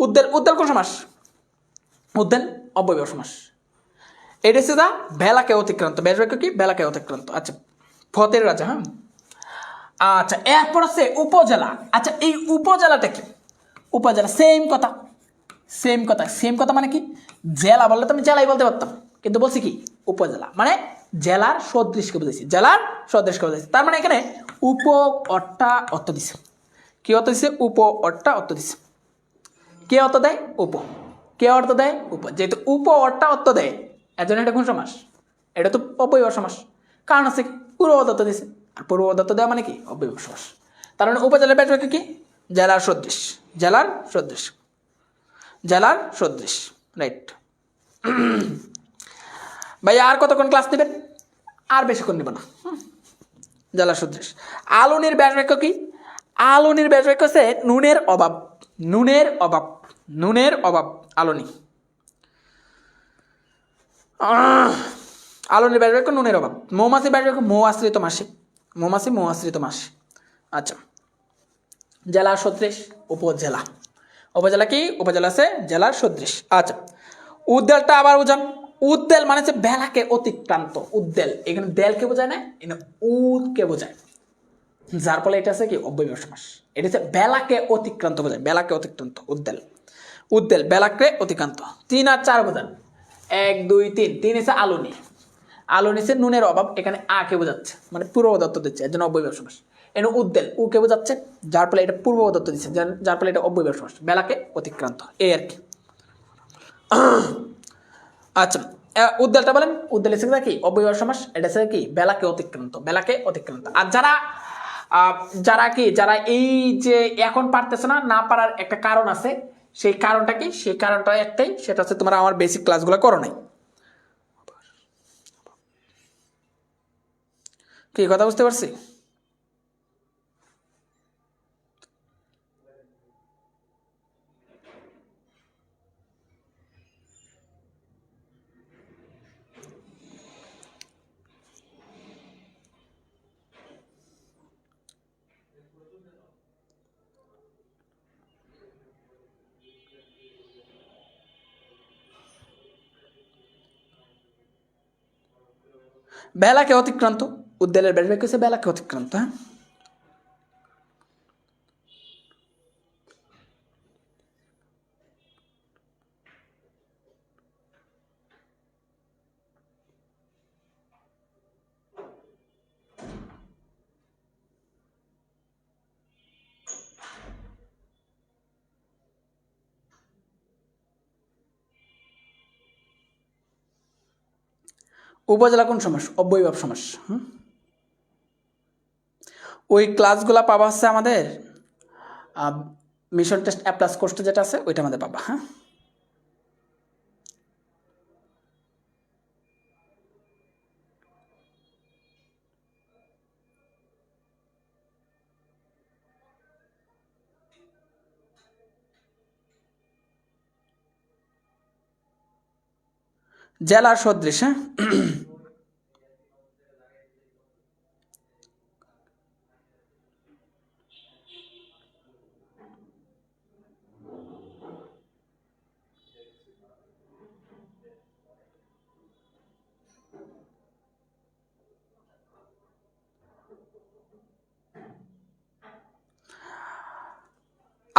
উদ্দেল। উদ্দেল কোন সমাস? উদ্দেল অব্যয়ভাব সমাস। এটা হচ্ছে দা বেলাকে অতিক্রান্ত। বেশ বাক্য কি? বেলাকে অতিক্রান্ত। আচ্ছা পথের রাজা। হ্যাঁ আচ্ছা এরপর আছে উপজেলা। আচ্ছা এই উপজেলাটা কি? উপজেলা সেম কথা, সেম কথা, সেম কথা মানে কি? জেলা বললে তো আমি জেলাই বলতে পারতাম, কিন্তু বলছি কি উপজেলা মানে জেলার সদৃশকে বুঝাইছি, জেলার সদৃশকে বুঝাইছি। তার মানে এখানে উপ অট্টা অর্থ দিছে। কি অর্থ দিছে? উপ অট্টা অর্থ দিছে। কে অর্থ দেয়? উপ। কে অর্থ দেয়? উপ। যেহেতু উপ অট্টা অর্থ দেয় এর জন্য এটা কোন সমাস? এটা তো অব্যয়ভাব সমাস। কারণ আছে কি? পূর্বপদ অর্থ দিছে, আর পূর্বপদ অর্থ দেওয়া মানে কি? অব্যয়ভাব সমাস। তার মানে উপজেলার ব্যাস বাক্য কি? জেলার সদৃশ, জেলার সদৃশ, জেলার সদৃশ, রাইট। ভাই আর কতক্ষণ ক্লাস নেবেন? আর বেশিক্ষণ নেব না। জেলার সদৃশ। আলুনির ব্যাস বাক্য কি? আলুনির ব্যাস বাক্য হচ্ছে নুনের অভাব, নুনের অভাব, নুনের অভাব আলুনি। আলুনির ব্যাস বাক্য নুনের অভাব। মৌমাছির ব্যাস বাক্য মৌ আশ্রিত মাসি, মৌমাছি মৌ আশ্রিত মাসি। আচ্ছা জেলার সদৃশ উপজেলা। উপজেলা কি? উপজেলা আছে জেলার সদৃশ। আচ্ছা উদ্দেলটা আবার বুঝান। উদ্দেল মানে হচ্ছে বেলাকে অতিক্রান্ত। উদ্দেল এখানে দেলকে বোঝায় না, এখানে উদকে বোঝায়, যার ফলে এটা আছে কি অব্যয়ভাব সমাস। এটা হচ্ছে বেলাকে অতিক্রান্ত বোঝায়, বেলাকে অতিক্রান্ত উদ্দেল। উদ্দেল বেলাকে অতিক্রান্ত। 3 আর 4 বোঝান। 1 2 3। 3 হচ্ছে আলুনি, আলুনি হচ্ছে নুনের অভাব, এখানে আকে বোঝাচ্ছে মানে পূর্বপদার্থ দিচ্ছে, এর জন্য অব্যয়ভাব সমাস। এখানে উদ্দেল উকে বোঝাচ্ছে, যার ফলে এটা পূর্বপদার্থ দিচ্ছে, যার ফলে এটা অব্যয়ভাব সমাস, বেলাকে অতিক্রান্ত, এই আর কি। আচ্ছা উদ্দেলটা বলেন। উদ্দেল হচ্ছে কি? অব্যয়ভাব সমাস। এটা হচ্ছে কি? বেলাকে অতিক্রান্ত, বেলাকে অতিক্রান্ত। আর যারা যারা কি যারা এই যে এখন পারতেছে না, না পারার একটা কারণ আছে। সেই কারণটা কি? সেই কারণটা একটাই, সেটা হচ্ছে তোমরা আমার বেসিক ক্লাসগুলো করো নাই। কি কথা বুঝতে পারছি? বেলাকে অতিক্রান্ত। উদ্দেলের ব্যাস বাক্য হচ্ছে বেলাকে অতিক্রান্ত। হ্যাঁ উপজেলা কোন সমাস? অব্যয়ভাব সমাস। ওই ক্লাসগুলা পাবা হচ্ছে আমাদের মিশন টেস্ট অ্যাপ্লাস কোর্সটা যেটা আছে ওইটা আমাদের পাবা। হ্যাঁ জেলার সদৃশ, হ্যাঁ।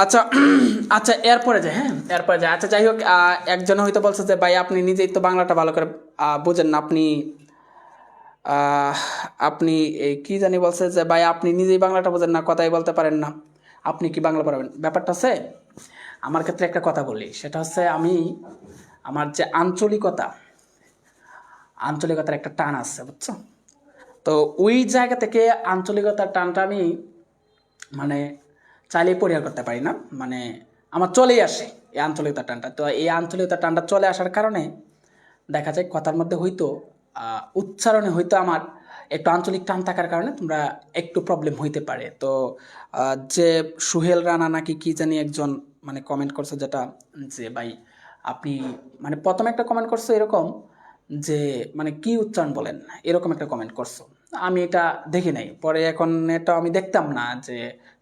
আচ্ছা আচ্ছা, এরপরে যায়, হ্যাঁ, এরপরে যায়। আচ্ছা যাই হোক, একজন হয়তো বলছে যে ভাই আপনি নিজেই তো বাংলাটা ভালো করে বোঝেন না, আপনি আহ, আপনি এই কি জানি বলছে যে ভাই আপনি নিজেই বাংলাটা বোঝেন না, কথাই বলতে পারেন না, আপনি কি বাংলা পারবেন? ব্যাপারটা আছে, আমার ক্ষেত্রে একটা কথা বলি, সেটা হচ্ছে আমি আমার যে আঞ্চলিকতার একটা টান আছে, বুঝছো? তো ওই জায়গা থেকে আঞ্চলিকতার টানটা আমি মানে চাইলেই পরিহার করতে পারি না, মানে আমার চলেই আসে এই আঞ্চলিকতার টানটা। তো এই আঞ্চলিকতার টানটা চলে আসার কারণে দেখা যায় কথার মধ্যে হয়তো উচ্চারণে হয়তো আমার একটু আঞ্চলিক টান থাকার কারণে তোমরা একটু প্রবলেম হইতে পারে। তো যে সুহেল রানা নাকি কি জানি একজন মানে কমেন্ট করছে, যেটা যে ভাই আপনি মানে প্রথমে একটা কমেন্ট করছো এরকম যে মানে কি উচ্চারণ বলেন, এরকম একটা কমেন্ট করছো, আমি এটা দেখি নাই, পরে এখন এটা আমি দেখতাম না যে,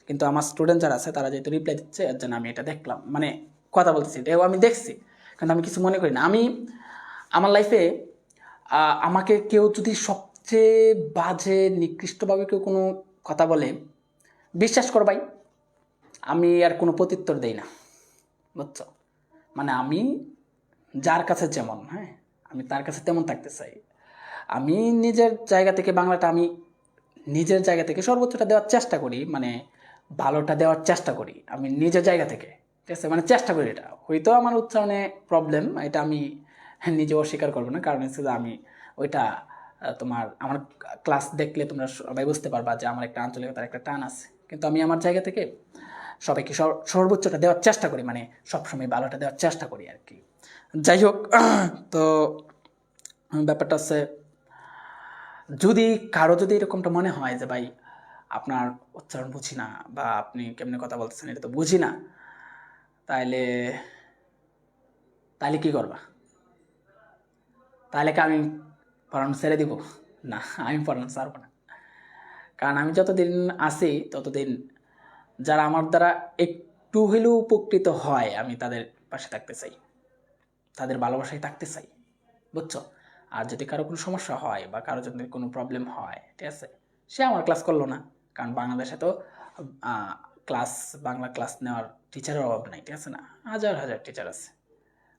কিন্তু আমার স্টুডেন্ট যারা আছে তারা যেহেতু রিপ্লাই দিচ্ছে এর জন্য আমি এটা দেখলাম, মানে কথা বলতেছি এটাও আমি দেখছি, কিন্তু আমি কিছু মনে করি না। আমি আমার লাইফে আমাকে কেউ যদি সবচেয়ে বাজে নিকৃষ্টভাবে কেউ কোনো কথা বলে, বিশ্বাস কর ভাই আমি আর কোনো প্রত্যুত্তর দেই না, বুঝছো? মানে আমি যার কাছে যেমন, হ্যাঁ, আমি তার কাছে তেমন থাকতে চাই। আমি নিজের জায়গা থেকে বাংলাটা আমি নিজের জায়গা থেকে সর্বোচ্চটা দেওয়ার চেষ্টা করি, মানে ভালোটা দেওয়ার চেষ্টা করি আমি নিজের জায়গা থেকে, ঠিক আছে, মানে চেষ্টা করি। এটা হয়তো আমার উচ্চারণে প্রবলেম, এটা আমি নিজে অস্বীকার করবো না, কারণ হচ্ছে যে আমি ওইটা তোমার আমার ক্লাস দেখলে তোমরা সবাই বুঝতে পারবা যে আমার একটা আঞ্চলিকতার একটা টান আছে, কিন্তু আমি আমার জায়গা থেকে সবাইকে সর্বোচ্চটা দেওয়ার চেষ্টা করি, মানে সবসময় ভালোটা দেওয়ার চেষ্টা করি আর কি। যাই হোক, তো ব্যাপারটা হচ্ছে যদি কারো যদি এরকমটা মনে হয় যে ভাই আপনার উচ্চারণ বুঝি না বা আপনি কেমনে কথা বলতেছেন এটা তো বুঝি না, তাইলে তাইলে কি করবা? তাহলে কি আমি পড়ানো ছেড়ে দিব? না, আমি পড়ানো ছাড়বো না, কারণ আমি যতদিন আছি ততদিন যারা আমার দ্বারা একটু হলেও উপকৃত হয় আমি তাদের পাশে থাকতে চাই, তাদের ভালোবাসায় থাকতে চাই, বুঝছো? আর যদি কারো কোনো সমস্যা হয় বা কারো যদি কোনো প্রবলেম হয়, ঠিক আছে, সে আমার ক্লাস করলো না, কারণ বাংলাদেশে তো ক্লাস বাংলা ক্লাস নেওয়ার টিচারের অভাব নাই, ঠিক আছে না? হাজার হাজার টিচার আছে,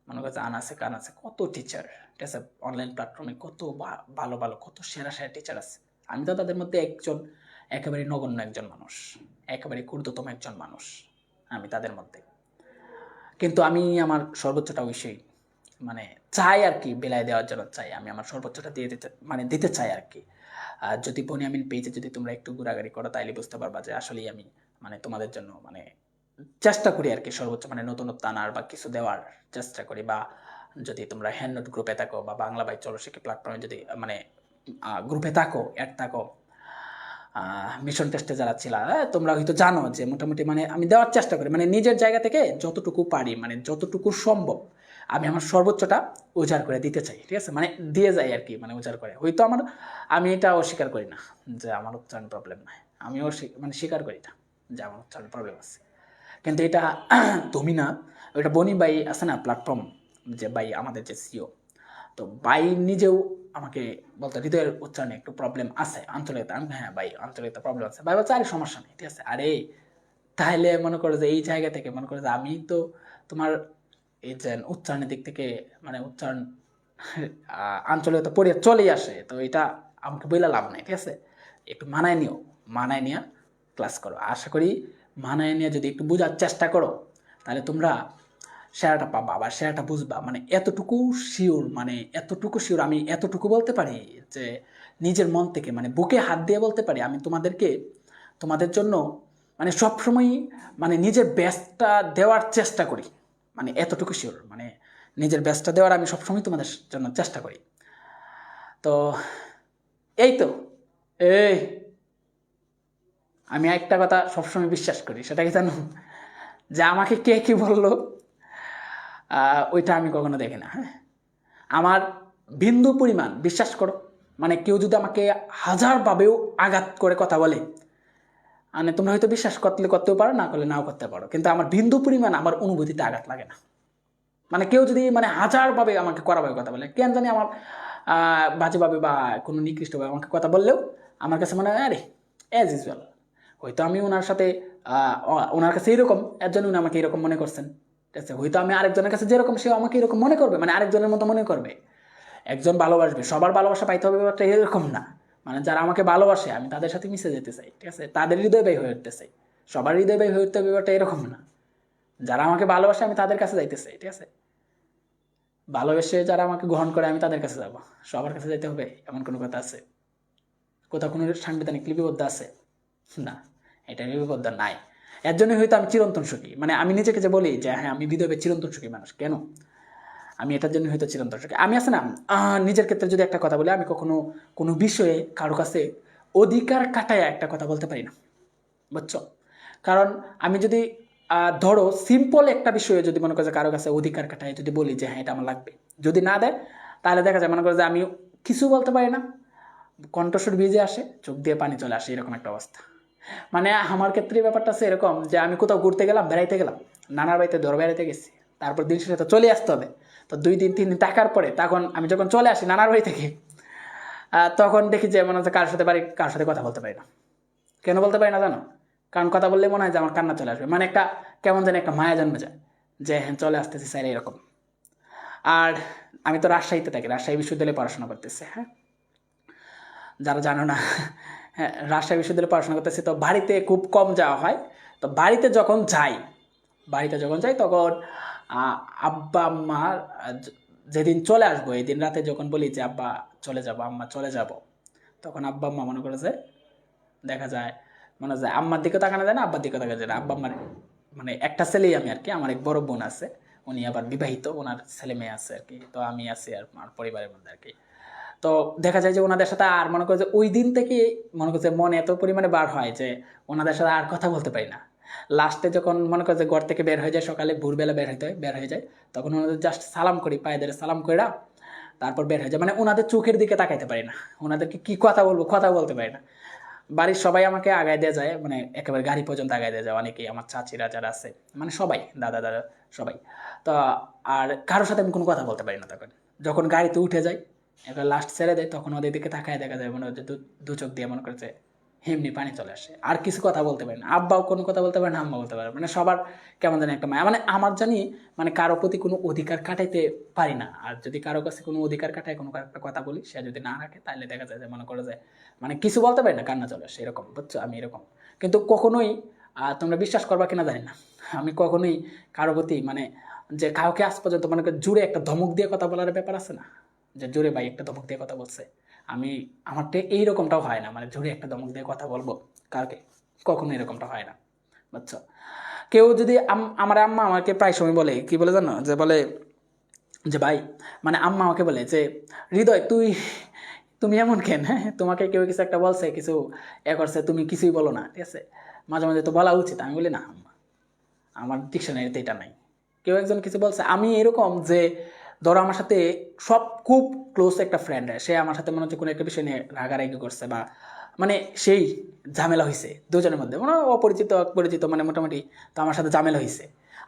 মনে করছে আন আছে কান আছে, কত টিচার, ঠিক আছে, অনলাইন প্ল্যাটফর্মে কত ভালো ভালো কত সেরা সেরা টিচার আছে। আমি তো তাদের মধ্যে একজন, একেবারে নগণ্য একজন মানুষ, একেবারে ক্ষুদ্রতম একজন মানুষ আমি তাদের মধ্যে, কিন্তু আমি আমার সর্বোচ্চটা অবশ্যই মানে চাই আর কি, বেলায় দেওয়ার জন্য চাই, আমি আমার সর্বোচ্চটা দিয়ে দিতে মানে দিতে চাই আর কি। আর যদি বনিয়ামিন পেজে যদি তোমরা একটু ঘোরাঘুরি করো তাইলে বুঝতে পারবা যে আসলেই আমি মানে তোমাদের জন্য মানে চেষ্টা করি আর কি, সর্বোচ্চ মানে নতুনত্ব আনার বা কিছু দেওয়ার চেষ্টা করি। বা যদি তোমরা হ্যান্ডনোট গ্রুপে থাকো বা বাংলা বাই চলো শিখে প্ল্যাটফর্মে যদি মানে গ্রুপে থাকো, অ্যাড থাকো, মিশন টেস্টে যারা ছিল, তোমরা হয়তো জানো যে মোটামুটি মানে আমি দেওয়ার চেষ্টা করি, মানে নিজের জায়গা থেকে যতটুকু পারি, মানে যতটুকু সম্ভব আমি আমার সর্বোচ্চটা উজাড় করে দিতে চাই, ঠিক আছে, মানে দিয়ে যাই আর কি, মানে উজাড় করে। হয়তো আমার আমি এটা অস্বীকার করি না যে আমার উচ্চারণ প্রবলেম নাই, আমিও মানে স্বীকার করি না যে আমার উচ্চারণ প্রবলেম আছে, কিন্তু এটা তুমি না, ওইটা বনি ভাই আছে না প্ল্যাটফর্ম, যে ভাই আমাদের যে সিও, তো ভাই নিজেও আমাকে বলতো হৃদয়ের উচ্চারণে একটু প্রবলেম আছে, আঞ্চলিকতা। আমি হ্যাঁ ভাই আঞ্চলিকতা প্রবলেম আছে, ভাই বলছে আরে সমস্যা নেই, ঠিক আছে। আরে তাহলে মনে করো যে এই জায়গা থেকে মনে করো যে আমি তো তোমার এই যে উচ্চারণের দিক থেকে মানে উচ্চারণ আঞ্চলিকতা পড়ে চলেই আসে, তো এটা আমাকে বইলা লাভ নাই, ঠিক আছে। একটু মানায় নিও, মানায় নিয়ে ক্লাস করো, আশা করি মানায় নিয়ে যদি একটু বোঝার চেষ্টা করো তাহলে তোমরা সেরাটা পাবা বা সেরাটা বুঝবা, মানে এতটুকু শিওর, মানে এতটুকু শিওর আমি এতটুকু বলতে পারি যে নিজের মন থেকে মানে বুকে হাত দিয়ে বলতে পারি আমি তোমাদেরকে, তোমাদের জন্য মানে সবসময় মানে নিজের বেস্টটা দেওয়ার চেষ্টা করি, মানে এতটুকু শিওর, মানে নিজের বেস্টটা দেওয়ার আমি সবসময় তোমাদের জন্য চেষ্টা করি। তো এই তো এই আমি একটা কথা সবসময় বিশ্বাস করি, সেটা কি জানো? যে আমাকে কে কি বললো ওইটা আমি কখনো দেখি না, হ্যাঁ। আমার বিন্দু পরিমাণ বিশ্বাস করো, মানে কেউ যদি আমাকে হাজারভাবেও আঘাত করে কথা বলে, মানে তোমরা হয়তো বিশ্বাস করতেও পারো, না করলে নাও করতে পারো, কিন্তু আমার বিন্দু পরিমাণ আমার অনুভূতিতে আঘাত লাগে না। মানে কেউ যদি মানে হাজারভাবে আমাকে কড়াভাবে কথা বলে, কেন জানি আমার বাজেভাবে বা কোনো নিকৃষ্টভাবে আমাকে কথা বললেও আমার কাছে মনে হয় আরে অ্যাজ ইউজুয়াল, হয়তো আমি ওনার সাথে ওনার কাছে এইরকম, এর জন্য উনি আমাকে এরকম মনে করছেন, ঠিক আছে। হয়তো আমি আরেকজনের কাছে যেরকম, সেও আমাকে এরকম মনে করবে, মানে আরেকজনের মতো মনে করবে। একজন ভালোবাসবে, সবার ভালোবাসা পাইতে হবে ব্যাপারটা এরকম না। মানে যারা আমাকে ভালোবাসে আমি তাদের সাথে মিশে যেতে চাই, ঠিক আছে, তাদের হৃদয় ব্যয় হয়ে উঠতে চাই। সবার হৃদয় ব্যয় হয়ে উঠতে হবে ব্যাপারটা এরকম না। যারা আমাকে ভালোবাসে আমি তাদের কাছে যাইতে চাই, ঠিক আছে। ভালোবেসে যারা আমাকে গ্রহণ করে আমি তাদের কাছে যাব, সবার কাছে যাইতে হবে এমন কোনো কথা আছে? কোথাও কোনো সাংবিধানিক লিপিবদ্ধ আছে? না, এটা লিপিবদ্ধ নাই। এর জন্যই হয়তো আমি চিরন্তন সুখী। মানে আমি নিজেকে যে বলি যে হ্যাঁ আমি হৃদয়ে চিরন্তন সুখী মানুষ, কেন? আমি এটার জন্য হয়তো চিরন্তন সুখী। আমি আছে না নিজের ক্ষেত্রে যদি একটা কথা বলি, আমি কখনো কোনো বিষয়ে কারো কাছে অধিকার কাটায় একটা কথা বলতে পারি না, বুঝছো? কারণ আমি যদি ধরো সিম্পল একটা বিষয়ে যদি মনে করো যে কারো কাছে অধিকার কাটায় যদি বলি যে হ্যাঁ এটা আমার লাগবে, যদি না দেয় তাহলে দেখা যায় মনে করো যে আমি কিছু বলতে পারি না, কণ্ঠস্বর ভিজে আসে, চোখ দিয়ে পানি চলে আসে, এরকম একটা অবস্থা। মানে আমার ক্ষেত্রে ব্যাপারটা আছে এরকম যে আমি কোথাও ঘুরতে গেলাম, বেড়াইতে গেলাম, নানার বাড়িতে ধর বেড়াইতে গেছি, তারপর দিন শেষে তো চলে আসতে হবে, তো 2 দিন 3 দিন থাকার পরে তখন আমি যখন চলে আসি নানার বাড়ি থেকে, তখন দেখি যে মনে হচ্ছে কার সাথে কথা বলতে পারি না। কেন বলতে পারি না জানো? কারণ কথা বললে মনে হয় যে আমার কান্না চলে আসবে, মানে একটা কেমন যেন একটা মায়া জন্মে যায় যে হ্যাঁ চলে আসতেছি স্যার এরকম। আর আমি তো রাজশাহীতে থাকি, রাজশাহী বিশ্ববিদ্যালয়ে পড়াশোনা করতেছি, হ্যাঁ যারা জানো না, হ্যাঁ রাজশাহী বিশ্ববিদ্যালয়ে পড়াশোনা করতেছি, তো বাড়িতে খুব কম যাওয়া হয়। তো বাড়িতে যখন যাই তখন আব্বা আম্মা যেদিন চলে আসবো এই দিন রাতে যখন বলি যে আব্বা চলে যাব, আম্মা চলে যাব, তখন আব্বা আম্মা মনে করে যে দেখা যায় মনে যায় আম্মার দিকে তাকানো যায় না, আব্বার দিকে তাকানো যায় না। আব্বা আম্মার মানে একটা ছেলেই আমি আর কি, আমার এক বড় বোন আছে, উনি আবার বিবাহিত, ওনার ছেলে মেয়ে আছে আর কি, তো আমি আছি আর আমার পরিবারের মধ্যে আর কি। তো দেখা যায় যে ওনাদের সাথে আর মনে করে যে ওই দিন থেকে মনে করছে মনে এত পরিমাণে বার হয় যে ওনাদের সাথে আর কথা বলতে পারি না। লাস্টে যখন মনে করে যে ঘর থেকে বের হয়ে যায়, সকালে ভোরবেলা বের হয়ে যায়, তখন ওনাদের জাস্ট সালাম করি, পায়ে ধরে সালাম করে তারপর বের হয়ে যায়। মানে ওনাদের চোখের দিকে তাকাইতে পারি না, ওনাদেরকে কি কথা বলবো কথা বলতে পারি না। বাড়ির সবাই আমাকে আগায় দেওয়া যায়, মানে একেবারে গাড়ি পর্যন্ত আগায় দেওয়া যায়, অনেকেই আমার চাচিরা যারা আছে, মানে সবাই দাদা সবাই। তো আর কারোর সাথে আমি কোনো কথা বলতে পারি না। তখন যখন গাড়িতে উঠে যাই, এবার লাস্ট ছেড়ে দেয়, তখন ওদের দিকে তাকায় দেখা যায় মনে হচ্ছে দু চোখ দিয়ে মনে করছে এমনি পানি চলে আসে। আর কিছু কথা বলতে পারে না, আব্বাও কোনো কথা বলতে পারে না, আম্মা বলতে পারে, মানে সবার কেমন জানি একটা মায়া। মানে আমার জানি মানে কারো প্রতি কোনো অধিকার কাটাইতে পারি না। আর যদি কারো কাছে কোনো অধিকার কাটায় কোনো একটা কথা বলি, সে যদি না রাখে তাহলে দেখা যায় যে মনে করে যায় মানে কিছু বলতে পারি না, কান্না চলে আসে, এরকম, বুঝছো? আমি এরকম কিন্তু কখনোই তোমরা বিশ্বাস করবা কিনা জানি না, আমি কখনোই কারো প্রতি মানে যে কাউকে আজ পর্যন্ত মনে করি জুড়ে একটা ধমক দিয়ে কথা বলার ব্যাপার আছে না, যে জোরে ভাই একটা ধমক দিয়ে কথা বলছে, আমারটা এইরকমটাও হয় না, মানে জোরে একটা ধমক দিয়ে কথা বলবো কাউকে, কখনো এরকমটা হয় না, বুঝছো? কেউ যদি আমার আম্মা আমাকে প্রায় সময় বলে, কি বলে জানো, যে বলে যে ভাই, মানে আম্মা আমাকে বলে যে হৃদয় তুমি এমন কেন, হ্যাঁ তোমাকে কেউ কিছু একটা বলছে, কিছু করছে, তুমি কিছুই বলো না, ঠিক আছে, মাঝে মাঝে তো বলা উচিত। আমি বলি না আম্মা, আমার ডিকশনারিতে এটা নাই। কেউ একজন কিছু বলছে, আমি এরকম যে ধরো আমার সাথে সব খুব ক্লোজ একটা ফ্রেন্ড, সে আমার সাথে মনে হচ্ছে কোনো একটা বিষয় নিয়ে রাগারাগি করছে, বা মানে সেই ঝামেলা হয়েছে দুজনের মধ্যে, মানে অপরিচিত পরিচিত, মানে মোটামুটি তো আমার সাথে ঝামেলা হয়েছে।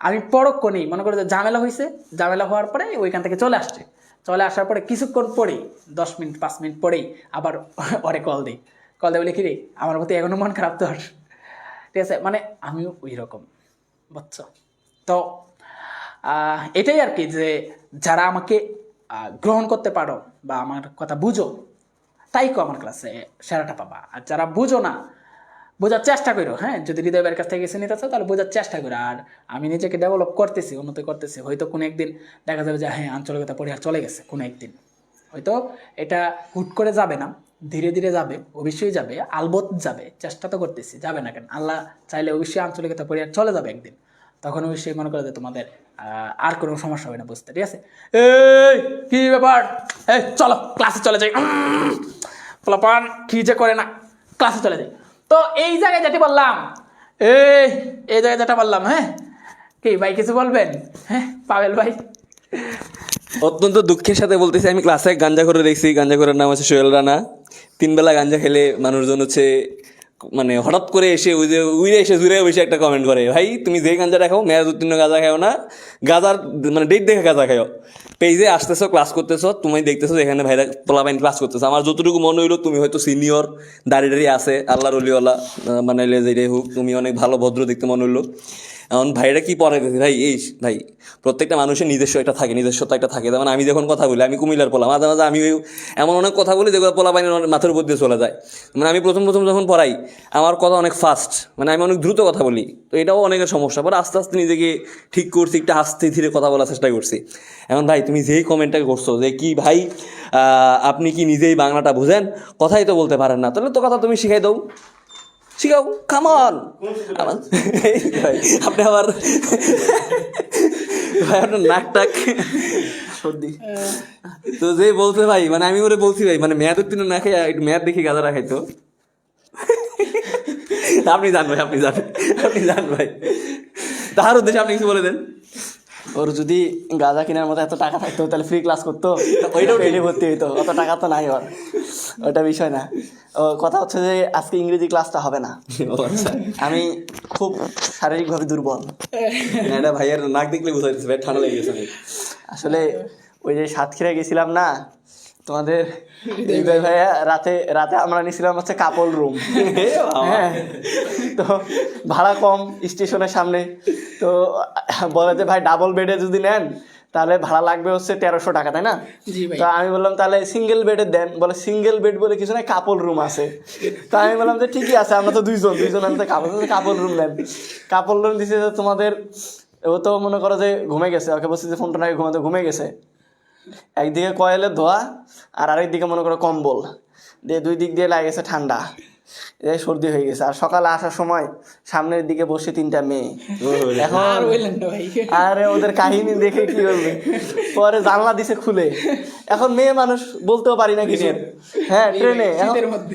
আমি পরক্ষণেই মনে করি যে ঝামেলা হয়েছে, ঝামেলা হওয়ার পরে ওইখান থেকে চলে আসার পরে কিছুক্ষণ পরেই 10 মিনিট 5 মিনিট পরেই আবার ওরে কল দিই বলে কি রে আমার প্রতি এখনো মন খারাপ তোর, ঠিক আছে, মানে আমিও ওই রকম, বুঝছো? তো এটাই আর কি, যে যারা আমাকে গ্রহণ করতে পারো বা আমার কথা বুঝো, তাই আমার ক্লাসে সেরাটা পাবা। আর যারা বুঝো না, বোঝার চেষ্টা করো, হ্যাঁ যদি হৃদয় ভাইয়ের কাছ থেকে এসে নিতে চাও তাহলে বোঝার চেষ্টা করো। আর আমি নিজেকে ডেভেলপ করতেছি, উন্নতি করতেছি, হয়তো কোনো একদিন দেখা যাবে যে হ্যাঁ আঞ্চলিকতা পরিহার চলে গেছে, কোনো একদিন হয়তো এটা হুট করে যাবে না, ধীরে ধীরে যাবে, অবশ্যই যাবে, আলবত যাবে, চেষ্টা তো করতেছি, যাবে না কেন, আল্লাহ চাইলে অবশ্যই আঞ্চলিকতা পরিহার চলে যাবে একদিন, তখন অবশ্যই মনে করে যে তোমাদের আর কোনো সমস্যা হবে না বুঝতে, ঠিক আছে? এই কি ব্যাপার, এই চলো ক্লাসে চলে যাই, পোলাপান কি যে করে না, ক্লাসে চলে যাই। তো এই জায়গায় যেটা বললাম, এই জায়গায় যেটা বললাম, হ্যাঁ কি ভাই কিছু বলবেন? হ্যাঁ পাবেল ভাই অত্যন্ত দুঃখের সাথে বলতেছি, আমি ক্লাসে গাঞ্জা করে দেখছি, গাঞ্জা করার নাম হচ্ছে সোহেল রানা। 3 বেলা গাঞ্জা খেলে মানুষজন হচ্ছে মানে হঠাৎ করে এসে ওই যে উইরে এসে জুড়ে বসে একটা কমেন্ট করে, ভাই তুমি যে গাঞ্জাটা খাও মেয়াদ উত্তীর্ণ গাঁজা খাও না, গাঁজার মানে ডেট দেখে গাঁজা খাও। পেজে আসতেছো, ক্লাস করতেছো, তুমি দেখতেছো এখানে ভাইরা পোলাপাইন ক্লাস করতেছো। আমার যতটুকু মনে হইলো তুমি হয়তো সিনিয়র, দাঁড়িয়ে আছে, আল্লাহর অলিওয়ালা, মানে যেটাই হোক, তুমি অনেক ভালো ভদ্র দেখতে মনে হইলো। এখন ভাইরা কি পরে ভাই, এই ভাই প্রত্যেকটা মানুষের নিজস্ব একটা থাকে, নিজস্বতা একটা থাকে। যেমন আমি যখন কথা বলি, আমি কুমিল্লার পোলা, মাঝে মাঝে আমি এমন অনেক কথা বলি যেগুলো পোলা পাইনি মাথার উপর দিয়ে চলে যায়। মানে আমি প্রথম যখন পড়াই আমার কথা অনেক ফাস্ট, মানে আমি অনেক দ্রুত কথা বলি, তো এটাও অনেকের সমস্যা। পরে আস্তে আস্তে নিজেকে ঠিক করছি, একটু আস্তে ধীরে কথা বলার চেষ্টা করছি। এখন ভাই তুমি যেই কমেন্টটা করছো যে কি ভাই আপনি কি নিজেই বাংলাটা বুঝেন, কথাই তো বলতে পারেন না, তাহলে তো কথা তুমি শিখাই দাও, শিখাও, কামান। আপনি আবার ভাই আপনার নাক টাক সর্দি তো যে বলতে ভাই, মানে আমি ওরে বলছি ভাই মানে মেয়াদ উত্তীর্ণ না খাই একটু মেয়াদ দেখি গাঁজা রাখাইতো। আপনি জান ভাই, আপনি জান ভাই, তাহার উদ্দেশ্যে আপনি কিছু বলে দেন। ওর যদি গাঁজা কেনার মতো এত টাকা থাকতো তাহলে ফ্রি ক্লাস করতো, ওইটাও পেলে ভর্তি হইতো, অত টাকা তো নাই ওর, ওটা বিষয় না। ও কথা হচ্ছে যে আজকে ইংরেজি ক্লাসটা হবে না, আমি খুব শারীরিকভাবে দুর্বল। এটা ভাইয়ের নাক দেখলে বুঝা যাচ্ছে ভাই ঠান্ডা লেগে গেছে। আসলে ওই যে সাতক্ষীরা গেছিলাম না তোমাদের হৃদয় ভাইয়া, রাতে আমরা নিয়েছিলাম হচ্ছে কাপল রুম। হ্যাঁ, তো ভাড়া কম স্টেশনের সামনে, তো বলে যে ভাই ডাবল বেডে যদি নেন তাহলে ভাড়া লাগবে হচ্ছে 1300 টাকা, তাই না? তো আমি বললাম তাহলে সিঙ্গেল বেডে দেন, বলে সিঙ্গেল বেড বলে কিছু না, কাপল রুম আছে। তো আমি বললাম যে ঠিকই আছে, আমরা তো দুইজন আমি তো কাপল রুম নেন। কাপল রুম দিছে তোমাদের, ও তো মনে করো যে ঘুমে গেছে, ওকে বলছি যে ফোনটা নাকি ঘুমে গেছে। একদিকে কয়েলের ধোয়া আর আরেকদিকে মনে করো কম্বল দিয়ে, দুই দিক দিয়ে লাগে গেছে ঠান্ডা, এই সর্দি হয়ে গেছে। আর সকালে আসার সময় সামনের দিকে বসে 3টা মেয়ে। এখন আরে ওদের কাহিনী দেখে কি বলবে, পরে জানলা দিছে খুলে, এখন মেয়ে মানুষ বলতেও পারি না কিছু। হ্যাঁ, ট্রেনে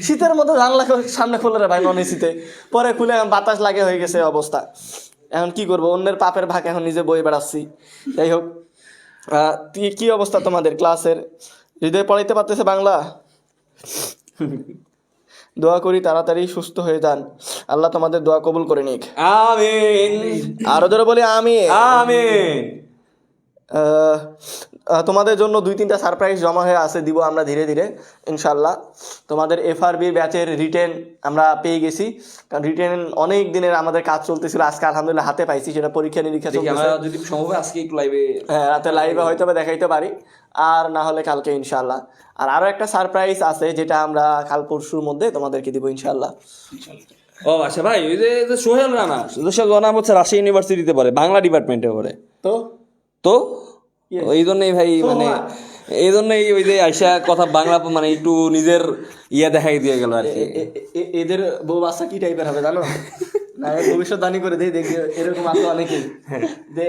শীতের মধ্যে জানলা সামনে খুলে রে ভাই, নন এসিতে, পরে খুলে বাতাস লাগে হয়ে গেছে অবস্থা। এখন কি করবো, অন্যের পাপের ভাগ এখন নিজে বয়ে বেড়াচ্ছি। যাই হোক, কি অবস্থা তোমাদের ক্লাসের? হৃদয় পড়াইতে পারতেছে বাংলা? দোয়া করি তাড়াতাড়ি সুস্থ হয়ে যান, আল্লাহ তোমাদের দোয়া কবুল করে নিক, আমিন। আরো ধরে বলি আমিন। আমিন। তোমাদের জন্য 2-3টা সারপ্রাইজ জমা হয়ে আছে, দিব আমরা ধীরে ধীরে ইনশাল্লাহ। তোমাদের এফআরবি ব্যাচের রিটেন আমরা পেয়ে গেছি, কারণ রিটেন অনেক দিনের আমাদের কাজ চলতেছিল, আজকে আলহামদুলিল্লাহ হাতে পাইছি, সেটা পরীক্ষা নিরীক্ষা চলতেছে। যদি সম্ভব আজকে একটু লাইভে, হ্যাঁ রাতে লাইভে হয়তো দেখাইতে পারি, আর না হলে কালকে ইনশাল্লাহ। আর আরো একটা সারপ্রাইজ আছে যেটা আমরা কাল পরশুর মধ্যে তোমাদেরকে দিব ইনশাল্লাহ। ও আচ্ছা ভাই, ওই যে সোহেল রানা, সোহেল রানা হচ্ছে রাজশাহী ইউনিভার্সিটিতে পড়ে, বাংলা ডিপার্টমেন্টে পড়ে। তো ওই জন্যই ভাই, মানে এই জন্যই ওই যে আইসা কথা বাংলা মানে একটু নিজের দেখাই দিয়ে গেল আর কি। এদের বউ বাচ্চা কি টাইপের হবে জানো না, ভবিষ্যৎবাণী করে দিয়ে দেখি এরকম আছে অনেকেই যে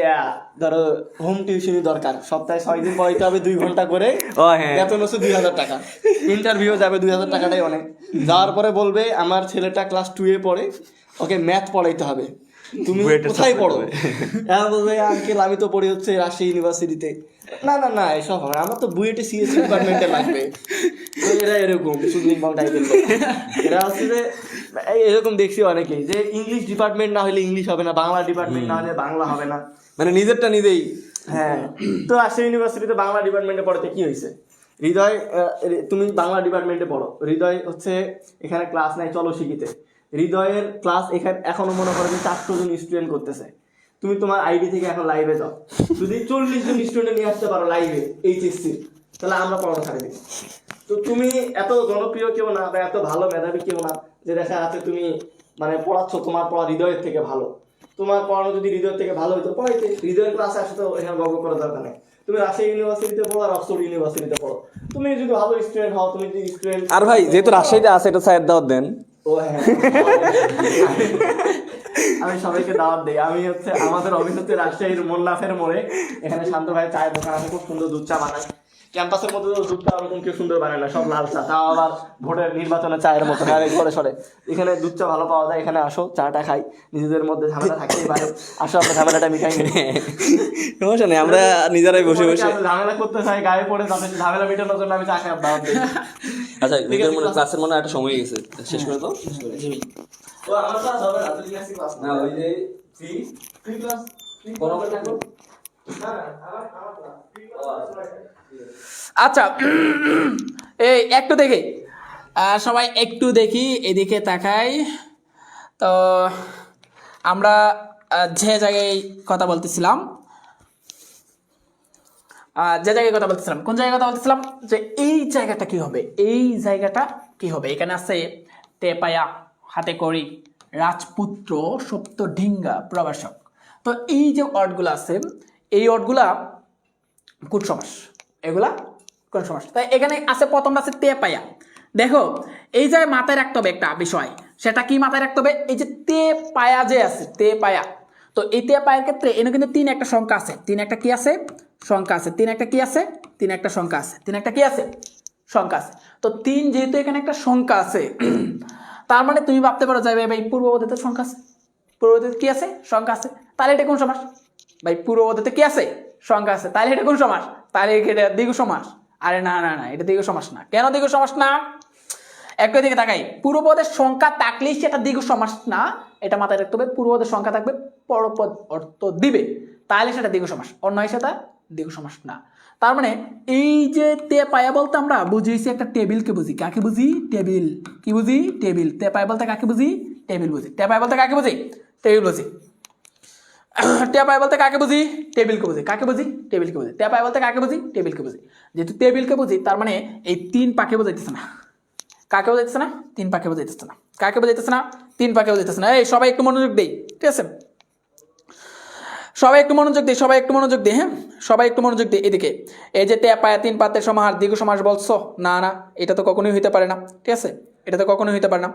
ধরো হোম টিউশনই দরকার, সপ্তাহে 6 দিন পড়াইতে হবে 2 ঘন্টা করে, বেতন হচ্ছে 2000 টাকা, ইন্টারভিউ যাবে 2000 টাকাটাই অনেক। যাওয়ার পরে বলবে আমার ছেলেটা ক্লাস 2 এ পড়ে, ওকে ম্যাথ পড়াইতে হবে, তুমি কোথায় পড়ো? বলবে আঙ্কেল আমি তো পড়ি হচ্ছে রাজশাহী ইউনিভার্সিটিতে। না না না, এসব হবে, আমার তো বুয়েটে সিএসসি ডিপার্টমেন্টে লাগবে। এরা এরকম সুন্দর টাইপের, এরা হচ্ছে যে এরকম দেখছি অনেকেই যে ইংলিশ ডিপার্টমেন্ট না হলে ইংলিশ হবে না, বাংলা ডিপার্টমেন্ট না হলে বাংলা হবে না, মানে নিজেরটা নিজেই। হ্যাঁ, তো রাজশাহী ইউনিভার্সিটিতে বাংলা ডিপার্টমেন্টে পড়াতে কি হয়েছে? হৃদয়, তুমি বাংলা ডিপার্টমেন্টে পড়ো, হৃদয় হচ্ছে এখানে ক্লাস নাই চলো শিখিতে, হৃদয়ের ক্লাস এখানে এখনো মনে করো যে 400 জন স্টুডেন্ট করতেছে, তুমি তোমার আইডি থেকে এখন লাইভে যাও, যদি 40 জন স্টুডেন্ট নিয়ে আসতে পারো লাইভে এইচএসসি, তাহলে আমরা পড়ানো ছাড়ে দিই। তো তুমি এত জনপ্রিয় কেউ না বা এত ভালো মেধাবী কেউ না যে দেখা যাচ্ছে তুমি মানে পড়াচ্ছ তোমার পড়া হৃদয়ের থেকে ভালো, তোমার পড়ানো যদি হৃদয়ের থেকে ভালো হইতো পড়াইতে, হৃদয়ের ক্লাসে আসে তো এখানে গর্ব করার দরকার নেই। তুমি রাজশাহী ইউনিভার্সিটিতে পড়ো আর অক্সফোর্ড ইউনিভার্সিটিতে পড়ো, তুমি যদি ভালো স্টুডেন্ট হও, তুমি যদি স্টুডেন্ট। আর ভাই যেহেতু রাজশাহীতে আছে এটা সাইড দাওয়াত দেন। ও হ্যাঁ, আমি সবাইকে দাওয়াত দিই। আমি হচ্ছে আমাদের অফিস হচ্ছে রাজশাহীর মোল্লাফের মোড়ে, এখানে শান্ত ভাই চায়ের দোকান আছে, খুব সুন্দর দুধ চা বানায়, ক্যাম্পাসের মধ্যে তো দুধটা ওরকম কেউ সুন্দর বানায় না, সব লাল চা, তাও আবার ভোটের নির্বাচনে চায়ের মতো ঘরে সরে। এখানে দুধ চা ভালো পাওয়া যায়, এখানে আসো চাটা খাই, নিজেদের মধ্যে ঝামেলা থাকতেই পারে, আসো আমরা ঝামেলাটা মিটাই নিই। সমস্যা নেই, আমরা নিজেরাই বসে বসে। ঝামেলা করতে চাই গায়ে পড়ে, তাদের ঝামেলা মেটানোর জন্য আমি চা খাই দাওয়াত দিই। আচ্ছা নিজের মনে ক্লাসের মনে একটা সময় গেছে, শেষ করে তো। ও আমার ক্লাস হবে না, তুই ক্লাস না ওই যে ফ্রি ক্লাস বরাবর থাকো। আচ্ছা এই একটু দেখি, সবাই একটু দেখি, এদিকে তাকাই। তো আমরা যে জায়গায় কথা বলতেছিলাম, কোন জায়গায় কথা বলতেছিলাম, যে এই জায়গাটা কি হবে, এই জায়গাটা কি হবে। এখানে আছে তেপায়া, হাতে করি, রাজপুত্র, সপ্তঢিঙ্গা, প্রবাসক। তো এই যে ওয়ার্ডগুলো আছে, এই ওয়ার্ডগুলা কোন সমাস, এগুলা কোন সমাস। তাই এখানে আছে প্রথমটা আছে তে পায়া। দেখো এই যে মাথায় রাখতে হবে একটা বিষয়, সেটা কি মাথায় রাখতে হবে, এই যে তে পায়া যে আছে, তে পায়া। তো এই তে পায়ের ক্ষেত্রে এনে কিন্তু তিন একটা সংখ্যা আছে, তিন একটা কি আছে, সংখ্যা আছে, তিন একটা কি আছে, তিন একটা সংখ্যা আছে, তিন একটা কি আছে, সংখ্যা আছে। তো তিন যেহেতু এখানে একটা সংখ্যা আছে, তার মানে তুমি ভাবতে পারো যাবে ভাই পূর্ববর্তীতে সংখ্যা আছে, পূর্ববর্তীতে কি আছে, সংখ্যা আছে, তাহলে এটা কোন সমাস ভাই, পূর্ববর্তীতে কি আছে, সংখ্যা আছে, তাহলে এটা কোন সমাস, তাহলে এটা দ্বিগু সমাস। আরে না না না, এটা দ্বিগু সমাস না। কেন দ্বিগু সমাস না, একটু দিকে তাকাই, পূর্বপদের সংখ্যা থাকলেই সেটা দ্বিগু সমাস না, এটা মাথায় রাখতে হবে। পূর্বপদের সংখ্যা থাকবে, পরপদ অর্থ দিবে, তাহলে সেটা দ্বিগু সমাস, অন্য সেটা দ্বিগু সমাস না। তার মানে এই যে তে পায়া বলতে আমরা বুঝিয়েছি একটা টেবিলকে বুঝি, কাকে বুঝি, টেবিল। কি বুঝি, টেবিল। তে পায়া বলতে কাকে বুঝি, টেবিল বুঝি। তে পায়া বলতে কাকে বুঝি, টেবিল বুঝি। টেপায় বলতে কাকে বুঝি, টেবিলকে বুঝি। কাকে বুঝি, টেবিলকে বুঝি। টেপায় বলতে কাকে বুঝি, টেবিলকে বুঝি। যেহেতু টেবিলকে বুঝি, তার মানে এই তিন পাকে বোঝাইতেছে না। কাকে বোঝাইতেছে না, তিন পাকে বোঝাইতেছে না। কাকে বোঝাইতেছে না, তিন পাকে বোঝাইতেছে না। এই সবাই একটু মনোযোগ দেই, ঠিক আছে, সবাই একটু মনোযোগ দিই, সবাই একটু মনোযোগ দিই, হ্যাঁ সবাই একটু মনোযোগ দিই। এদিকে এই যে তেপায়া তিন পাতের সমাহার দ্বিগু সমাস বলছো, না না, এটা তো কখনোই হইতে পারে না, ঠিক আছে, এটা তো কখনোই হইতে পারে না।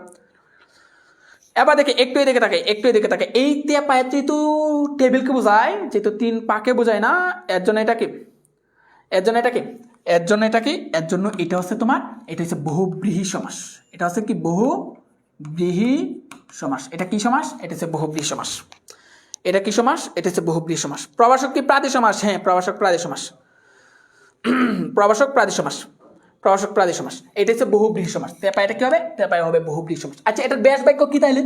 এবার দেখে একটু এদিকে থাকে, একটু এদিকে থাকে, এই তেপায়া যেহেতু টেবিলকে বোঝায়, যেহেতু তিন পাকে বোঝায় না, এর জন্য এটা কি, এর জন্য এটা কি, এর জন্য এটা কি, এর জন্য এটা হচ্ছে তোমার, এটা হচ্ছে বহুব্রীহি সমাস। এটা হচ্ছে কি, বহুব্রীহি সমাস। এটা কি সমাস, এটা হচ্ছে বহুব্রীহি সমাস। এটা কি সমাস, এটা হচ্ছে বহুব্রীহি সমাস। প্রবাসক কি প্রাদি সমাস, হ্যাঁ প্রবাসক প্রাদি সমাস, প্রবাসক প্রাদি সমাস, প্রবাসক প্রাদি সমাস। এটা হচ্ছে বহুব্রীহি সমাস। তেপায় এটা কি হবে, তেপায় হবে বহুব্রীহি সমাস। আচ্ছা এটার ব্যাস বাক্য কি তাইলে,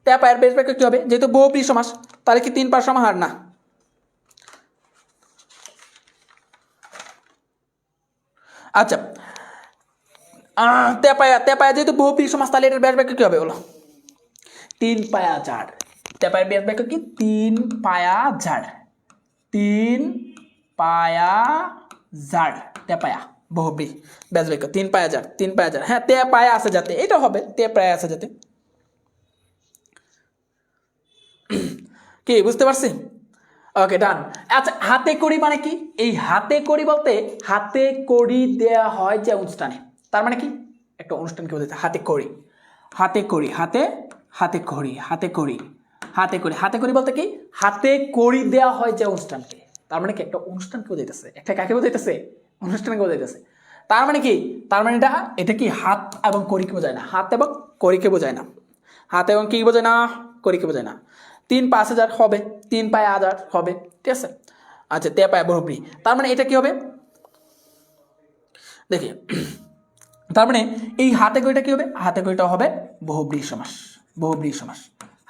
তেপায়ের ব্যাস বাক্য কি হবে, যেহেতু বহুব্রীহি সমাস, তাহলে কি তিন পার সমাহার না। আচ্ছা তেপায়া, তেপায়া যেহেতু বহুব্রীহি সমাস, তাহলে এটার ব্যাস বাক্য কি হবে বলো, তিন পায়া ঝাড়। তেপায়ের ব্যাস বাক্য কি, তিন পায়া ঝাড়, তিন পায়া ঝাড়। তেপায়া বহুব্রীহি ব্যাস বাক্য, তিন পায়া ঝাড়, তিন পায়া ঝাড়। হ্যাঁ তে পায়া আছে যাতে, এটা হবে তে পায়া আছে যাতে। কি বুঝতে পারছি, ওকে ডান। আচ্ছা হাতে কড়ি মানে কি, এই হাতে কড়ি বলতে হাতে কড়ি দেয়া হয় যে অনুষ্ঠানে, তার মানে কি একটা অনুষ্ঠানকে বোঝাতে হাতে কড়ি, হাতে কড়ি, হাতে, হাতে কড়ি, হাতে কড়ি, হাতে কড়ি। হাতে কড়ি বলতে কি, হাতে কড়ি দেওয়া হয় যে অনুষ্ঠানকে, তার মানে কি একটা অনুষ্ঠানকে বোঝাইতেছে, একটা কাকে বোঝাইতেছে, অনুষ্ঠানকে বোঝাইতেছে। তার মানে কি, তার মানে এটা কি হাত এবং কড়িকে বোঝায় না, হাত এবং কড়িকে বোঝায় না, হাত এবং কি বোঝায় না, কড়িকে বোঝায় না। তিন পাঁচ হাজার হবে, তিন পায়ে হাজার হবে, ঠিক আছে। আচ্ছা তে পায়ে বহুব্রীহি, তার মানে এটা কি হবে দেখি, তার মানে এই হাতে কড়িটা কি হবে, হাতে কড়িটা হবে বহুব্রীহি সমাস, বহুব্রীহি সমাস।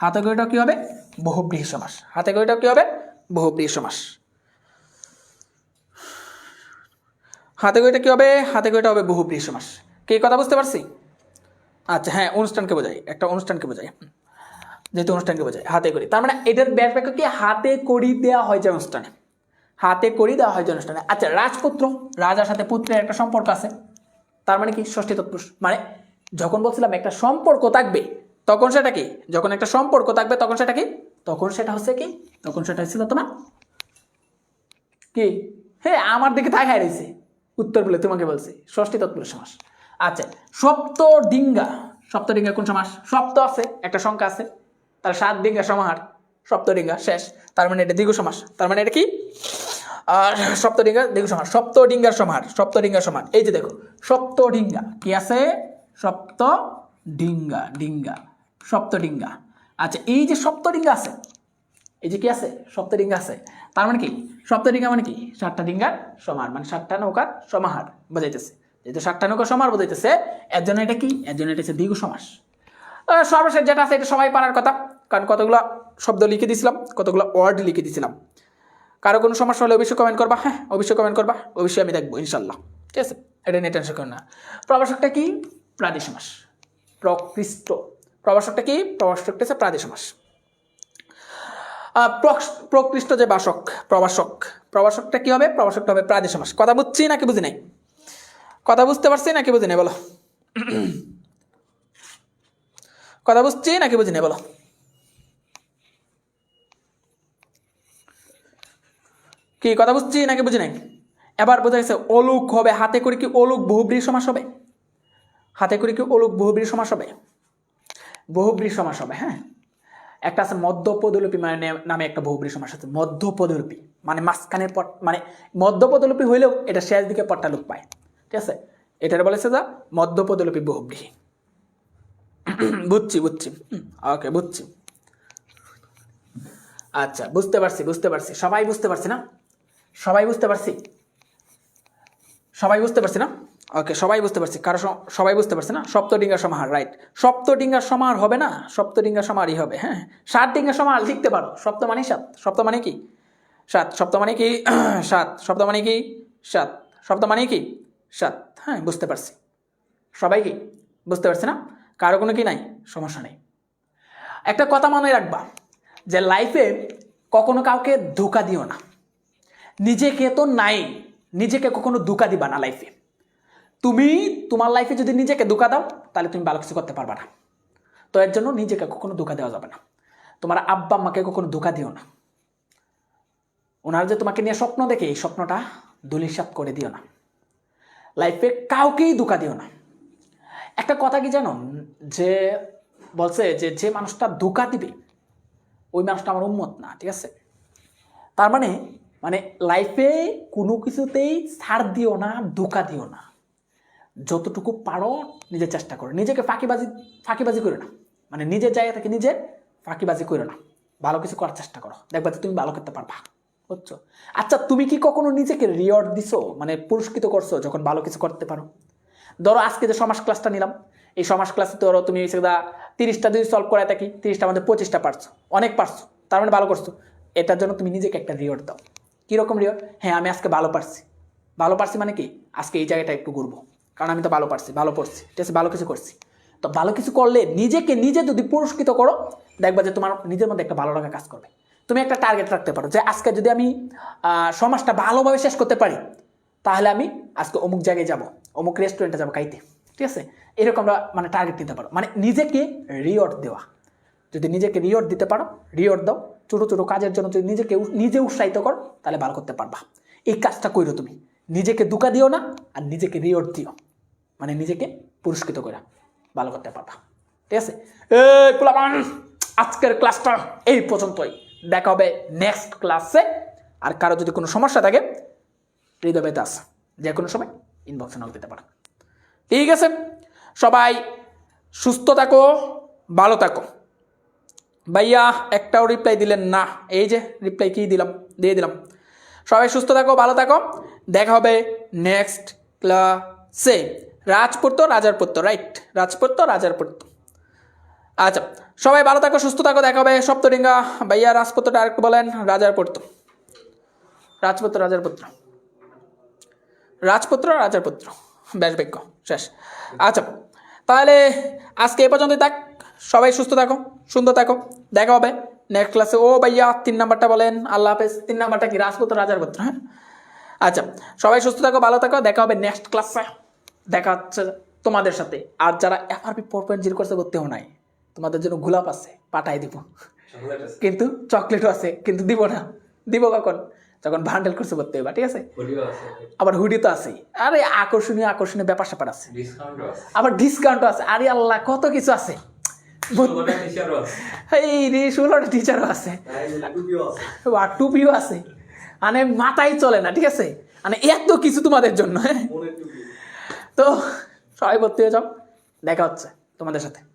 হাতে কড়িটা কি হবে, বহুব্রীহি সমাস। হাতে কড়িটা কি হবে, বহুব্রীহি সমাস। হাতে কড়িটা কি হবে, হাতে কড়িটা হবে বহুব্রীহি সমাস। কি কথা বুঝতে পারছি। আচ্ছা হ্যাঁ অনুষ্ঠানকে বোঝায়, একটা অনুষ্ঠানকে বোঝায়, যেহেতু অনুষ্ঠানকে বোঝায় হাতে কড়ি, তার মানে এটার ব্যাস বাক্য কি, হাতে কড়ি দেওয়া হয় যে অনুষ্ঠানে, হাতে কড়ি দেওয়া হয় যে অনুষ্ঠানে। আচ্ছা রাজপুত্র, রাজার সাথে পুত্রের একটা সম্পর্ক আছে, তার মানে কি ষষ্ঠী তৎপুরুষ। মানে যখন বলছিলাম একটা সম্পর্ক থাকবে, তখন সেটা কি, যখন একটা সম্পর্ক থাকবে তখন সেটা কি, তখন সেটা হচ্ছে কি, তখন সেটা হচ্ছিল তোমার কি, হ্যাঁ আমার দিকে তাকায় রয়েছে উত্তর বলে তোমাকে বলছি, ষষ্ঠী তৎপুরুষ সমাস। আচ্ছা সপ্তডিঙ্গা, সপ্তডিঙ্গা কোন সমাস, সপ্ত আছে একটা সংখ্যা আছে, তার সাত ডিঙ্গা সমাহার, সপ্তডিঙ্গা শেষ, তার মানে এটা দ্বিগু সমাস। তার মানে এটা কি, আর সপ্তডিঙ্গা দ্বিগু সমাহার, সপ্তডিঙ্গার সমাহার, সপ্তডিঙ্গার সমাহার। এই যে দেখো সপ্তডিঙ্গা কি আছে, সপ্তডিঙ্গা, ডিঙ্গা, সপ্তডিঙ্গা। আচ্ছা এই যে সপ্তডিঙ্গা আছে, এই যে কি আছে, সপ্তডিঙ্গা আছে, তার মানে কি সপ্তডিঙ্গা মানে কি 7টা ডিঙ্গার সমাহার, মানে 7টা নৌকার সমাহার বোঝাইতেছে। যেহেতু 7টা নৌকার সমাহার বোঝাইতেছে, এর জন্য এটা কি, এর জন্য এটা হচ্ছে দ্বিগু সমাস। সর্বশেষ যেটা আছে এটা সবাই পারার কথা, কারণ কতগুলো শব্দ লিখে দিয়েছিলাম, কতগুলো ওয়ার্ড লিখে দিয়েছিলাম। কারো কোনো সমস্যা হলে অবশ্যই কমেন্ট করবা, হ্যাঁ অবশ্যই কমেন্ট করবা, অবশ্যই আমি দেখবো ইনশাল্লাহ, ঠিক আছে, এটা নিয়ে টেনশন করো না। প্রবাসকটা কি, প্রাদি সমাস। প্রকৃষ্ট, প্রবাসকটা কি, প্রবাসকটা হচ্ছে প্রাদি সমাস। প্রকৃষ্ট যে বাসক, প্রবাসক, প্রবাসকটা কি হবে, প্রবাসকটা হবে প্রাদি সমাস। কথা বুঝছি নাকি বুঝি নাই, কথা বুঝতে পারছি নাকি বুঝি নাই বলো, কথা বুঝছি নাকি বুঝি নাই বলো। কি কথা বুঝছি নাকি বুঝি নাই? এবার বোঝা গেছে অলুক হবে, হাতে করে কি অলুক বহুব্রীহি সমাস হবে, হাতে করে কি অলুক বহুব্রীহি সমাস হবে, বহুব্রীহি সমাস হবে। হ্যাঁ, একটা আছে মধ্যপদলোপী মানে নামে একটা বহুব্রীহি সমাস আছে, মধ্যপদলোপী মানে মাঝখানের পট, মানে মধ্যপদলোপী হইলেও এটা শেষ দিকে পটটা লোপ পায়, ঠিক আছে, এটার বলেছে যা মধ্যপদলোপী বহুব্রীহি। বুঝছি বুঝছি, ওকে বুঝছি, আচ্ছা বুঝতে পারছি বুঝতে পারছি, সবাই বুঝতে পারছি না, সবাই বুঝতে পারছি, সবাই বুঝতে পারছি না, ওকে সবাই বুঝতে পারছি, কারো সবাই বুঝতে পারছি না। সপ্তডিঙ্গার সমাহার, রাইট, সপ্তডিঙ্গার সমাহার হবে না, সপ্তডিঙ্গার সমাহারই হবে। হ্যাঁ, 7 ডিঙ্গার সমাহার লিখতে পারো, সপ্ত মানে 7, সপ্ত মানে কি 7, সপ্ত মানে কি 7, সপ্ত মানে কি 7, সপ্ত মানে কি 7। হ্যাঁ বুঝতে পারছি, সবাই কি বুঝতে পারছি না, কারো কোনো কি নাই, সমস্যা নেই। একটা কথা মনে রাখবা যে লাইফে কখনো কাউকে ধোঁকা দিও না, নিজেকে তো নাই, নিজেকে কখনো ধোঁকা দিবা না লাইফে। তুমি তোমার লাইফে যদি নিজেকে ধোঁকা দাও তাহলে তুমি ভালো কিছু করতে পারবা না, তো এর জন্য নিজেকে কখনো ধোঁকা দেওয়া যাবে না। তোমার আব্বা আম্মাকে কখনো ধোঁকা দিও না, ওনারা যে তোমাকে নিয়ে স্বপ্ন দেখে এই স্বপ্নটা ধূলিসাৎ করে দিও না, লাইফে কাউকেই ধোঁকা দিও না। একটা কথা কি জানো, যে বলছে যে যে মানুষটা ধোঁকা দিবে ওই মানুষটা আমার উম্মত না, ঠিক আছে। তার মানে মানে লাইফে কোনো কিছুতেই ছাড় দিও না, ধোঁকা দিও না, যতটুকু পারো নিজের চেষ্টা করো, নিজেকে ফাঁকিবাজি করো না, মানে নিজের জায়গা থেকে নিজে ফাঁকিবাজি করো না, ভালো কিছু করার চেষ্টা করো, দেখবা যে তুমি ভালো করতে পারবা, বুঝছো। আচ্ছা তুমি কি কখনো নিজেকে রিওয়ার্ড দিছো, মানে পুরস্কৃত করছো যখন ভালো কিছু করতে পারো? ধরো আজকে যে সমাজ ক্লাসটা নিলাম, এই সমাজ ক্লাসে ধরো তুমি 30টা যদি সলভ করে থাকি, 30টার মধ্যে 25টা পারছো, অনেক পারছো, তার মানে ভালো করছো। এটার জন্য তুমি নিজেকে একটা রিওয়ার্ড দাও। কীরকম রিওয়ার্ড? হ্যাঁ আমি আজকে ভালো পারছি, ভালো পারছি মানে কি আজকে এই জায়গাটা একটু ঘুরবো, কারণ আমি তো ভালো পারছি, ভালো পড়ছি, ঠিক আছে, ভালো কিছু করছি। তো ভালো কিছু করলে নিজেকে নিজে যদি পুরস্কৃত করো, দেখবা যে তোমার নিজের মধ্যে একটা ভালো লাগা কাজ করবে। তুমি একটা টার্গেট রাখতে পারো যে আজকে যদি আমি সমাজটা ভালোভাবে শেষ করতে পারি তাহলে আমি আজকে অমুক জায়গায় যাব, অমুক রেস্টুরেন্টে যাবো খাইতে, ঠিক আছে, এরকম মানে টার্গেট নিতে পারো, মানে নিজেকে রিওয়ার্ড দেওয়া। যদি নিজেকে রিওয়ার্ড দিতে পারো, রিওয়ার্ড দাও, ছোটো ছোটো কাজের জন্য যদি নিজে উৎসাহিত করো তাহলে ভালো করতে পারবা। এই কাজটা করো তুমি, নিজেকে ধোঁকা দিও না আর নিজেকে রিওয়ার্ড দিও, মানে নিজেকে পুরস্কৃত করে ভালো করতে পারবা, ঠিক আছে। এই পোলাপান, আজকের ক্লাসটা এই পর্যন্তই, দেখা হবে নেক্সট ক্লাসে। আর কারো যদি কোনো সমস্যা থাকে হৃদয় দাস যে কোনো সময় ইনবক্সে নক দিতে পারো, ঠিক আছে। সবাই সুস্থ থাকো, ভালো থাকো। ভাইয়া একটাও রিপ্লাই দিলেন না, এই যে রিপ্লাই কি দিলাম, দিয়ে দিলাম। সবাই সুস্থ থাকো, ভালো থাকো, দেখা হবে নেক্সট ক্লাসে। রাজপুত্র রাজার পুত্র, রাইট, রাজপুত্র রাজার পুত্র। আচ্ছা সবাই ভালো থাকো, সুস্থ থাকো, দেখা হবে সপ্তডিঙ্গা। ভাইয়া রাজপুত্রটা আরেকটু বলেন, রাজার পুত্র, রাজপুত্র রাজার পুত্র, রাজপুত্র রাজার পুত্র, বেশ বাক্য শেষ। আচ্ছা তাহলে আজকে এই পর্যন্তই থাক, সবাই সুস্থ থাকো, সুন্দর থাকো, দেখা হবে নেক্সট ক্লাসে। ও ভাইয়া 3 নাম্বারটা বলেন, আল্লাহ হাফেজ। 3 নাম্বারটা কি? রাজপুত্র রাজার পুত্র। হ্যাঁ আচ্ছা সবাই সুস্থ থাকো, ভালো থাকো, দেখা হবে নেক্সট ক্লাসে, দেখা হচ্ছে তোমাদের সাথে। আর যারা FRP 4.0 কোর্সে করতেও নাই, তোমাদের জন্য গোলাপ আছে, পাঠাই দিব, কিন্তু চকলেটও আছে, কিন্তু দিব না, দিব কখন? যখন বান্ডেল কোর্সে করতে হবে, ঠিক আছে। আবার হুডি তো আছে, আরে আকর্ষণীয় আকর্ষণীয় ব্যাপার স্যাপার আছে, আবার ডিসকাউন্টও আছে, আরে আল্লাহ কত কিছু আছে, এই রে 16টা টিচারও আছে, টুপিও আছে, মানে মাথায় চলে না, ঠিক আছে, মানে এত কিছু তোমাদের জন্য, হ্যাঁ। তো সবাই ভর্তি হয়ে যাও, দেখা হচ্ছে তোমাদের সাথে।